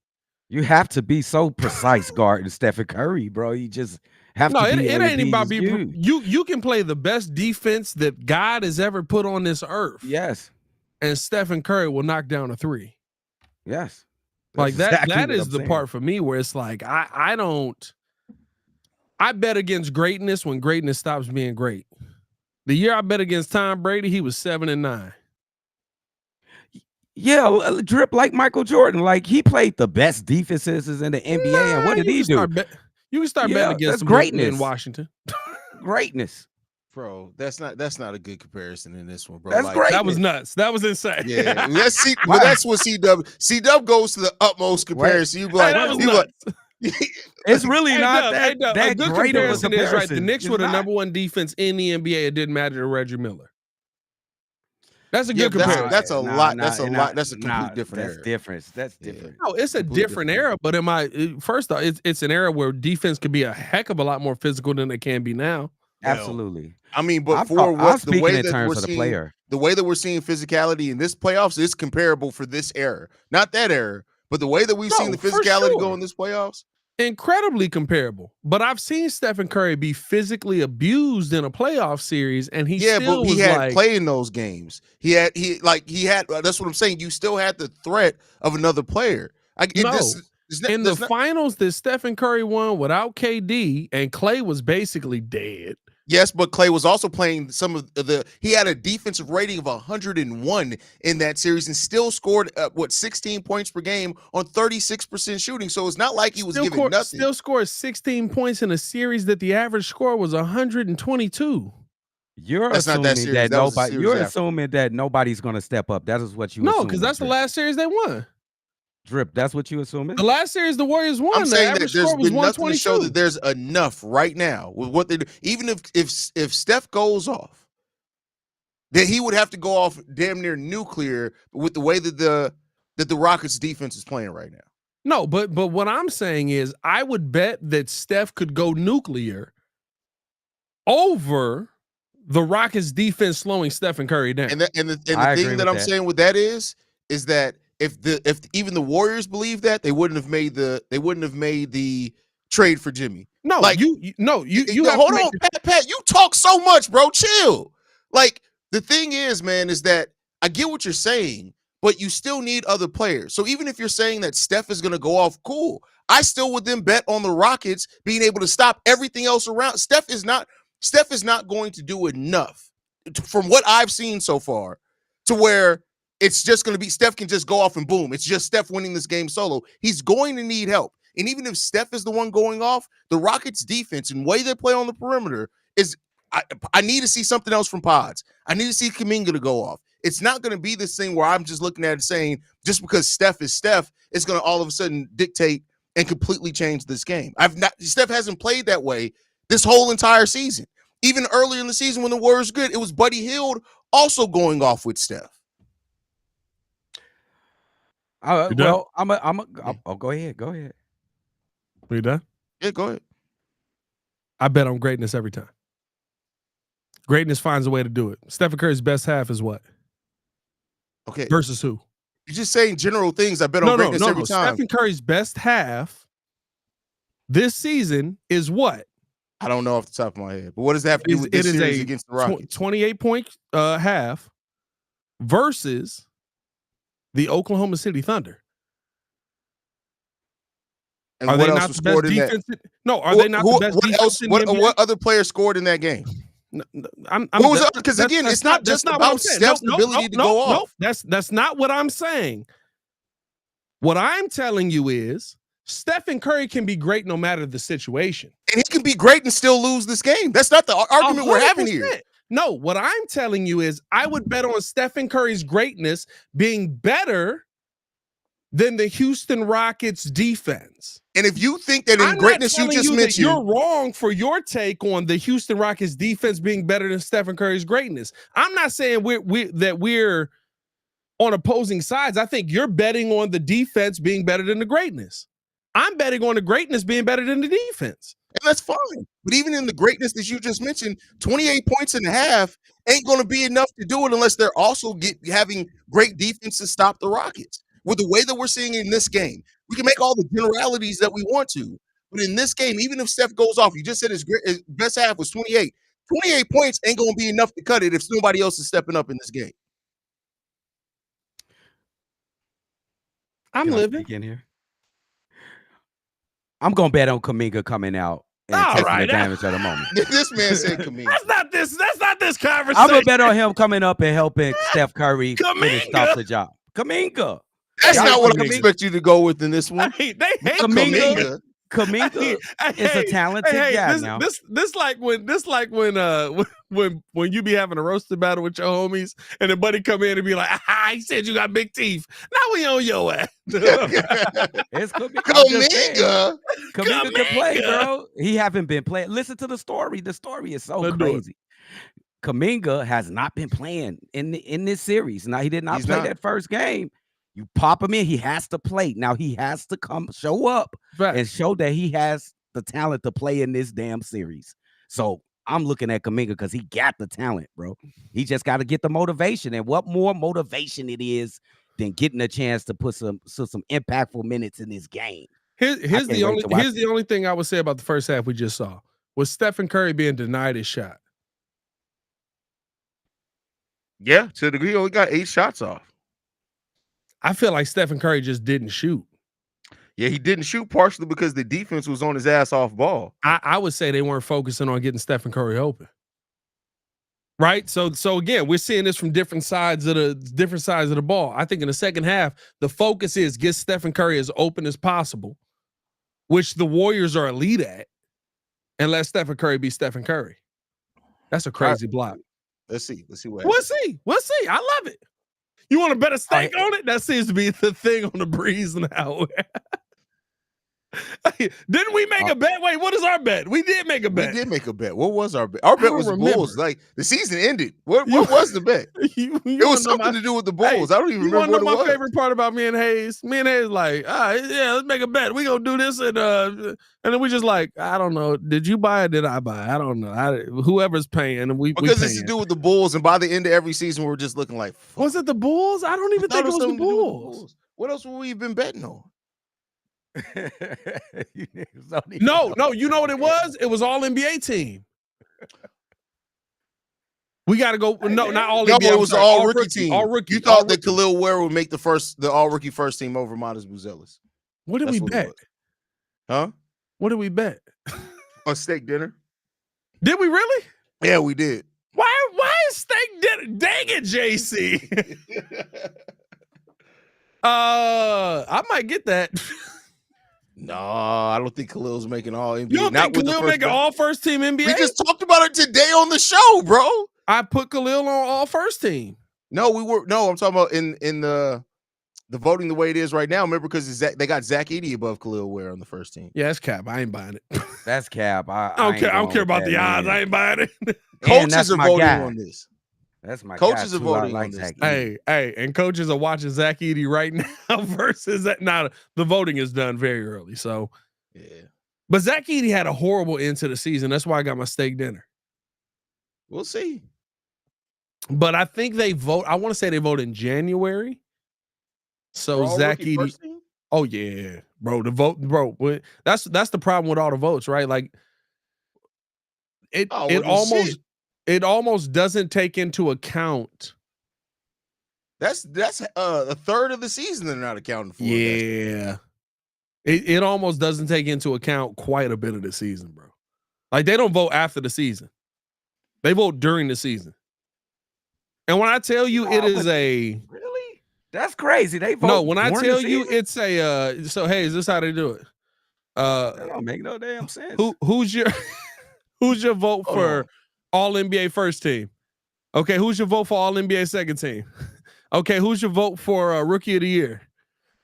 You have to be so precise guarding Stephen Curry, bro. You just have No, to be. it where ain't he about is being due. you can play the best defense that God has ever put on this earth. Yes. And Stephen Curry will knock down a 3. Yes. Like That's exactly that what is I'm the saying. part for me where it's like I bet against greatness when greatness stops being great. The year I bet against Tom Brady, he was 7-9. Yeah, Drip like Michael Jordan. Like he played the best defenses in the NBA, and what did he do? You can start Yeah, betting against that's some greatness greatness. in Washington. Greatness. Bro, that's not a good comparison in this one, bro. That's great. That was nuts. That was insane. Yeah, but that's what C-Dub goes to the utmost comparison. You be like, that was you be like- nuts. It's really Hey, not Dub, that, hey, Dub, a that good great of a comparison is right. The comparison. Knicks It's were the not. number one defense in the NBA. It didn't matter to Reggie Miller. That's a Yeah, good but comparison. that's a lot. That's a lot. That's a complete different That's era. different. That's Yeah. different. No, it's a Completely different different. era. But first off, it's an era where defense can be a heck of a lot more physical than it can be now. Well, Absolutely. I mean, but I'm the speaking way in that terms we're of the seeing player. the way that we're seeing physicality in this playoffs is comparable for this era, not that era, but the way that we've seen No, the for physicality go sure. in this playoffs. Incredibly comparable. But I've seen Stephen Curry be physically abused in a playoff series, and he Yeah, still but he was had like, play in those games. He had. That's what I'm saying. You still had the threat of another player. in the finals that Stephen Curry won without KD, and Clay was basically dead. Yes, but Clay was also playing some of the. He had a defensive rating of 101 in that series, and still scored 16 points per game on 36% shooting. So it's not like he was giving nothing. Still scored 16 points in a series that the average score was 122. That's not that series. That was the series You're after. assuming that nobody's going to step up. That is what you No, assume. because that's the Drip. last series they won. Drip, that's what you assuming? The last series the Warriors won. I'm the saying that average there's score was been nothing to show 122. that there's enough right now with what they do. Even if Steph goes off, then he would have to go off damn near nuclear with the way that the Rockets defense is playing right now. No, but what I'm saying is I would bet that Steph could go nuclear over the Rockets defense slowing Stephen Curry down. And the I agree thing with that I'm that. saying with that is that if even the Warriors believe that, they wouldn't have made the trade for Jimmy. No, like- you have hold to make on, Pat. You talk so much, bro. Chill. Like the thing is, man, is that I get what you're saying, but you still need other players. So even if you're saying that Steph is going to go off, cool. I still would then bet on the Rockets being able to stop everything else around. Steph is not going to do enough from what I've seen so far to where it's just going to be Steph can just go off and boom. It's just Steph winning this game solo. He's going to need help. And even if Steph is the one going off, the Rockets defense and way they play on the perimeter is I need to see something else from Pods. I need to see Kuminga to go off. It's not going to be this thing where I'm just looking at it saying just because Steph is Steph, it's going to all of a sudden dictate and completely change this game. Steph hasn't played that way this whole entire season. Even earlier in the season when the Warriors were good, it was Buddy Hield also going off with Steph. Well, I'll go ahead. Go ahead. Are you done? Yeah, go ahead. I bet on greatness every time. Greatness finds a way to do it. Stephen Curry's best half is what? Okay. Versus who? You're just saying general things. I bet on greatness every time. Stephen Curry's best half this season is what? I don't know off the top of my head. But what does that have to do with It this is series a against the Rockets? 28-point half versus the Oklahoma City Thunder. And Are what they else not was the best scored in that? defense? No, are they not the best What defense else? in the NBA? What other players scored in that game? What was up? Because again, it's not just about Steph's ability to go off. That's not what I'm saying. What I'm telling you is Stephen Curry can be great no matter the situation. And he can be great and still lose this game. That's not the argument we're having here. No, what I'm telling you is I would bet on Stephen Curry's greatness being better than the Houston Rockets defense. And if you think that in greatness you just mentioned, you're wrong for your take on the Houston Rockets defense being better than Stephen Curry's greatness. I'm not saying we're on opposing sides. I think you're betting on the defense being better than the greatness. I'm betting on the greatness being better than the defense. And that's fine. But even in the greatness that you just mentioned, 28 points and a half ain't going to be enough to do it unless they're also having great defense to stop the Rockets. With the way that we're seeing in this game, we can make all the generalities that we want to. But in this game, even if Steph goes off, you just said his best half was 28. 28 points ain't going to be enough to cut it if nobody else is stepping up in this game. I'm living in here. I'm gonna bet on Kuminga coming out and taking advantage of the moment. This man said Kuminga. That's not this conversation. I'm gonna bet on him coming up and helping Steph Curry finish off the job. Kuminga. That's not what I expect you to go with in this one. They hate Kuminga. Kuminga is a talented guy now. This like when you be having a roasted battle with your homies and the buddy come in and be like, he said you got big teeth. Now we on your ass. It's Kuminga. Kuminga can play, bro. He haven't been playing. Listen to the story. The story is so crazy. Kuminga has not been playing in this series. Now he did not play that first game. You pop him in, he has to play. Now he has to show up and show that he has the talent to play in this damn series. So I'm looking at Kuminga because he got the talent, bro. He just got to get the motivation. And what more motivation it is than getting a chance to put some impactful minutes in this game. Here's the only thing I would say about the first half we just saw was Stephen Curry being denied his shot. Yeah, to the degree he only got 8 shots off. I feel like Stephen Curry just didn't shoot. Yeah, he didn't shoot partially because the defense was on his ass off ball. I would say they weren't focusing on getting Stephen Curry open. Right? So again, we're seeing this from different sides of the ball. I think in the second half, the focus is get Stephen Curry as open as possible, which the Warriors are elite at, and let Stephen Curry be Stephen Curry. That's a crazy block. Let's see what happens. We'll see. I love it. You want to bet a stake on it? That seems to be the thing on the breeze now. Didn't we make a bet? Wait, what is our bet? We did make a bet. We did make a bet. What was our bet? Our bet was the Bulls. Like the season ended. What was the bet? It was something to do with the Bulls. I don't even remember what it was. My favorite part about me and Haize like, let's make a bet. We gonna do this and then we just like, I don't know. Did you buy it? Did I buy it? I don't know. Whoever's paying, because it's to do with the Bulls, and by the end of every season, we're just looking like, fuck. Was it the Bulls? I don't even think it was the Bulls. What else would we have been betting on? No, you know what it was? It was all NBA team. We got to go. No, not all NBA. It was all rookie team. All rookie. You thought that Khalil Ware would make the all rookie first team over Montes Buzelis. What did we bet? Huh? What did we bet? On steak dinner. Did we really? Yeah, we did. Why is steak dinner? Dang it, JC. I might get that. No, I don't think Khalil's making all NBA. You don't think Khalil making all first team NBA? We just talked about it today on the show, bro. I put Khalil on all first team. No, I'm talking about in the voting the way it is right now. Remember, because they got Zach Edey above Khalil Ware on the first team. Yeah, that's cap. I ain't buying it. That's cap. I don't care about the odds. I ain't buying it. Coaches are voting on this. That's my coaches are voting on this. Hey, and coaches are watching Zach Edey right now versus that. Now the voting is done very early, so yeah. But Zach Edey had a horrible end to the season. That's why I got my steak dinner. We'll see. But I think they vote. I want to say they vote in January. So Zach Edey. Oh yeah, bro. The vote, bro. That's the problem with all the votes, right? Like it almost doesn't take into account. That's a third of the season they're not accounting for. Yeah. It almost doesn't take into account quite a bit of the season, bro. Like they don't vote after the season. They vote during the season. And when I tell you it is really? That's crazy. They vote. No, when I tell you it's a so hey, is this how they do it? That don't make no damn sense. Who's your vote for all NBA first team? Okay, who's your vote for all NBA second team? Okay, who's your vote for rookie of the year?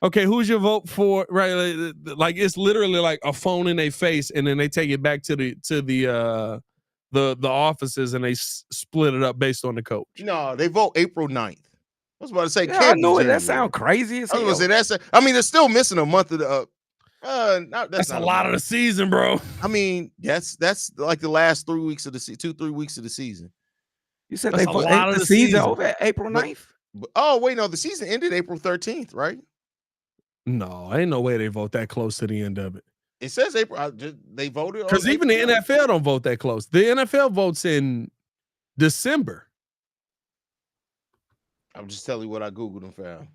Okay, who's your vote for right? Like it's literally like a phone in their face, and then they take it back to the offices and they split it up based on the coach. No, they vote April 9th. I was about to say, I knew it. That sounds crazy as hell. I was going to say I mean, they're still missing a month of the. That's a lot of the season, bro. I mean, that's like the last 3 weeks of the 2-3 weeks of the season. You said they vote the season over at April 9th? Oh wait, no, the season ended April 13th, right? No, ain't no way they vote that close to the end of it. It says April. They voted because even the NFL don't vote that close. The NFL votes in December. I'm just telling you what I Googled and found.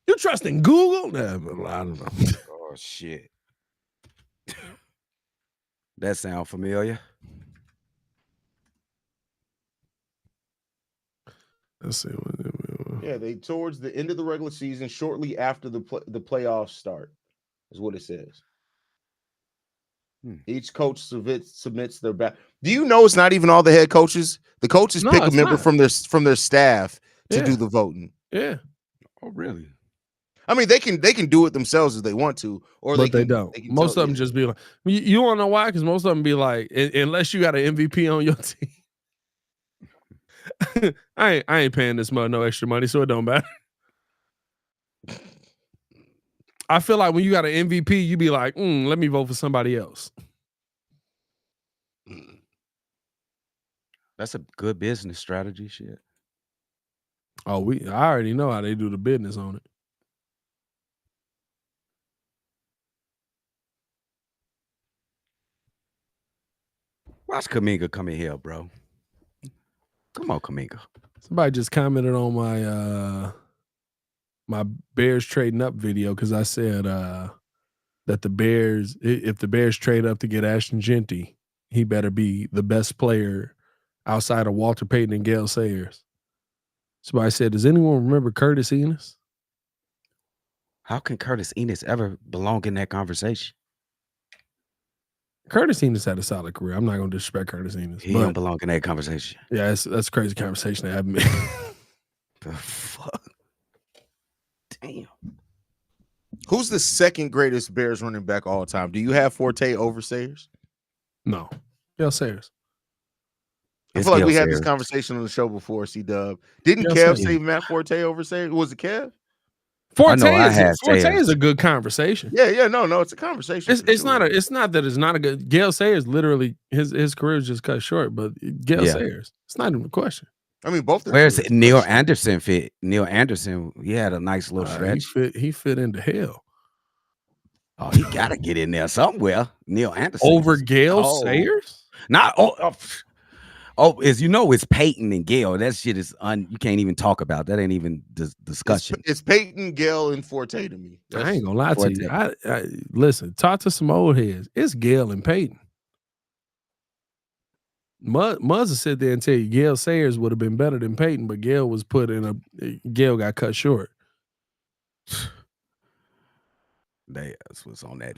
You trusting Google? Nah, but I don't know. Oh shit. That sound familiar. Let's see. Yeah, they towards the end of the regular season, shortly after the playoffs start, is what it says. Each coach submits their back. Do you know it's not even all the head coaches? The coaches pick a member from their staff to do the voting. Yeah. Oh, really? I mean, they can do it themselves if they want to, or but they don't. Most of them just be like, you want to know why? Because most of them be like, unless you got an MVP on your team. I ain't paying this much no extra money, so it don't matter. I feel like when you got an MVP, you be like, let me vote for somebody else. That's a good business strategy, shit. Oh, I already know how they do the business on it. Watch Kuminga come in here, bro. Come on, Kuminga. Somebody just commented on my my Bears trading up video because I said that the Bears, if the Bears trade up to get Ashton Genty, he better be the best player outside of Walter Payton and Gale Sayers. Somebody said, does anyone remember Curtis Enos? How can Curtis Enos ever belong in that conversation? Curtis Enos had a solid career. I'm not going to disrespect Curtis Enos. He don't belong in that conversation. Yeah, that's a crazy conversation to have. The fuck? Damn. Who's the second greatest Bears running back all time? Do you have Forte over Sayers? No. Gale Sayers. I feel like we had this conversation on the show before, C-Dub. Didn't Kev say Matt Forte over Sayers? Was it Kev? Forte is a good conversation. Yeah, no, it's a conversation. It's not that it's not a good. Gale Sayers literally his career is just cut short, but Gale Sayers, it's not even a question. I mean, both. Where's Neil Anderson fit? Neil Anderson, he had a nice little stretch. He fit into hell. Oh, he gotta get in there somewhere. Neil Anderson over Gale Sayers? Not as you know, it's Peyton and Gale. That shit is you can't even talk about. That ain't even discussion. It's Peyton, Gale, and Forte to me. I ain't gonna lie to you. I listen, talk to some old heads. It's Gale and Peyton. Muzz will sit there and tell you Gale Sayers would have been better than Peyton, but Gale was Gale got cut short. That's what's on that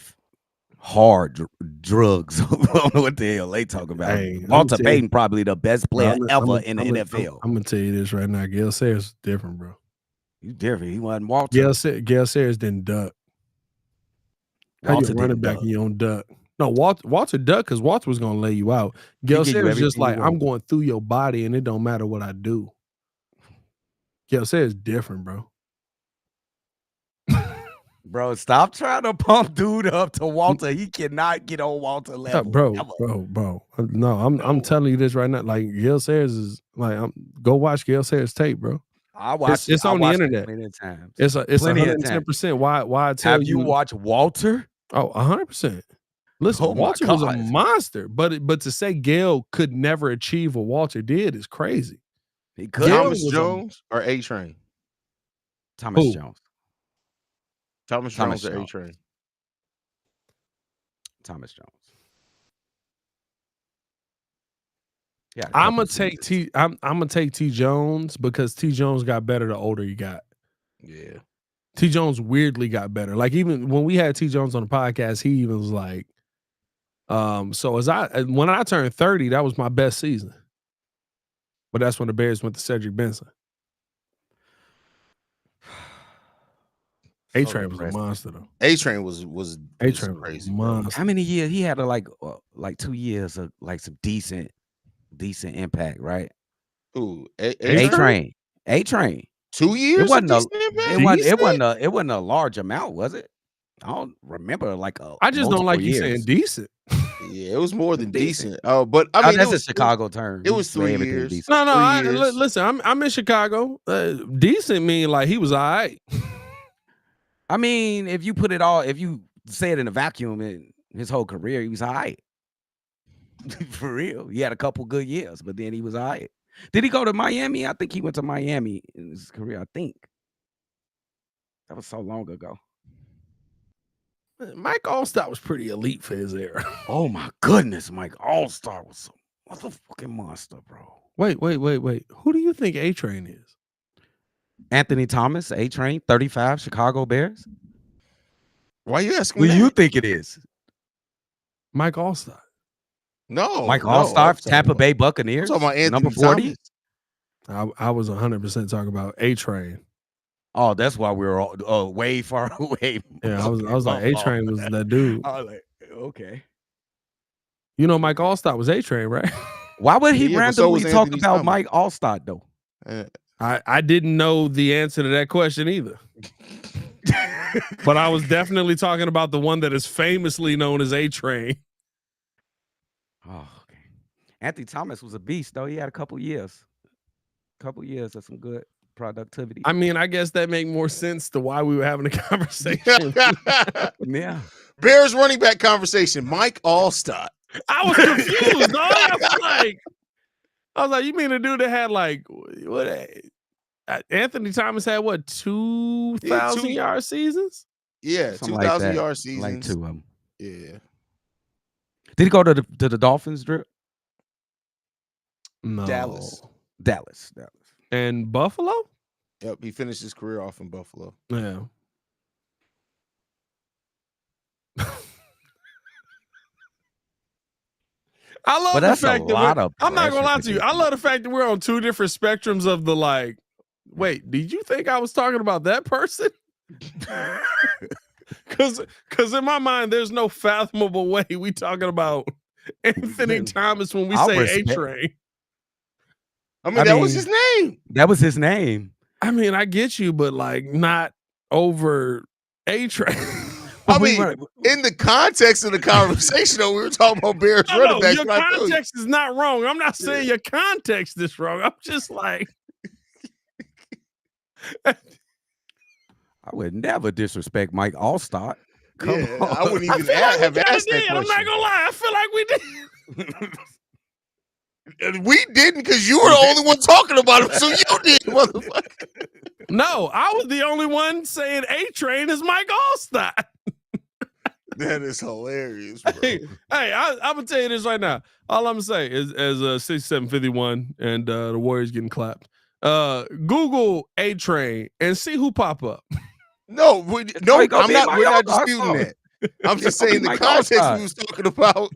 hard drugs. I don't know what the hell they talk about. Hey, Walter Payton probably the best player ever in the NFL. I'm gonna tell you this right now. Gale Sayers is different, bro. He's different. He wasn't Walter. Gale Sayers didn't duck. How you running back and you don't duck? No, Walter duck because Walter was gonna lay you out. Gale Sayers just like, I'm going through your body and it don't matter what I do. Gale Sayers different, bro. Bro, stop trying to pump dude up to Walter. He cannot get on Walter level. Bro. No, I'm telling you this right now. Like Gale Sayers is like, go watch Gale Sayers tape, bro. I watched it's on the internet. Many times. It's 110%. Why I tell Have you watched Walter? Oh, 100%. Listen, Walter was a monster, but to say Gale could never achieve what Walter did is crazy. He could. Thomas Jones or A Train? Thomas Jones. Thomas Jones or A Train? Thomas Jones. Yeah, I'm gonna take T Jones because T Jones got better the older he got. Yeah. T Jones weirdly got better. Like even when we had T Jones on the podcast, he even was like, so when I turned 30, that was my best season. But that's when the Bears went to Cedric Benson. A Train was a monster though. A Train was crazy. Monster. How many years? He had like 2 years of like some decent impact, right? Ooh, A Train. 2 years. It wasn't a large amount, was it? I don't remember I just don't like you saying decent. Yeah, it was more than decent. Oh, but I mean, that's a Chicago term. It was 3 years. Decent. No. Listen, I'm in Chicago. Decent mean like he was all right. I mean, if you say it in a vacuum, in his whole career, he was all right. For real, he had a couple good years, but then he was all right. Did he go to Miami? I think he went to Miami in his career. I think that was so long ago. Mike Allstott was pretty elite for his era. Oh my goodness, Mike Allstott was a motherfucking monster, bro. Wait. Who do you think A Train is? Anthony Thomas, A Train, 35, Chicago Bears. Why are you asking? Who do you think it is? Mike Allstott. No, Mike Allstott, Tampa Bay Buccaneers. I'm talking about Anthony number 40. I was 100% talking about A Train. Oh, that's why we were all, way far away. Yeah, I was like, A Train was that dude. I was like, okay. You know, Mike Allstott was A Train, right? Why would he randomly talk about Mike Allstott though? I didn't know the answer to that question either. But I was definitely talking about the one that is famously known as A Train. Oh, okay. Anthony Thomas was a beast, though. He had a couple years of some good productivity. I mean, I guess that make more sense to why we were having a conversation. Yeah. Bears running back conversation. Mike Allstott. I was confused, dog. I was like, you mean the dude that had like what? Anthony Thomas had what 2,000 yard seasons? Yeah, 2,000 yard seasons. Like 2 of them. Yeah. Did he go to the Dolphins, Drip? No. Dallas. And Buffalo? Yep, he finished his career off in Buffalo. Yeah. I love the fact that I'm not gonna lie to you. I love the fact that we're on two different spectrums of the like. Wait, did you think I was talking about that person? Because in my mind, there's no fathomable way we talking about Anthony Thomas when we say A Train. I mean, that was his name. That was his name. I mean, I get you, but like not over A Train. I mean, in the context of the conversation, though, we were talking about Bears running backs. Your context is not wrong. I'm not saying your context is wrong. I'm just like, I would never disrespect Mike Allstott. Come on. I wouldn't even have asked that question. I'm not gonna lie. I feel like we did. We didn't because you were the only one talking about him, so you did, motherfucker. No, I was the only one saying A Train is Mike Allstott. That is hilarious, bro. Hey, I'm gonna tell you this right now. All I'm gonna say is, as 6751 and the Warriors getting clapped. Google A Train and see who pop up. No, we're not disputing that. I'm just saying the context we was talking about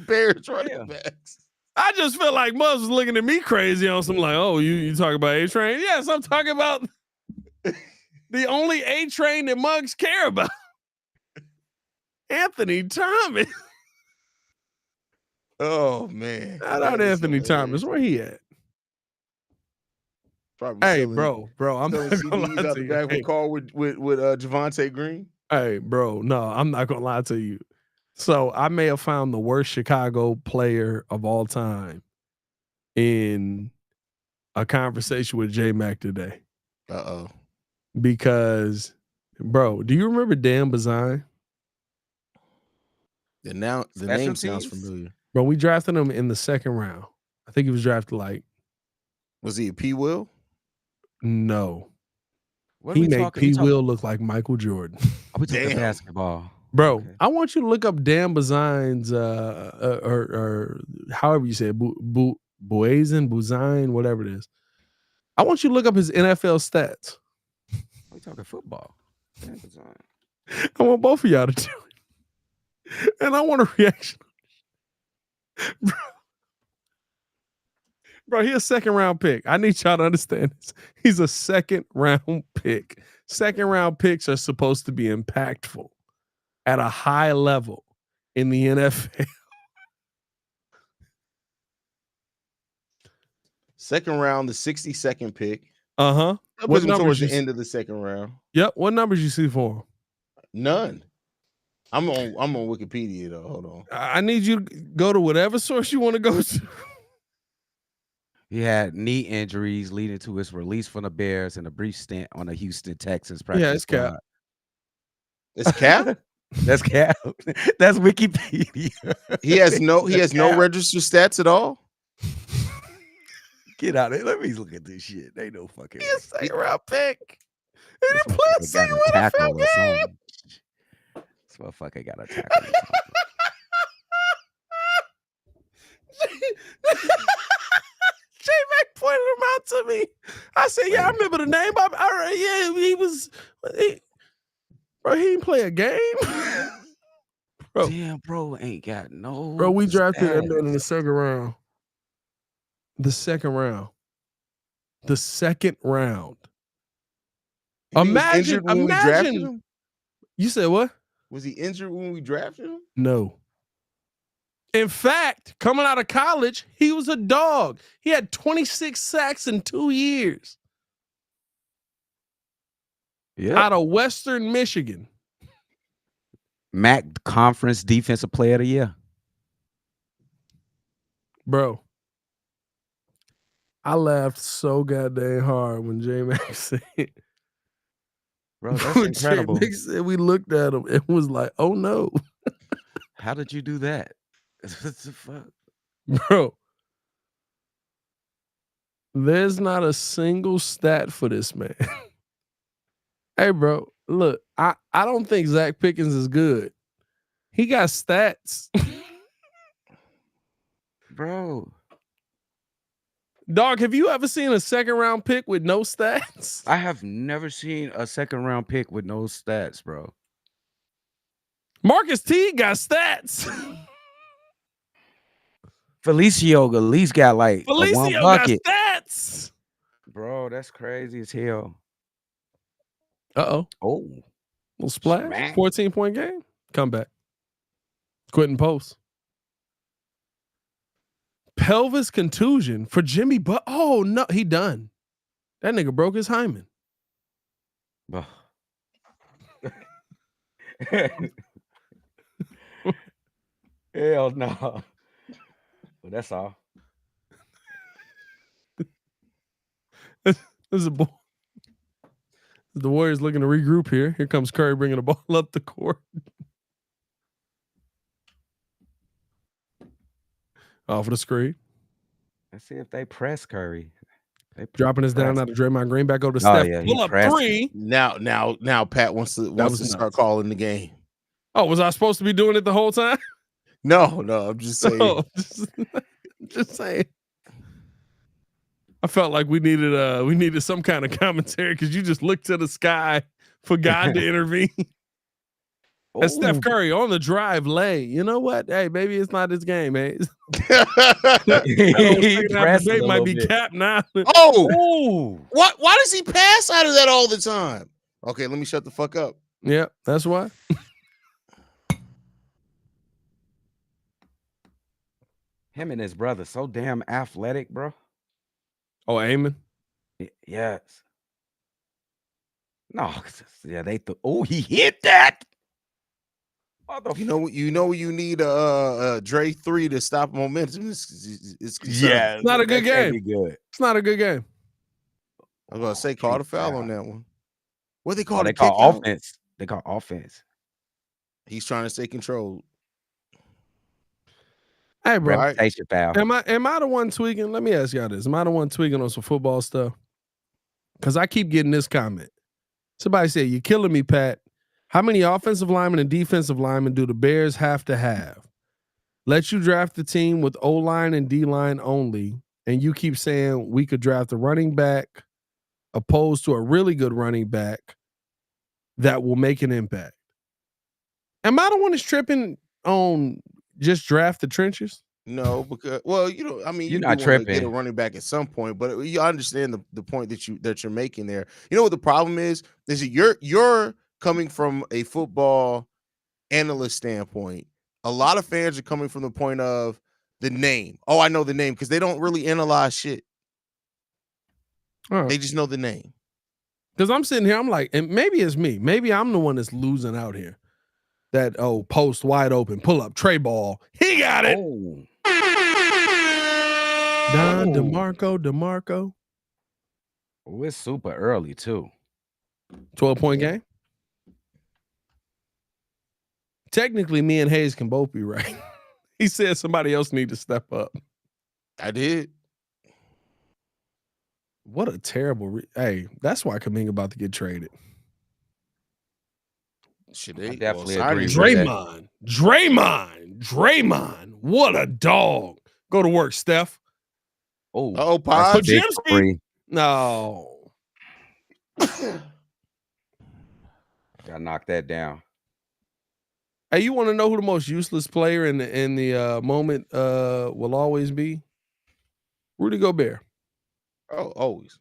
Bears running backs. I just feel like Muzz was looking at me crazy on some like, oh, you talking about A Train? Yes, I'm talking about the only A Train that mugs care about. Anthony Thomas. Oh man. Shout out Anthony Thomas. Where he at? Probably hey, bro, I'm not gonna lie to you. Back with call with Javonte Green. Hey, bro, no, I'm not gonna lie to you. So I may have found the worst Chicago player of all time in a conversation with J-Mac today. Uh-oh. Because, bro, do you remember Dan Bazine? The name sounds familiar. Bro, we drafted him in the second round. I think he was drafted like. Was he a P. Will? No. What he made P. Will look like Michael Jordan. Are we talking basketball? Bro, okay. I want you to look up Dan Bazine's or however you say it, Buzine, whatever it is. I want you to look up his NFL stats. We talking football. Dan Bazine. I want both of y'all to do it. And I want a reaction. Bro, he's a second round pick. I need y'all to understand this. He's a second round pick. Second round picks are supposed to be impactful at a high level in the NFL. Second round, the 62nd pick. Uh-huh. What numbers towards the end of the second round? Yep. What numbers you see for him? None. I'm on Wikipedia though. Hold on. I need you to go to whatever source you want to go to. He had knee injuries leading to his release from the Bears and a brief stint on the Houston Texans practice squad. Cap. It's Cap? That's Cap. That's Wikipedia. He has no registered stats at all. Get out of here. Let me look at this shit. They no fucking. He's a second round pick. He didn't play a single NFL game. This motherfucker got a tackle. J-Mac pointed him out to me. I said, yeah, I remember the name. He was. Bro, he didn't play a game. Bro. Damn, bro, ain't got no. Bro, we drafted that man in the second round. The second round. Imagine we drafted him? You said what? Was he injured when we drafted him? No. In fact, coming out of college, he was a dog. He had 26 sacks in 2 years. Yeah. Out of Western Michigan. MAC Conference Defensive Player of the Year. Bro. I laughed so goddamn hard when J-Mac said it. Bro, that's incredible. J-Mac said, we looked at him and was like, oh no. How did you do that? What the fuck? Bro. There's not a single stat for this man. Hey, bro, look, I don't think Zach Pickens is good. He got stats. Bro. Dog, have you ever seen a second round pick with no stats? I have never seen a second round pick with no stats, bro. Marcus T got stats. Felicio at least got like one bucket. Got stats. Bro, that's crazy as hell. Uh-oh. Oh. Little splash. 14-point game. Come back. Quitting post. Pelvis contusion for Jimmy But oh no, he done. That nigga broke his hymen. Hell no. Well, that's all. This is a ball. The Warriors looking to regroup here. Here comes Curry bringing the ball up the court. Off of the screen. Let's see if they press Curry. Dropping us down out of Draymond Green back over to Steph. Yeah, pull up three. Now Pat wants to start calling the game. Oh, was I supposed to be doing it the whole time? No, I'm just saying. No, just saying. I felt like we needed some kind of commentary because you just looked to the sky for God to intervene. And Steph Curry on the drive lay. You know what? Hey, maybe it's not his game, man. Debate might be capped now. Oh, what? Why does he pass out of that all the time? Okay, let me shut the fuck up. Yeah, that's why. Him and his brother so damn athletic, bro. Oh, Eamon? Yes. No, yeah, he hit that. You know you need a Dre 3 to stop momentum. It's not a good game. It's not a good game. I'm gonna say call the foul on that one. What they call They call offense. They call offense. He's trying to stay controlled. Hey, bro. Reputation foul. Am I the one tweaking? Let me ask y'all this. Am I the one tweaking on some football stuff? Because I keep getting this comment. Somebody said, "You're killing me, Pat. How many offensive linemen and defensive linemen do the Bears have to have? Let you draft the team with O-line and D-line only, and you keep saying we could draft a running back opposed to a really good running back that will make an impact." Am I the one that's tripping on just draft the trenches? No, because I mean, You're you do not want to get a tripping. running back at some point, but you understand the point that you're making there. You know what the problem is? Is that you're coming from a football analyst standpoint. A lot of fans are coming from the point of the name. Oh, I know the name, because they don't really analyze shit. They just know the name. Because I'm sitting here, I'm like, and maybe it's me. Maybe I'm the one that's losing out here. That post wide open, pull up, tray ball. He got it. Oh. Don DeMarco. Oh, it's super early too. 12-point game. Technically, me and Haize can both be right. He said somebody else need to step up. I did. What a terrible. Hey, that's why Kuminga about to get traded. Shit, I definitely agree with Draymond. What a dog. Go to work, Steph. Oh, Pod. No. Gotta knock that down. Hey, you want to know who the most useless player in the moment will always be? Rudy Gobert. Oh, always.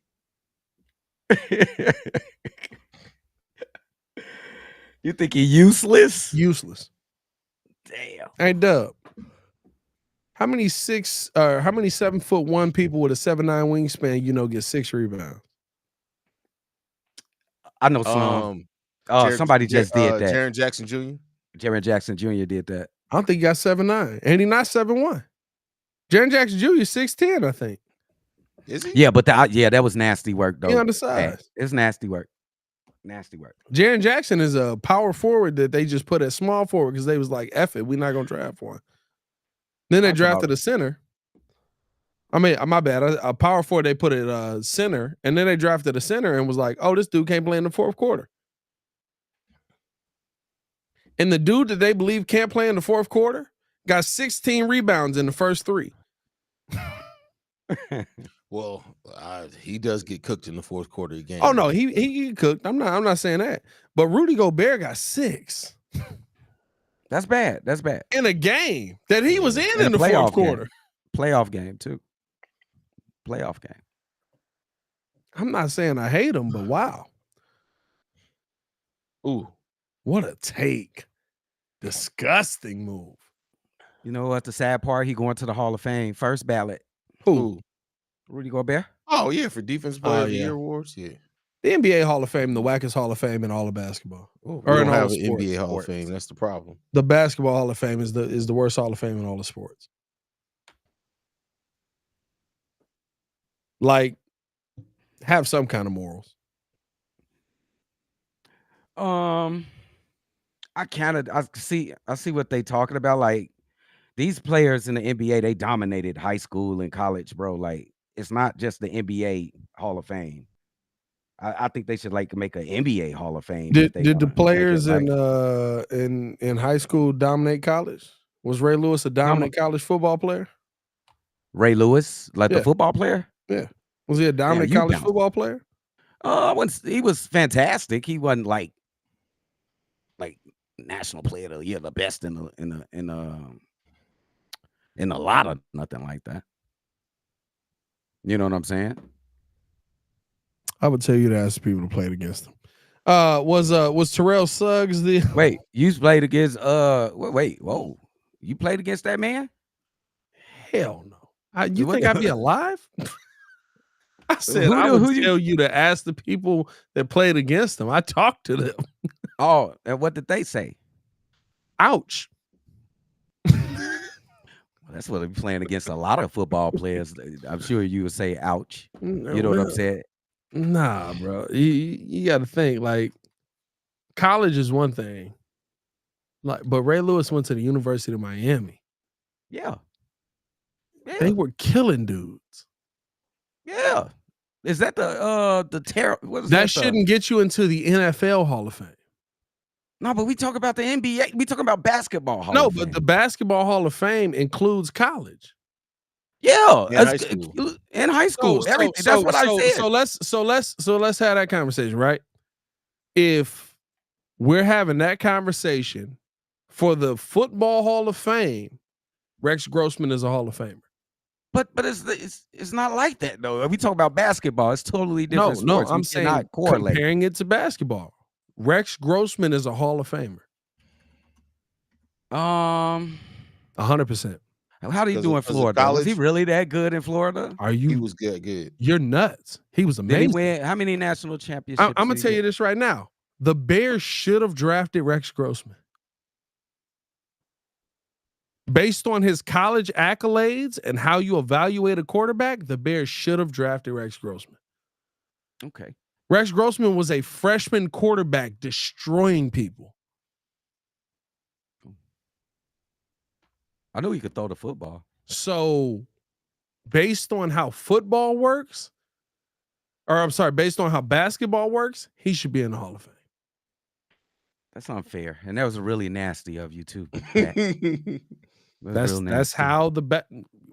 You think he useless? Useless. Damn. Hey, Dub. How many 7'1" people with a 7'9" wingspan get 6 rebounds? I know some. Somebody just did that. Jaren Jackson Jr. Jaren Jackson Jr. did that. I don't think he got 7'9", and he's not 7'1". Jaren Jackson Jr. is 6'10", I think. Is he? Yeah, but that was nasty work though. He undersized. It's nasty work. Nasty work. Jaren Jackson is a power forward that they just put at small forward because they was like, F it, we're not gonna draft one. Then they drafted a center. I mean, my bad. A power forward they put at center, and then they drafted a center and was like, oh, this dude can't play in the fourth quarter. And the dude that they believe can't play in the fourth quarter got 16 rebounds in the first 3. Well, he does get cooked in the fourth quarter again. Oh no, he cooked. I'm not saying that. But Rudy Gobert got 6. That's bad. That's bad. In a game that he was in the fourth quarter. Playoff game too. Playoff game. I'm not saying I hate him, but wow. Ooh. What a take. Disgusting move. You know what the sad part? He going to the Hall of Fame. First ballot. Who? Rudy Gobert. Oh, yeah, for Defensive Player of the Year awards, yeah. The NBA Hall of Fame, the wackest Hall of Fame in all of basketball. Or in all of sports. NBA Hall of Fame. That's the problem. The Basketball Hall of Fame is the worst Hall of Fame in all the sports. Like, have some kind of morals. I see what they talking about. Like, these players in the NBA, they dominated high school and college, bro. Like, it's not just the NBA Hall of Fame. I think they should make an NBA Hall of Fame. Did the players in high school dominate college? Was Ray Lewis a dominant college football player? Ray Lewis, the football player? Yeah. Was he a dominant college football player? He was fantastic. He wasn't like national player of the year, the best in a lot of nothing like that. You know what I'm saying? I would tell you to ask people to play against him. Was Terrell Suggs the wait? You played against whoa! You played against that man? Hell no! You think I'd be alive? I said I would tell you to ask the people that played against him. I talked to them. Oh, and what did they say? Ouch. That's what I'm playing against a lot of football players. I'm sure you would say ouch. You know what I'm saying? Nah, bro. You got to think, like, college is one thing. But Ray Lewis went to the University of Miami. Yeah. Yeah. They were killing dudes. Yeah. Is that the terror? What is that shouldn't get you into the NFL Hall of Fame. No, but we talk about the NBA. We talking about basketball Hall No, of but Fame. the Basketball Hall of Fame includes college. Yeah, In high school. in high school, everything. That's what I said. So let's have that conversation, right? If we're having that conversation for the Football Hall of Fame, Rex Grossman is a Hall of Famer. But it's not like that though. If we talk about basketball, it's totally different. No, sports. I'm saying comparing it to basketball. Rex Grossman is a Hall of Famer. 100%. How did he do in Florida? Was he really that good in Florida? He was good. You're nuts. He was amazing. Did he win? How many national championships? I'm gonna tell you this right now. The Bears should have drafted Rex Grossman. Based on his college accolades and how you evaluate a quarterback, the Bears should have drafted Rex Grossman. Okay. Rex Grossman was a freshman quarterback destroying people. I knew he could throw the football. So, based on how football works, based on how basketball works, he should be in the Hall of Fame. That's unfair. And that was really nasty of you too. That's how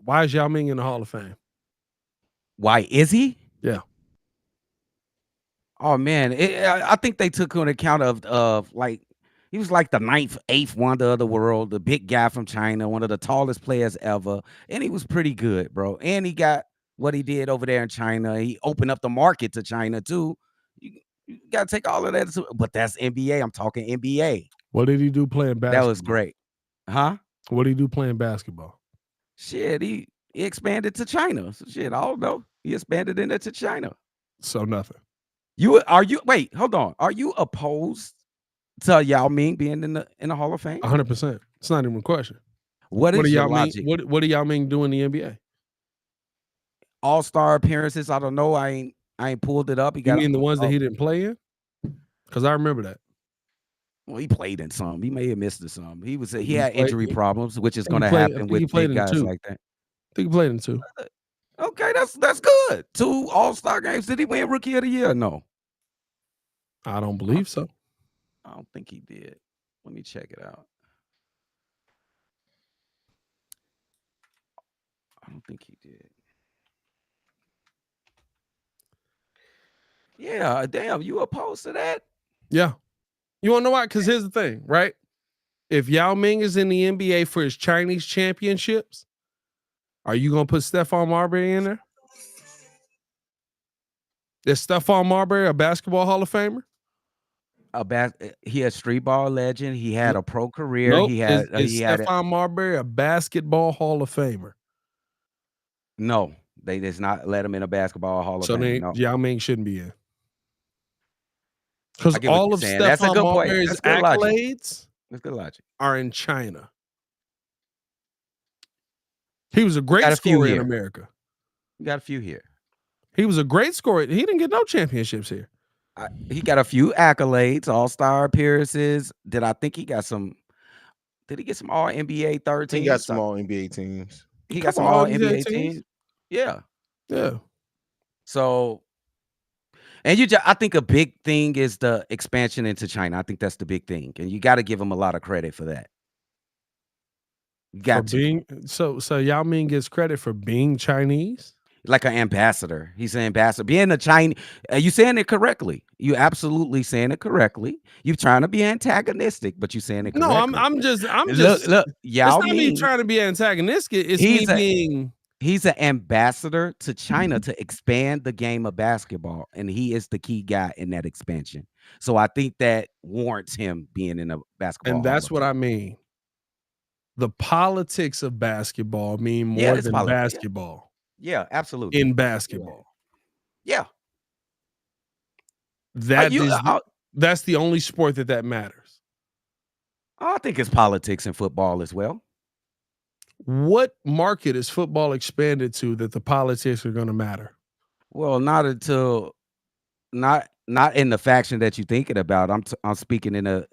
why is Yao Ming in the Hall of Fame? Why is he? Yeah. Oh man, I think they took on account of like he was like the 9th, 8th wonder of the world, the big guy from China, one of the tallest players ever, and he was pretty good, bro. And he got what he did over there in China. He opened up the market to China too. You gotta take all of that, but that's NBA. I'm talking NBA. What did he do playing basketball? That was great, huh? What did he do playing basketball? Shit, he expanded to China. So shit, I don't know. He expanded into China. So nothing. Wait, hold on. Are you opposed to Yao Ming being in the Hall of Fame? 100%. It's not even a question. What do Yao Ming do in the NBA? All-star appearances. I don't know. I ain't pulled it up. You mean the ones that he didn't play in? Because I remember that. Well, he played in some. He may have missed some. He had injury problems, which is going to happen with big guys like that. I think he played in 2. Okay, that's good. 2 All-Star games. Did he win Rookie of the Year? No. I don't believe so. I don't think he did. Let me check it out. I don't think he did. Yeah, damn, you opposed to that? Yeah. You want to know why? Because here's the thing, right? If Yao Ming is in the NBA for his Chinese championships, are you going to put Stephon Marbury in there? Is Stephon Marbury a basketball Hall of Famer? He a street ball legend. He had a pro career. Nope. He had is Stephon Marbury a basketball Hall of Famer? No, they just not let him in a basketball Hall of Fame. So Yao Ming shouldn't be in. Because all of Stephon Marbury's accolades are in China. He was a great scorer in America. You got a few here. He was a great scorer. He didn't get no championships here. He got a few accolades, all-star appearances. Did he get some all NBA third teams? He got some all NBA teams. He got some all NBA teams. Yeah. Yeah. So, and I think a big thing is the expansion into China. I think that's the big thing, and you got to give him a lot of credit for that. You got to. So Yao Ming gets credit for being Chinese, like an ambassador. He's an ambassador. Being a Chinese, you saying it correctly. You absolutely saying it correctly. You're trying to be antagonistic, but you're saying it correctly. No, I'm just. Look. Yao Ming, me trying to be antagonistic. It's me being. He's an ambassador to China to expand the game of basketball, and he is the key guy in that expansion. So I think that warrants him being in a basketball. And that's what I mean. The politics of basketball mean more than basketball. Yeah, absolutely. In basketball. Yeah. That's the only sport that matters. I think it's politics in football as well. What market is football expanded to that the politics are going to matter? Well, not in the faction that you're thinking about. I'm speaking in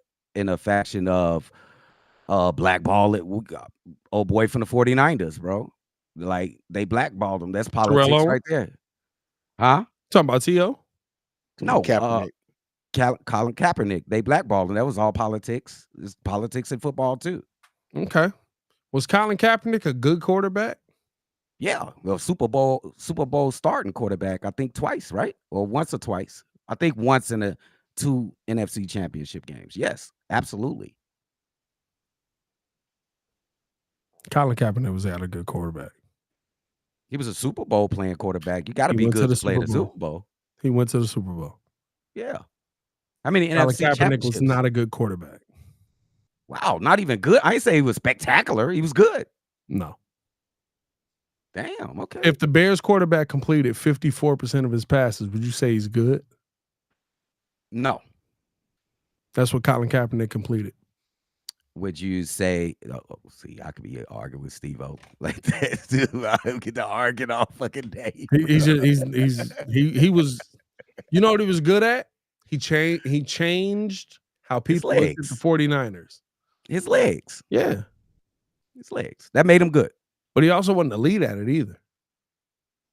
a faction of blackball old boy from the 49ers, bro. Like they blackballed him. That's politics Terrell right there. Huh? Talking about T.O.? No, Kaepernick. Colin Kaepernick. They blackballed him. That was all politics. It's politics in football too. Okay. Was Colin Kaepernick a good quarterback? Yeah. Well, Super Bowl starting quarterback, I think twice, right? Or once or twice. I think once in the 2 NFC championship games. Yes, absolutely. Colin Kaepernick was out a good quarterback. He was a Super Bowl playing quarterback. You got to He be went to good the to play in the Super Bowl. Super Bowl. He went to the Super Bowl. Yeah. How many Colin NFC Kaepernick championships? was not a good quarterback. Wow, not even good. I ain't say he was spectacular. He was good. No. Damn, okay. If the Bears quarterback completed 54% of his passes, would you say he's good? No. That's what Colin Kaepernick completed. Would you say, see, I could be arguing with Steve-O like that, dude. I get to arguing all fucking day. He was, you know what he was good at? He changed how people looked at the 49ers. His legs. Yeah. His legs. That made him good. But he also wasn't elite at it either.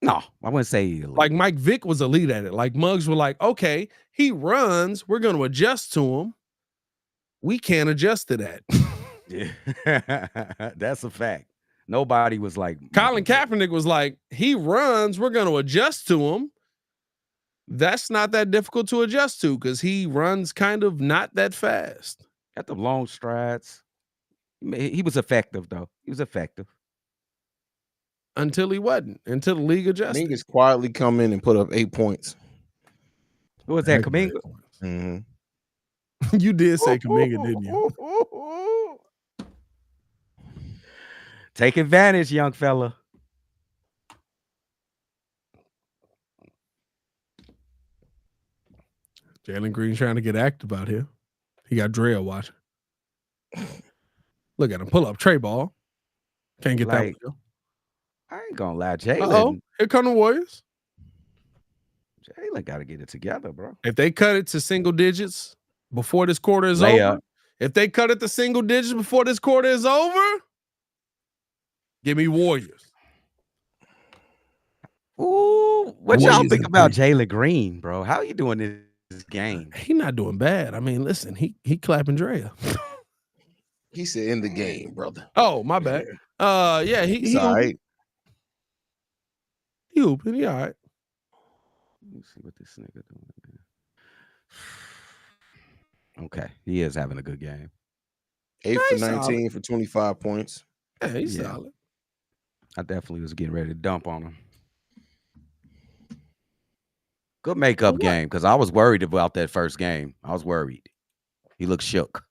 No, I wouldn't say elite. Like Mike Vick was elite at it. Like Muggs were like, okay, he runs. We're going to adjust to him. We can't adjust to that. Yeah. That's a fact. Nobody was like Colin Kaepernick was like, he runs. We're going to adjust to him. That's not that difficult to adjust to because he runs kind of not that fast. Got the long strides. He was effective, though. He was effective. Until he wasn't. Until the league adjusted. Niggas quietly come in and put up 8 points. Who was that, Kaminga? Mm-hmm. You did say Kaminga, didn't you? Take advantage, young fella. Jalen Green trying to get active out here. He got Drea watching. Look at him. Pull up. Tray ball. Can't get that one. I ain't gonna lie, Jalen. Uh-oh. Here come the Warriors. Jalen got to get it together, bro. If they cut it to single digits before this quarter is over, if they cut it to single digits before this quarter is over, give me Warriors. Ooh, what y'all think about Jalen Green, bro? How you doing this game? He not doing bad. I mean, listen, he clapping Drea. He said in the game, brother. Oh, my bad. Yeah, he's all right. He hooping. He all right. Let me see what this nigga doing. Okay, he is having a good game. 8 for 19 for 25 points. Yeah, he's solid. I definitely was getting ready to dump on him. Good makeup game because I was worried about that first game. I was worried. He looked shook.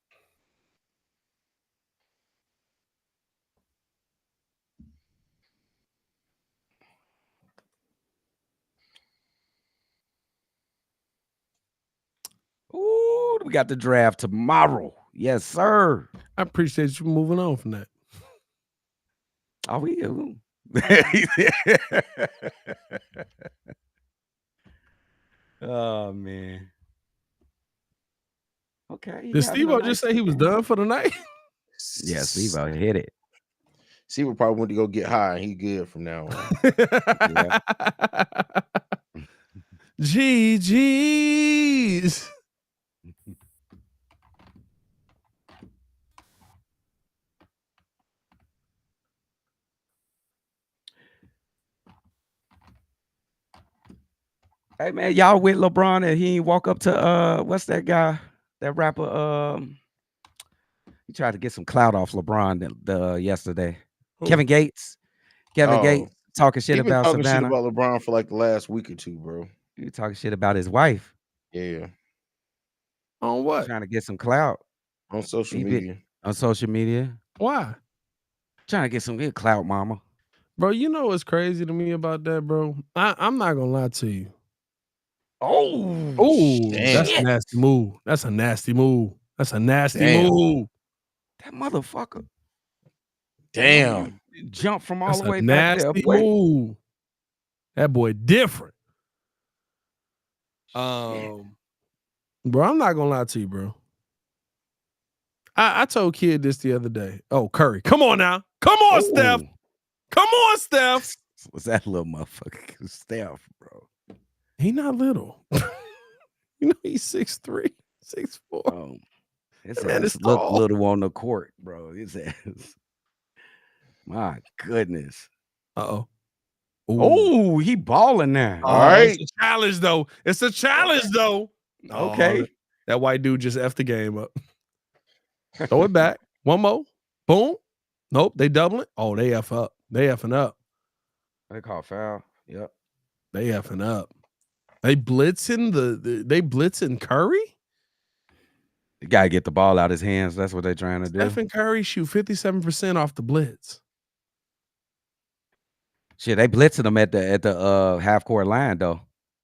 Ooh, we got the draft tomorrow. Yes, sir. I appreciate you moving on from that. Are we? Oh, man. Okay. Did Steve-O just say he was done for the night? Yeah, Steve-O hit it. Steve-O probably went to go get high. He good from now on. GG's. Hey man, y'all with LeBron and he ain't walk up to what's that guy? That rapper he tried to get some clout off LeBron yesterday. Who? Kevin Gates. Gates talking shit about talking Savannah. shit about LeBron for like the last week or two, bro. You talking shit about his wife. Yeah. On what? Trying to get some clout. On social media. On social media. Why? Trying to get some good clout, mama. Bro, you know what's crazy to me about that, bro? I'm not gonna lie to you. Oh, that's a nasty move. That's a nasty move. That's a nasty move. That motherfucker. Damn. Jump from all That's the way a back nasty there. Move. That boy different. Bro, I'm not gonna lie to you, bro. I told Kid this the other day. Oh, Curry. Come on now. Come on, Steph. Come on, Steph. Was that little motherfucker Steph, bro? He not little. You know he's 6'3", 6'4". His Man, ass it's look tall. little on the court, bro. His ass. My goodness. Uh-oh. Oh, he balling now. All right. It's a challenge, though. It's a challenge, though. Okay. Oh, that white dude just effed the game up. Throw it back. One more. Boom. Nope, they double it. Oh, they F up. They effing up. They call foul. Yep. They effing up. They blitzing they blitzing Curry? You gotta get the ball out his hands. That's what they're trying to do. Stephen Curry shoot 57% off the blitz. Shit, they blitzing him at the half court line though.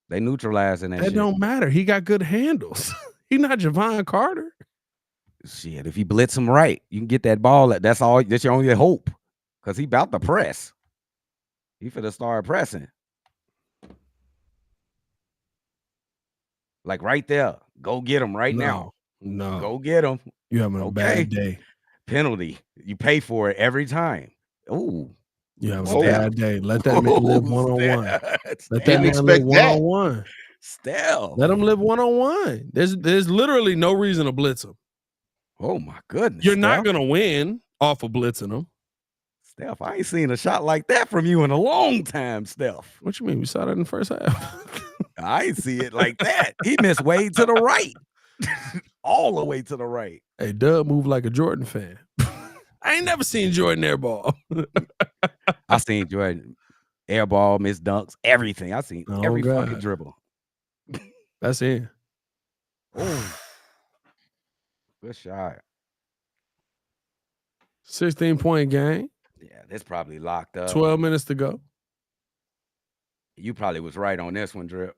They neutralizing that That shit. don't matter. He got good handles. He not Javon Carter. Shit, if you blitz him right, you can get that ball. That's your only hope. Cause he about to press. He finna start pressing. Like right there. Go get him right now. No. Go get him. You having a bad day. Penalty. You pay for it every time. Ooh. You having a bad day. Let that man live one-on-one. Let that man live one-on-one. Steph. Let him live one-on-one. There's literally no reason to blitz him. Oh my goodness. You're not gonna win off of blitzing him. Steph, I ain't seen a shot like that from you in a long time, Steph. What you mean? We saw that in the first half. I ain't see it like that. He missed way to the right. All the way to the right. Hey, Doug moved like a Jordan fan. I ain't never seen Jordan airball. I seen Jordan airball, miss dunks, everything. I seen every fucking dribble. That's it. Oh. Good shot. 16-point game. Yeah, this probably locked up. 12 minutes to go. You probably was right on this one, Drip.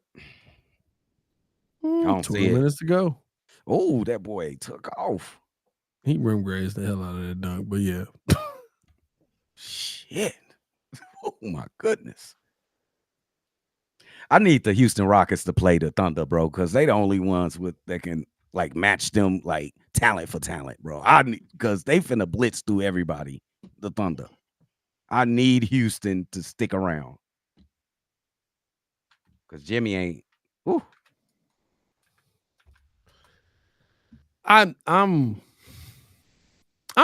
I don't 12 see it. minutes to go. Oh, that boy took off. He rim grazed the hell out of that dunk, but yeah. Shit. Oh my goodness. I need the Houston Rockets to play the Thunder, bro, because they the only ones that can like match them like talent for talent, bro. Because they finna blitz through everybody. The Thunder. I need Houston to stick around. Because Jimmy ain't. Whew. I'm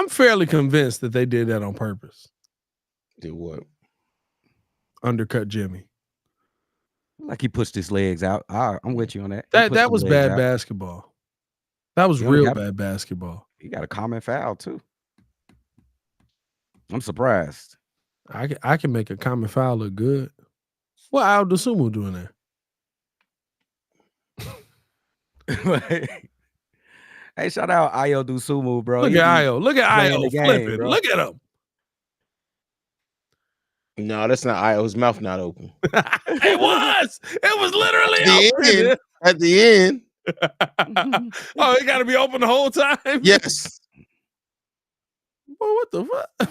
fairly convinced that they did that on purpose. Did what? Undercut Jimmy. Like he pushed his legs out. I'm with you on that. That was bad basketball. That was real bad basketball. He got a common foul too. I'm surprised. I can make a common foul look good. What Al Dasumu doing there? Hey, shout out Ayo Dasumu, bro. Look at Ayo. Look at Ayo flipping. Bro. Look at him. No, that's not Ayo. His mouth not open. It was. It was literally at the end. Oh, it got to be open the whole time? Yes. Well, what the fuck?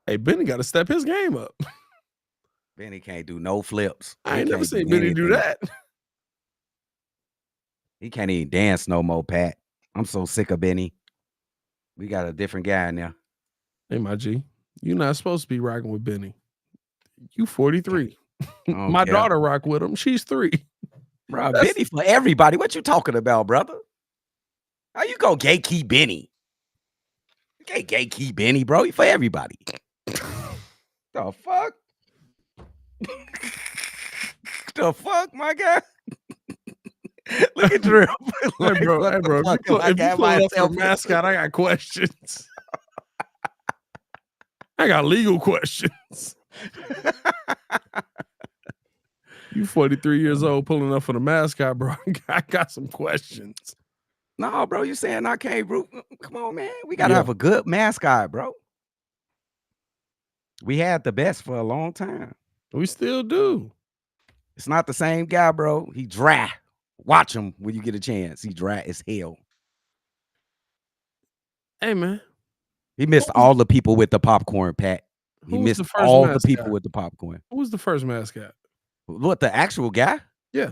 Hey, Benny got to step his game up. Benny can't do no flips. I ain't never seen Benny do that. He can't even dance no more, Pat. I'm so sick of Benny. We got a different guy now. Hey, my G, you're not supposed to be rocking with Benny. You 43. My daughter rock with him. She's 3. Bro, Benny for everybody. What you talking about, brother? How you go gatekeep Benny? You can't gatekeep Benny, bro. He for everybody. The fuck? The fuck, my guy? Look at Drew. Hey, bro. If you pull up for a mascot, I got questions. I got legal questions. You 43 years old pulling up for the mascot, bro. I got some questions. No, bro. You saying I can't, bro? Come on, man. We got to have a good mascot, bro. We had the best for a long time. We still do. It's not the same guy, bro. He dry. Watch him when you get a chance. He dry as hell. Hey, man. He missed all the people with the popcorn, Pat. He missed all the people with the popcorn. Who was the first mascot? What, the actual guy? Yeah.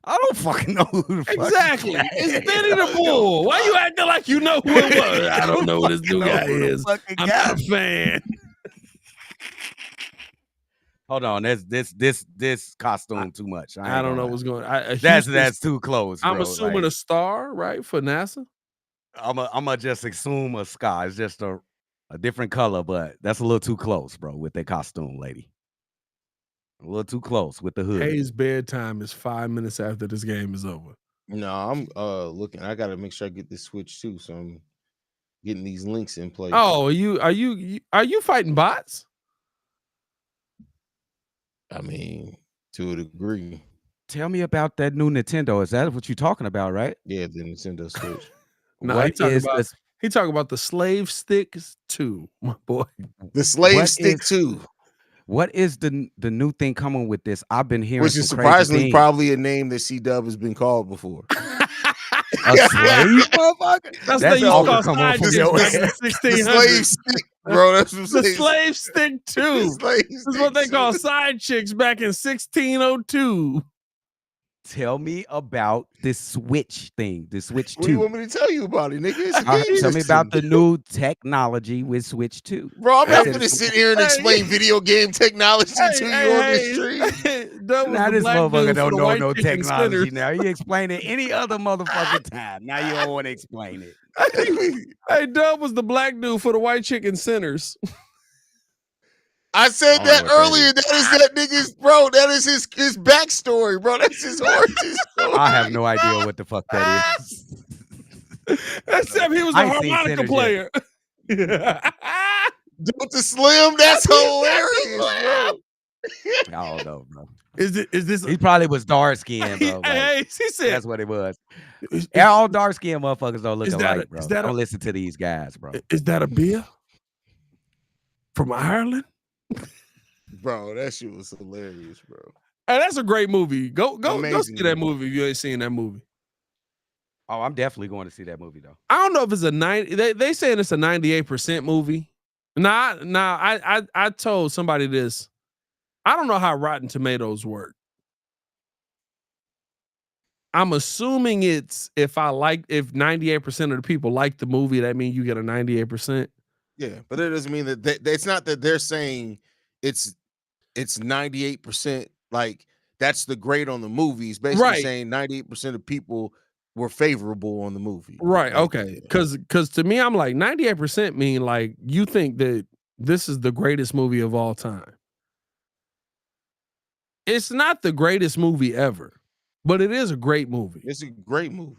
I don't fucking know who the fuck. Exactly. It's Benny the Bull. Why you acting like you know who it was? I don't know who this new guy is. I'm not a fan. Hold on, this costume too much. I don't know what's going on. That's too close, bro. I'm assuming a star, right, for NASA? I'm gonna just assume a sky. It's just a different color, but that's a little too close, bro, with that costume, lady. A little too close with the hood. Haize bedtime is 5 minutes after this game is over. No, I'm looking. I gotta make sure I get this Switch too, so I'm getting these links in place. Oh, are you fighting bots? I mean, to a degree. Tell me about that new Nintendo. Is that what you're talking about, right? Yeah, the Nintendo Switch. No, he talking about the Slave Sticks 2, my boy. The Slave Stick 2. What is the new thing coming with this? I've been hearing, which is surprisingly probably a name that C-Dub has been called before. A slave, motherfucker. That's all coming from your the Slave Stick, bro. That's what the Slave Stick 2. This is what they call side chicks back in 1602. Tell me about this Switch thing. The Switch 2. What do you want me to tell you about it, nigga? Tell me about the new technology with Switch 2. Bro, I'm not gonna sit here and explain video game technology to you on this stream. Now this motherfucker don't know no technology now. You explain it any other motherfucking time. Now you don't want to explain it. Hey, Dub was the black dude for the white chicken centers. I said that earlier. That is that nigga's, bro. That is his backstory, bro. That's his origin story. I have no idea what the fuck that is. Except he was a harmonica player. Dr. Slim, that's hilarious, bro. I don't know, bro. Is this? He probably was dark skinned, bro. Hey, he said that's what it was. All dark skinned motherfuckers don't look alike, bro. Don't listen to these guys, bro. Is that a beer from Ireland? Bro, that shit was hilarious, bro. Hey, that's a great movie. Go see that movie if you ain't seen that movie. Oh, I'm definitely going to see that movie though. I don't know if it's a 90. They saying it's a 98% movie. I told somebody this. I don't know how Rotten Tomatoes work. I'm assuming it's if 98% of the people like the movie, that means you get a 98%. Yeah, but it doesn't mean that it's not that they're saying it's 98%. Like that's the grade on the movie. It's basically saying 98% of people were favorable on the movie. Right. Okay. Because to me, I'm like 98% mean like you think that this is the greatest movie of all time. It's not the greatest movie ever, but it is a great movie. It's a great movie.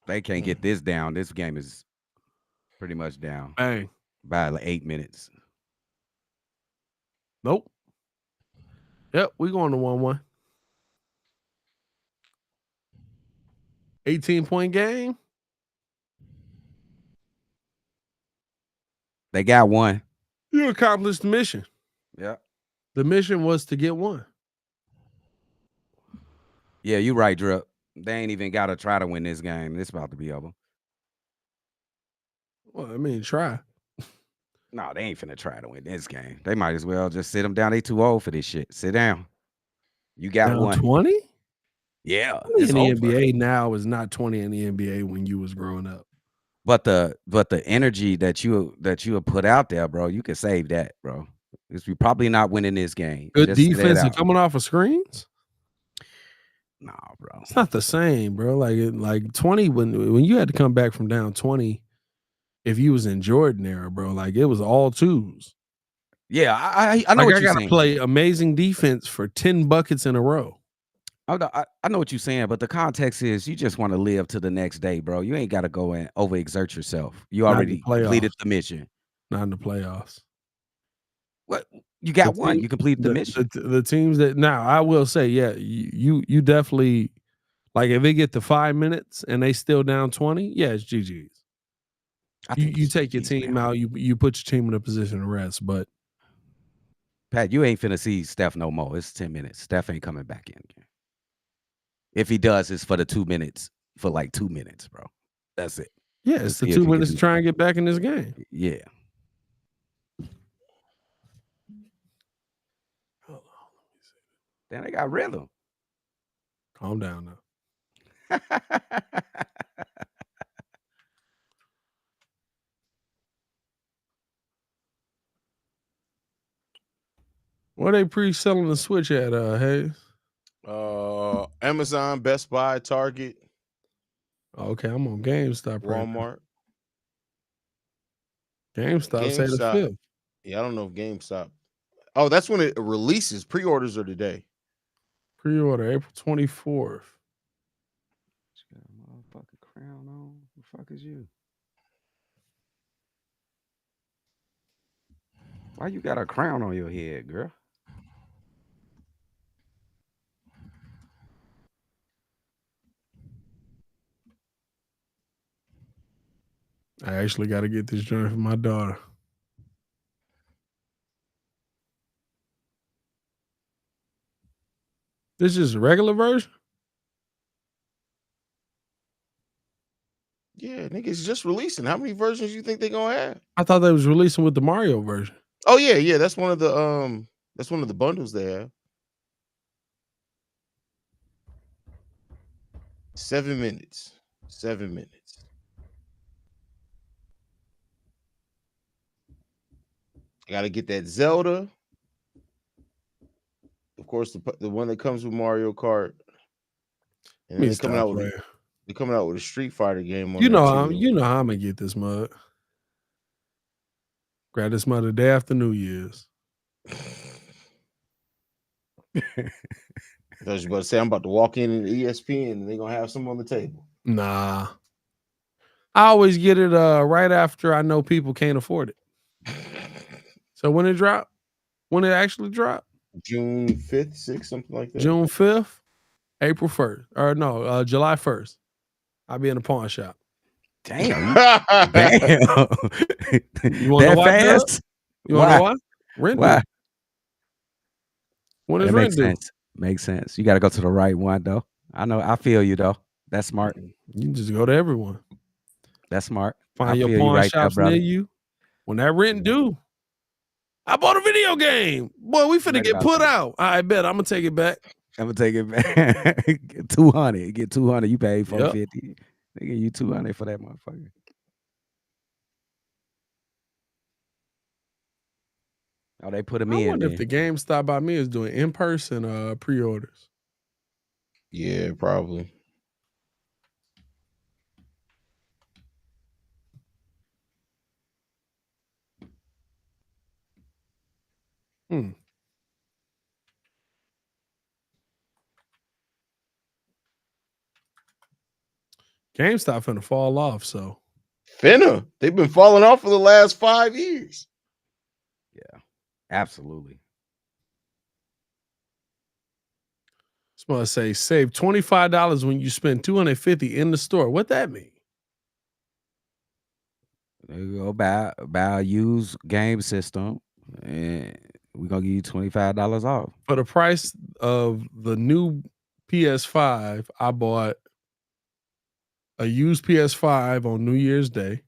They can't get this down. This game is pretty much down. Bang. By like 8 minutes. Nope. Yep, we going to 1-1. 18-point game. They got one. You accomplished the mission. Yeah. The mission was to get one. Yeah, you right, Drip. They ain't even got to try to win this game. It's about to be over. Well, I mean, try. No, they ain't finna try to win this game. They might as well just sit them down. They too old for this shit. Sit down. You got down one. 20? Yeah. In the NBA now is not 20 in the NBA when you was growing up. But the energy that you put out there, bro, you can save that, bro. Because you're probably not winning this game. Good defense and coming off of screens? Nah, bro. It's not the same, bro. Like 20 when you had to come back from down 20, if you was in Jordan era, bro, like it was all twos. Yeah, I know what you're saying. Play amazing defense for 10 buckets in a row. I know what you're saying, but the context is you just want to live to the next day, bro. You ain't got to go and overexert yourself. You already completed the mission. Not in the playoffs. What? You got one. You completed the mission. The teams that now I will say, yeah, you definitely like if they get to 5 minutes and they still down 20, yeah, it's GG's. You take your team out, you put your team in a position to rest, but Pat, you ain't finna see Steph no more. It's 10 minutes. Steph ain't coming back in again. If he does, it's for the 2 minutes, for like 2 minutes, bro. That's it. Yeah, it's the 2 minutes to try and get back in this game. Yeah. Hold on, let me see. Then they got rhythm. Calm down now. Where they pre-selling the Switch at, Haize? Amazon, Best Buy, Target. Okay, I'm on GameStop right now. Walmart. GameStop say the 5th. Yeah, I don't know if GameStop. Oh, that's when it releases. Pre-orders are today. Pre-order April 24th. Got a motherfucking crown on. Who the fuck is you? Why you got a crown on your head, girl? I actually got to get this joint for my daughter. This is a regular version? Yeah, niggas just releasing. How many versions you think they gonna have? I thought they was releasing with the Mario version. Oh yeah. That's one of the bundles they have. 7 minutes. 7 minutes. I gotta get that Zelda. Of course, the one that comes with Mario Kart. And then they're coming out with a Street Fighter game on you know there how I'm gonna get this mug. Grab this mug the day after New Year's. I was about to say I'm about to walk in the ESPN and they're gonna have some on the table. Nah. I always get it right after I know people can't afford it. So when it actually drop? June 5th, 6th, something like that. June 5th, April 1st. Or no, July 1st. I'll be in the pawn shop. Damn. Damn. You want to watch fast? You want to watch? Rent Why? it. When is it rent makes due? sense. Makes sense. You got to go to the right one, though. I know. I feel you, though. That's smart. You can just go to everyone. That's smart. Find your pawn shops near you. When that rent due, I bought a video game. Boy, we finna get put out. I bet. I'm going to take it back. I'm going to take it back. Get 200. Get 200. You pay 450. Yep. They give you 200 for that motherfucker. Oh, they put them in. I wonder if the GameStop by me is doing in-person pre-orders. Yeah, probably. GameStop finna fall off, so. Finna. They've been falling off for the last 5 years. Yeah, absolutely. Supposed to say save $25 when you spend $250 in the store. What that mean? There you go. Buy a used game system, and we're gonna give you $25 off. For the price of the new PS5, I bought a used PS5 on New Year's Day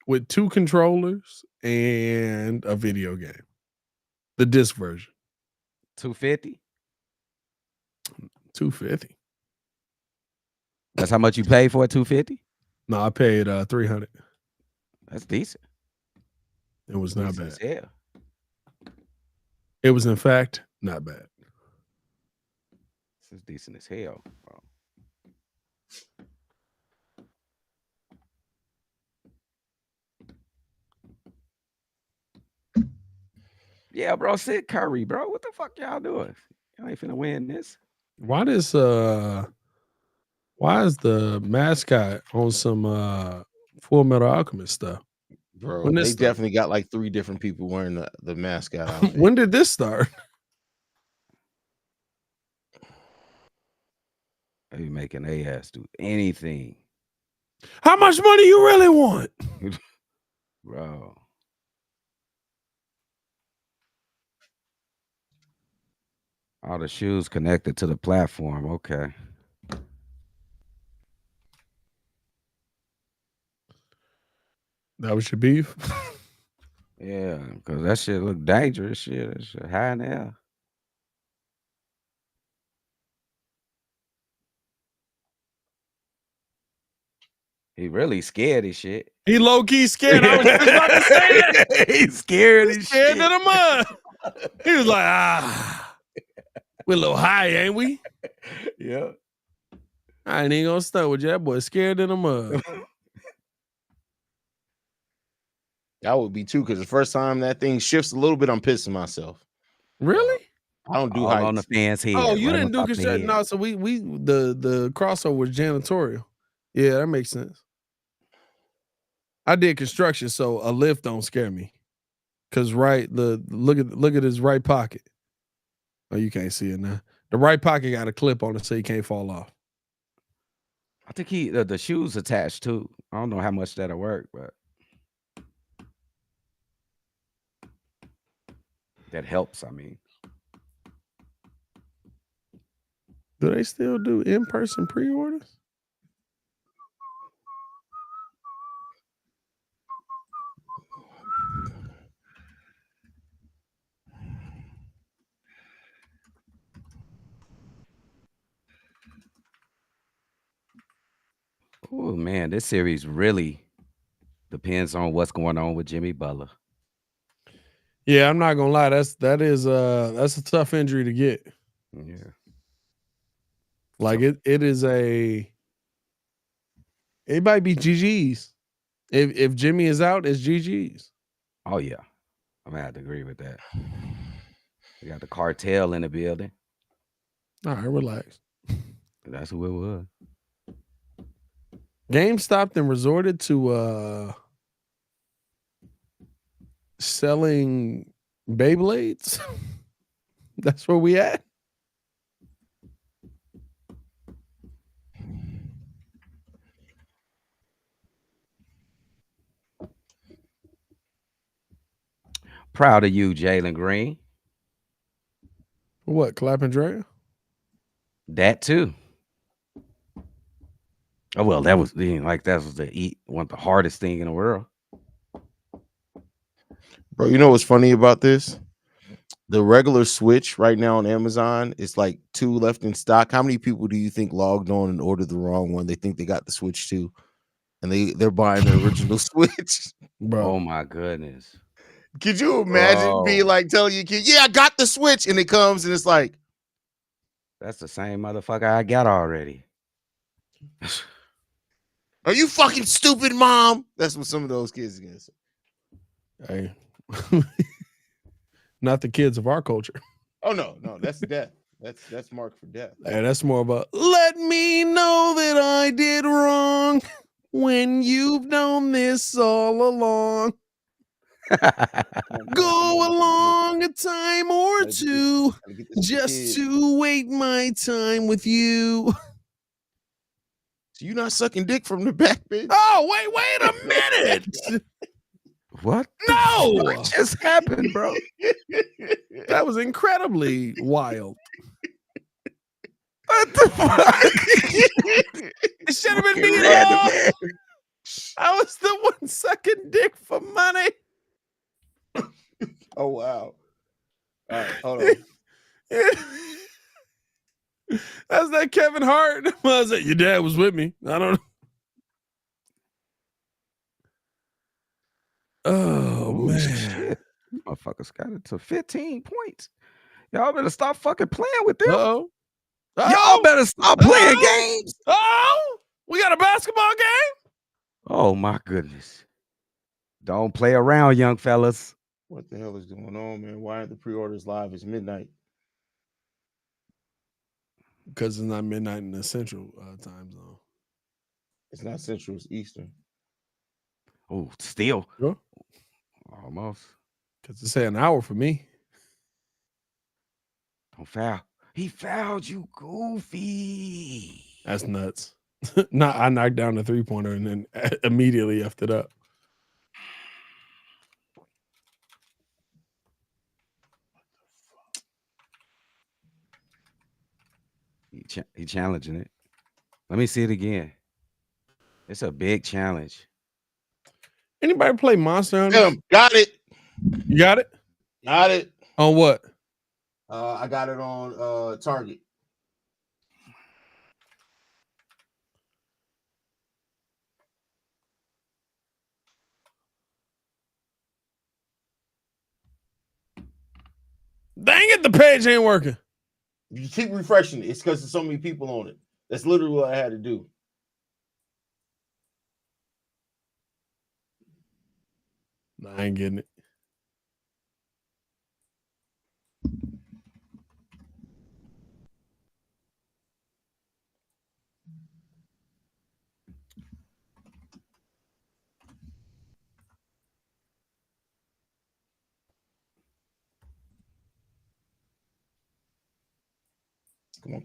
with 2 controllers and a video game. The disc version. $250. $250. That's how much you paid for it. $250. No, I paid $300. That's decent. It was not bad. Yeah. It was in fact not bad. This is decent as hell, bro. Yeah, bro. Sid Curry, bro. What the fuck y'all doing? Y'all ain't finna win this. Why is the mascot on some Full Metal Alchemist stuff? Bro, they definitely got like 3 different people wearing the mascot outfit. When did this start? They be making their ass do anything. How much money you really want? Bro. All the shoes connected to the platform. Okay. That was your beef? Yeah, because that shit look dangerous. Shit, that shit high in the air. He really scared as shit. He low key scared. I was just about to say that. He's scared as Scared shit. to the mud. He was like, we're a little high, ain't we? Yeah. I ain't even gonna start with you. That boy scared in the mud. That would be too, because the first time that thing shifts a little bit, I'm pissing myself. Really? I don't do All on the heights. fans' head. Oh, you right didn't on do top of their construction? head. No, so we the crossover was janitorial. Yeah, that makes sense. I did construction, so a lift don't scare me. Cause look at his right pocket. Oh, you can't see it now. The right pocket got a clip on it so he can't fall off. I think the shoes attached too. I don't know how much that'll work, but that helps. I mean, Do they still do in-person pre-orders? oh man, this series really depends on what's going on with Jimmy Butler. Yeah, I'm not gonna lie. That's a tough injury to get. Yeah. Like it might be GG's. If Jimmy is out, it's GG's. Oh yeah, I'm gonna have to agree with that. We got the cartel in the building. All right, relax. That's who it was. GameStop then resorted to selling Beyblades. That's where we at. Proud of you, Jalen Green. What, Clap and Drea? That too. Oh well, that was one of the hardest thing in the world. Bro, you know what's funny about this? The regular Switch right now on Amazon is like 2 left in stock. How many people do you think logged on and ordered the wrong one? They think they got the Switch 2, and they're buying the original Switch. Bro. Oh my goodness. Could you imagine being like telling your kid, yeah, I got the Switch, and it comes and it's like, that's the same motherfucker I got already. are you fucking stupid, mom? That's what some of those kids are gonna say. Hey. Not the kids of our culture. Oh no, that's death. That's marked for death. Hey, that's more about let me know that I did wrong when you've known this all along. Go along a time or two just to wait my time with you. So you not sucking dick from the back, bitch? Oh, wait a minute. What? No, what just happened, bro? That was incredibly wild. What the fuck? It should have been me. I was the one sucking dick for money. Oh wow! All right, hold on. That's that Kevin Hart. I was like, your dad was with me. I don't know. Oh man, shit. Motherfuckers got it to 15 points. Y'all better stop fucking playing with them. Y'all better stop playing games. Oh, we got a basketball game. Oh my goodness! Don't play around, young fellas. What the hell is going on, man? Why aren't the pre-orders live? It's midnight. Because it's not midnight in the central time zone. It's not central, it's Eastern. Oh, still. Sure. Almost. Because it's an hour for me. Don't foul. He fouled you, goofy. That's nuts. I knocked down the 3-pointer and then immediately effed it up. He challenging it. Let me see it again. It's a big challenge. Anybody play Monster Hunter? Got it. You got it? Got it. On what? I got it on Target. Dang it, the page ain't working. You keep refreshing it. It's because there's so many people on it. That's literally what I had to do. No, I ain't getting it. Come on.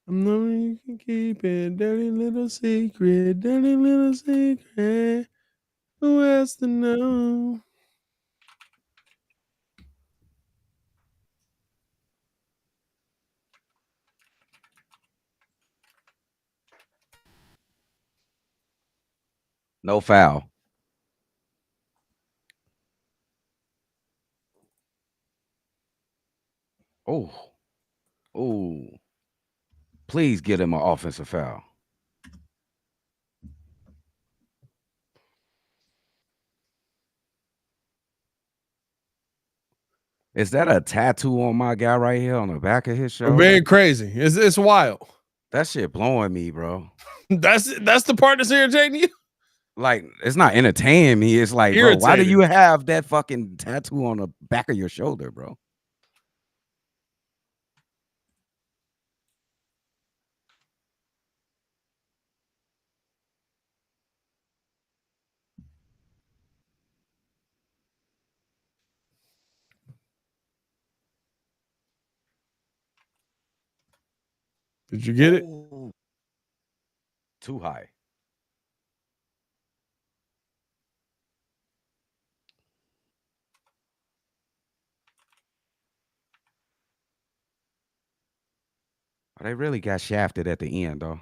I know you can keep it, dirty little secret, dirty little secret. Who has to know? No foul. Oh. Please get him an offensive foul. Is that a tattoo on my guy right here on the back of his shoulder? Very crazy. It's wild. That shit blowing me, bro. That's the part that's irritating you? Like, it's not entertaining me. It's like, bro, why do you have that fucking tattoo on the back of your shoulder, bro? Did you get it? Too high. They really got shafted at the end, though.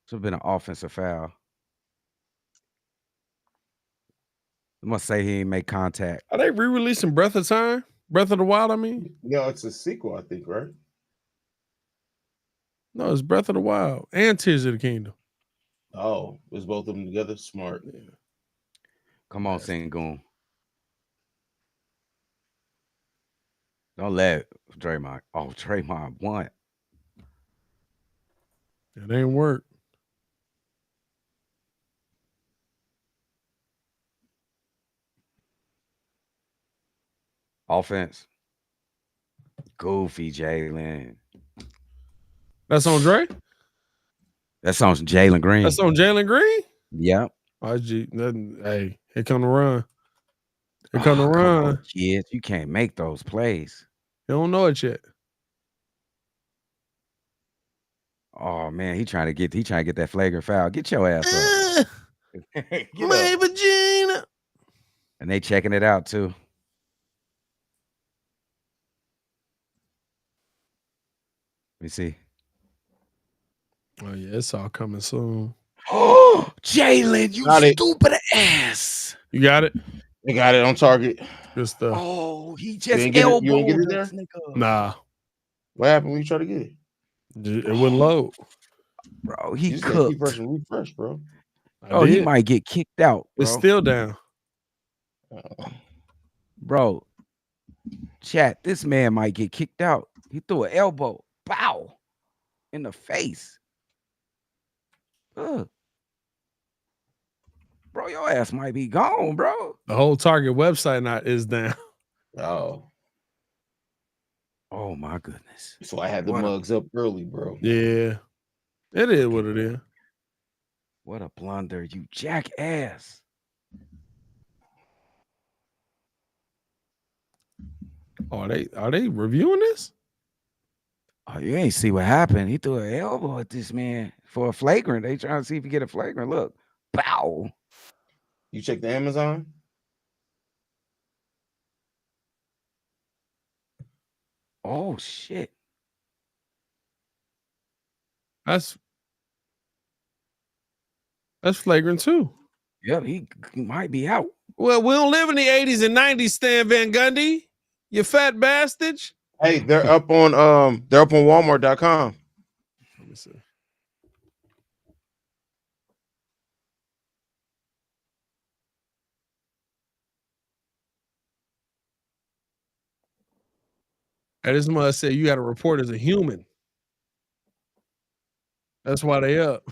Should have been an offensive foul. I must say he ain't make contact. Are they re-releasing Breath of Time? Breath of the Wild, I mean? No, it's a sequel, I think, right? No, it's Breath of the Wild and Tears of the Kingdom. Oh, it's both of them together? Smart. Yeah. Come on, Sengun. Don't let Draymond. Oh, Draymond won. It ain't work. Offense. Goofy Jalen. That's on Dre? That's on Jalen Green. That's on Jalen Green? Yep. Hey, here come the run. Here come the run. Come on, kids. You can't make those plays. You don't know it yet. Oh man, he trying to get that flagrant foul. Get your ass up. My vagina. And they checking it out too. Let me see. Oh yeah, it's all coming soon. Oh, Jalen, you stupid ass. You got it? They got it on target. Good stuff. Oh, he just You ain't get it there? Nah. What happened when you try to get it? It wouldn't load. Bro, he just cooked. Refresh, bro. Oh, he might get kicked out, bro. It's still down. Bro, chat, this man might get kicked out. He threw an elbow. Bow. In the face. Bro, your ass might be gone, bro. The whole Target website is down. Oh my goodness. So I had the mugs up early, bro. Yeah. It is what it is. What a blunder, you jackass. Oh, are they reviewing this? Oh, you ain't see what happened. He threw an elbow at this man for a flagrant. They trying to see if he get a flagrant. Look. Bow. You check the Amazon? Oh shit. That's flagrant too. Yep, he might be out. Well, we don't live in the 80s and 90s, Stan Van Gundy. You fat bastard. Hey, they're up on Walmart.com. Let me see. And this must say you got to report as a human. That's why they up.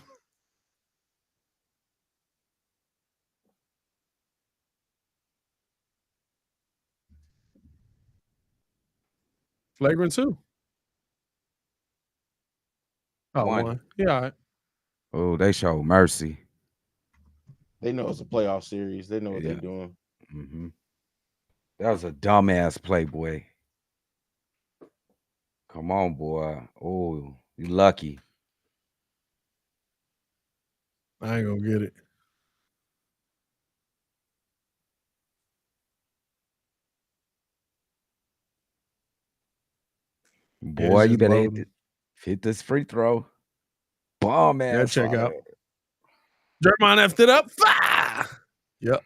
Flagrant 2. Oh, one. Yeah. All right. Oh, they show mercy. They know it's a playoff series. They know what they're doing. Mm-hmm. That was a dumbass play, boy. Come on, boy. Oh, you lucky. I ain't gonna get it. Boy, you better hit this free throw. Bomb ass. Yeah, check out. Draymond effed it up. Fire! Yep.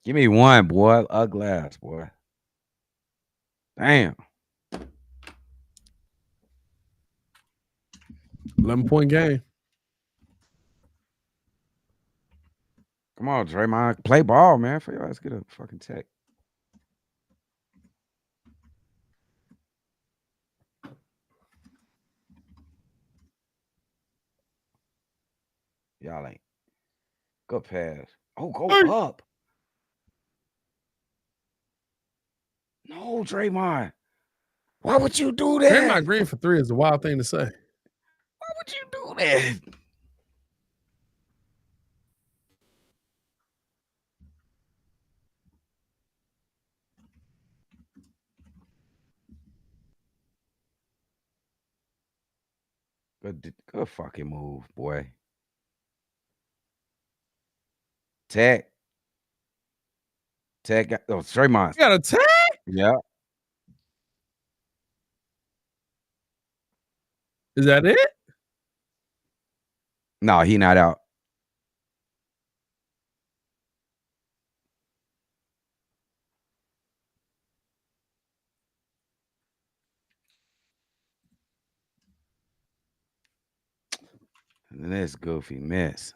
Give me one, boy. Ugly ass, boy. Damn. 11-point game. Come on, Draymond. Play ball, man. For y'all, let's get a fucking tech. Y'all ain't. Good pass. Oh, go up. No, Draymond. Why would you do that? Draymond Green for 3 is a wild thing to say. Why would you do that? Good fucking move, boy. Tech. Oh, Draymond. You got a tag? Yeah. Is that it? No, he not out. And this goofy miss.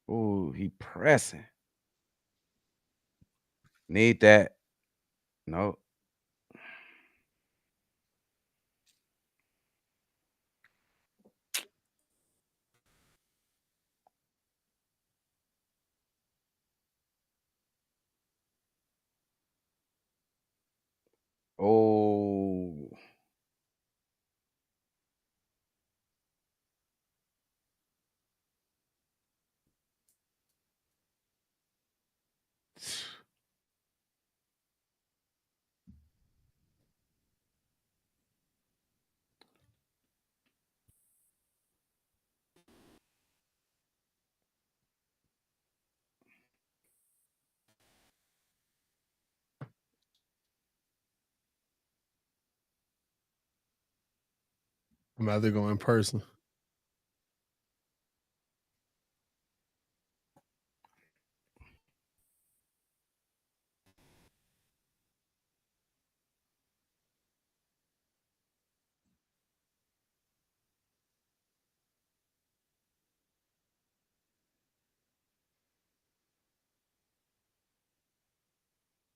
Ooh, he pressing. Need that. No. Oh. I'm either going in person.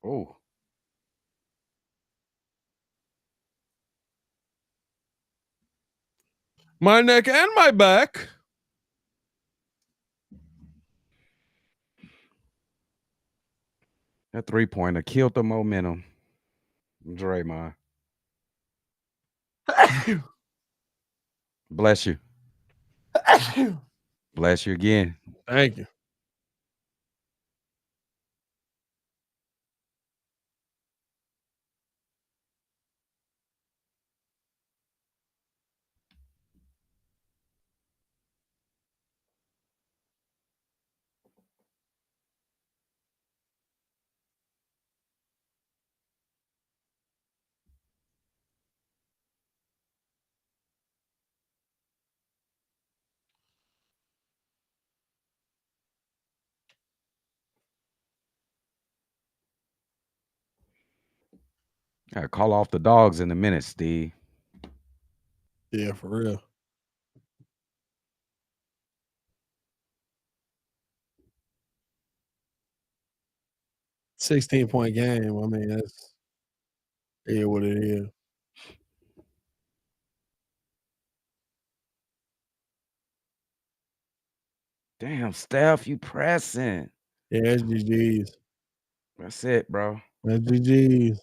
Oh. My neck and my back. That 3-pointer killed the momentum. Draymond. Bless you. Bless you again. Thank you. Gotta call off the dogs in a minute, Steve. Yeah, for real. $16-point game. I mean, that's what it is. Damn, Steph, you pressing. Yeah, that's GG's. That's it, bro. That's GG's.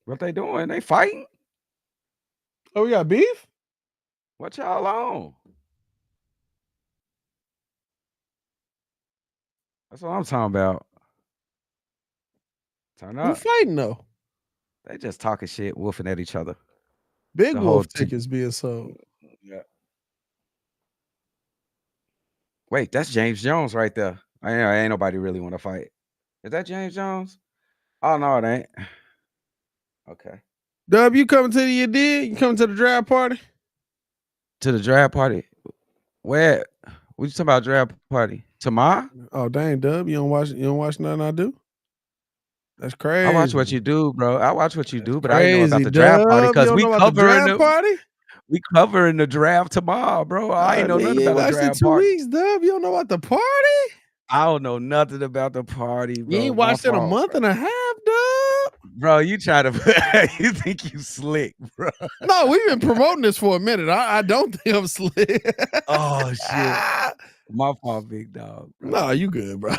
What they doing? They fighting? Oh, we got beef? What y'all on? That's what I'm talking about. Turn Who up. fighting though? They just talking shit, woofing at each other. Big The Wolf whole tickets being sold. Yeah. Wait, that's James Jones right there. Ain't nobody really want to fight. Is that James Jones? Oh no, it ain't. Okay. Dub, you coming to your dig? You coming to the draft party? To the draft party? Where? What you talking about draft party? Tomorrow? Oh dang, Dub, you don't watch nothing I do? That's crazy. I watch what you do, bro. I watch what you do, but crazy, I didn't know about the draft party Dub. because You we don't know about the covering draft party? We covering the draft tomorrow, bro. I ain't know nothing about the less than draft 2 party. weeks, Dub. You don't know about the party? I don't know nothing about the party, bro. You ain't watched in a month and a half, Dub. Bro, you try to you think you slick, bro. No, we've been promoting this for a minute. I don't think I'm slick. Oh shit. My fault, big dog. Bro. No, you good, bro.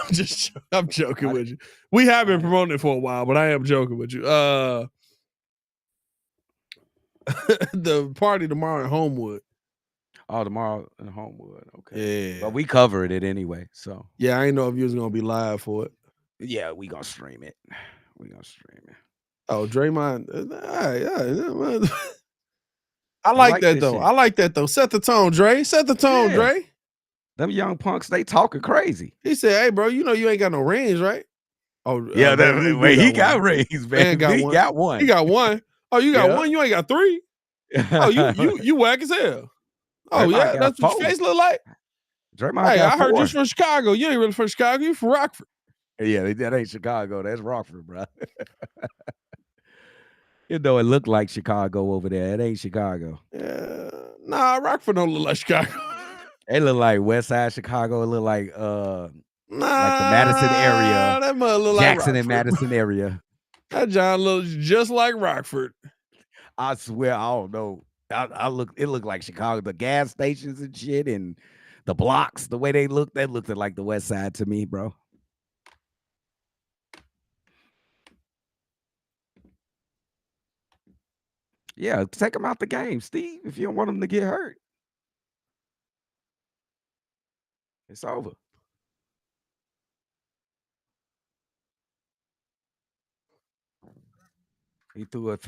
I'm joking with you. We have been promoting it for a while, but I am joking with you. The party tomorrow in Homewood. Oh, tomorrow in Homewood. Okay. Yeah. But we covered it anyway. So yeah, I didn't know if you was gonna be live for it. Yeah, we gonna stream it. Oh, Draymond. I like that though. Shit. I like that though. Set the tone, Dre. Set the tone, Dre. Them young punks, they talking crazy. He said, "Hey, bro, you know you ain't got no rings, right?" Oh, yeah. He got rings, man. He got one. He got one. Oh, you got one. You ain't got three. Oh, you whack as hell. Oh yeah, that's what your face look like. Draymond hey, got I heard 4. you from Chicago. You ain't really from Chicago. You from Rockford. Yeah, that ain't Chicago. That's Rockford, bro. You know, it looked like Chicago over there. It ain't Chicago. Yeah, nah, Rockford don't look like Chicago. It look like West Side Chicago. It look like like the Madison area. That mother look Jackson like and Madison area. That John looks just like Rockford. I swear, I don't know. It looked like Chicago. The gas stations and shit and the blocks, the way they looked like the West Side to me, bro. Yeah, take him out the game, Steve, if you don't want him to get hurt. It's over. He threw a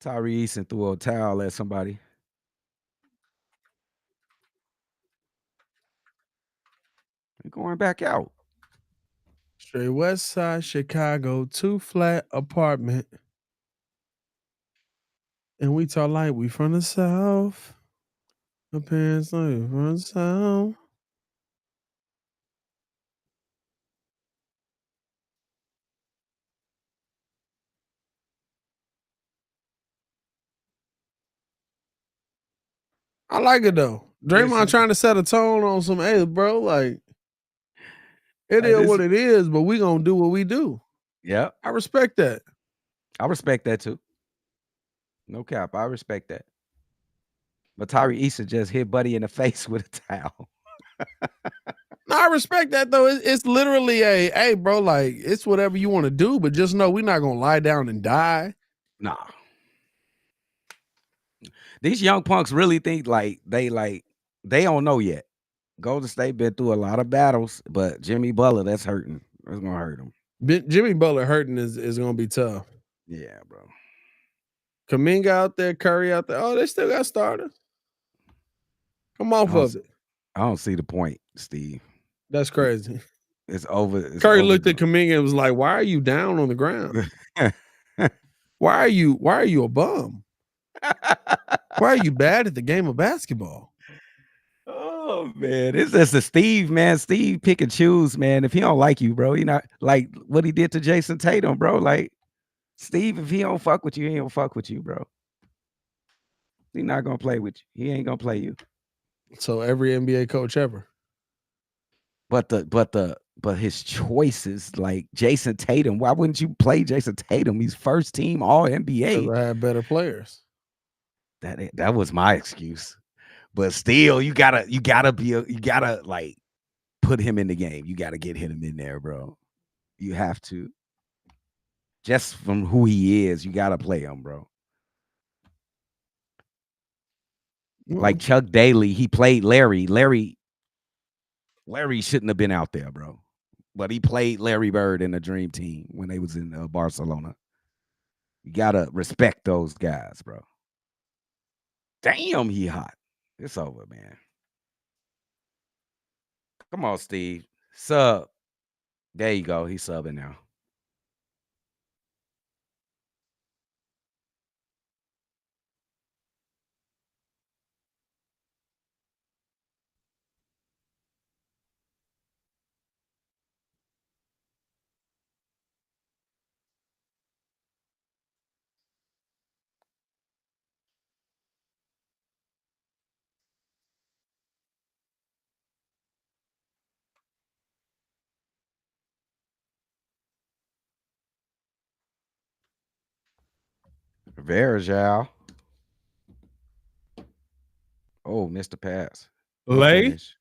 Tyrese and threw a towel at somebody. He's going back out. Straight West Side Chicago, 2-flat apartment. And we talk like we from the South. My parents like we from the South. I like it though. Draymond trying to set a tone on some, hey, bro, like it is what it is, but we gonna do what we do. Yeah. I respect that. I respect that too. No cap. I respect that. But Tyrese just hit Buddy in the face with a towel. No, I respect that though. It's literally a, hey, bro, like it's whatever you want to do, but just know we're not gonna lie down and die. Nah. These young punks really think they don't know yet. Golden State been through a lot of battles, but Jimmy Butler, that's hurting. That's gonna hurt him. Jimmy Butler hurting is gonna be tough. Yeah, bro. Kuminga out there, Curry out there. Oh, they still got starters. Come off of it. I don't see the point, Steve. That's crazy. It's over. Curry looked at Kuminga and was like, "Why are you down on the ground? Why are you a bum? Why are you bad at the game of basketball?" Oh man, it's just a Steve, man. Steve pick and choose, man. If he don't like you, bro, you not like what he did to Jason Tatum, bro. Like Steve, if he don't fuck with you, he don't fuck with you, bro. He not gonna play with you. He ain't gonna play you. So every NBA coach ever. But his choices, like Jason Tatum, why wouldn't you play Jason Tatum? He's first team All NBA. Because I had better players. That was my excuse. But still, you gotta like put him in the game. You gotta get him in there, bro. You have to. Just from who he is, you gotta play him, bro. Like Chuck Daly, he played Larry. Larry shouldn't have been out there, bro. But he played Larry Bird in the Dream Team when they was in Barcelona. You gotta respect those guys, bro. Damn, he hot. It's over, man. Come on, Steve. Sub. There you go. He's subbing now. Verjao. Oh, missed the pass. Lay? Finish.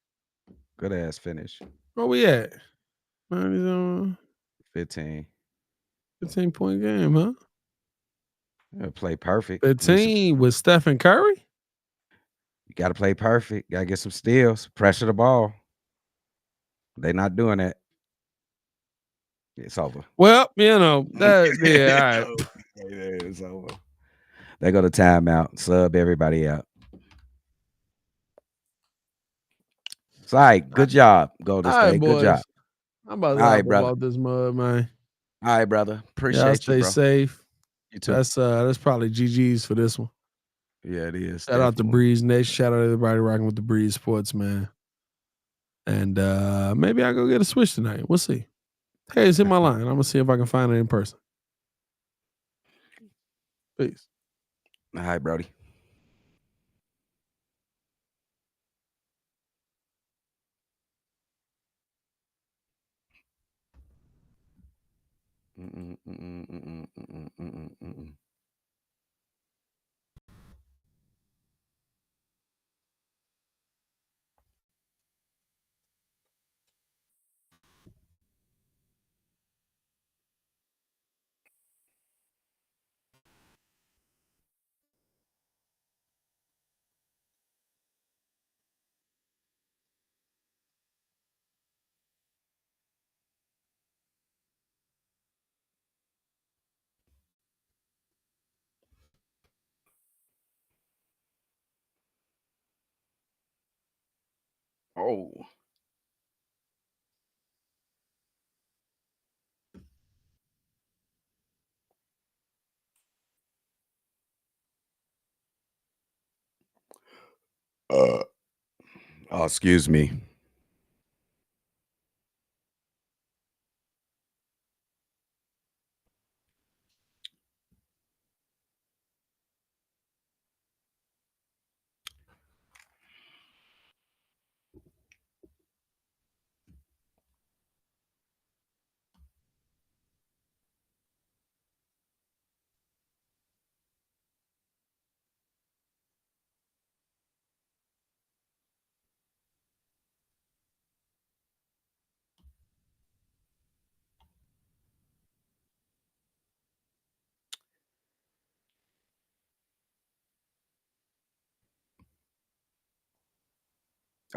Good ass finish. Where we at? 15 point game, huh? Play perfect. 15 with Stephen Curry? You got to play perfect. Got to get some steals. Pressure the ball. They not doing that. It's over. Well, you know, that, yeah, all right. It's over. They go to timeout. Sub everybody out. It's all right. Good job, Golden State. Right, good job. I'm about to all right, brother. about this mud, man. All right, brother. Appreciate Y'all you, stay bro. safe. You too. That's probably GG's for this one. Yeah, it is. Shout out to Breeze Nation. Shout out to everybody rocking with the Breeze Sports, man. And maybe I'll go get a Switch tonight. We'll see. Hey, it's in my line. I'm gonna see if I can find it in person. Peace. All right, Brody. Oh. Oh, excuse me.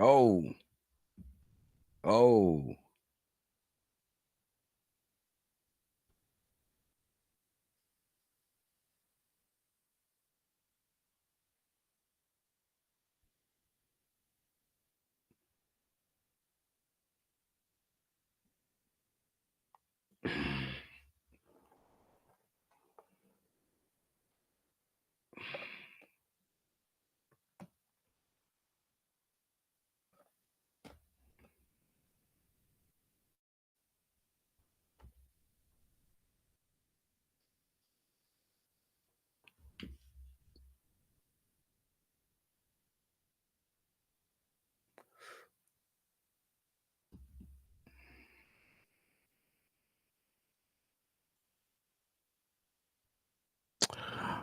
Oh. Oh.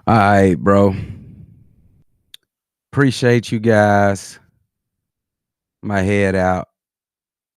All right, bro. Appreciate you guys. My head out.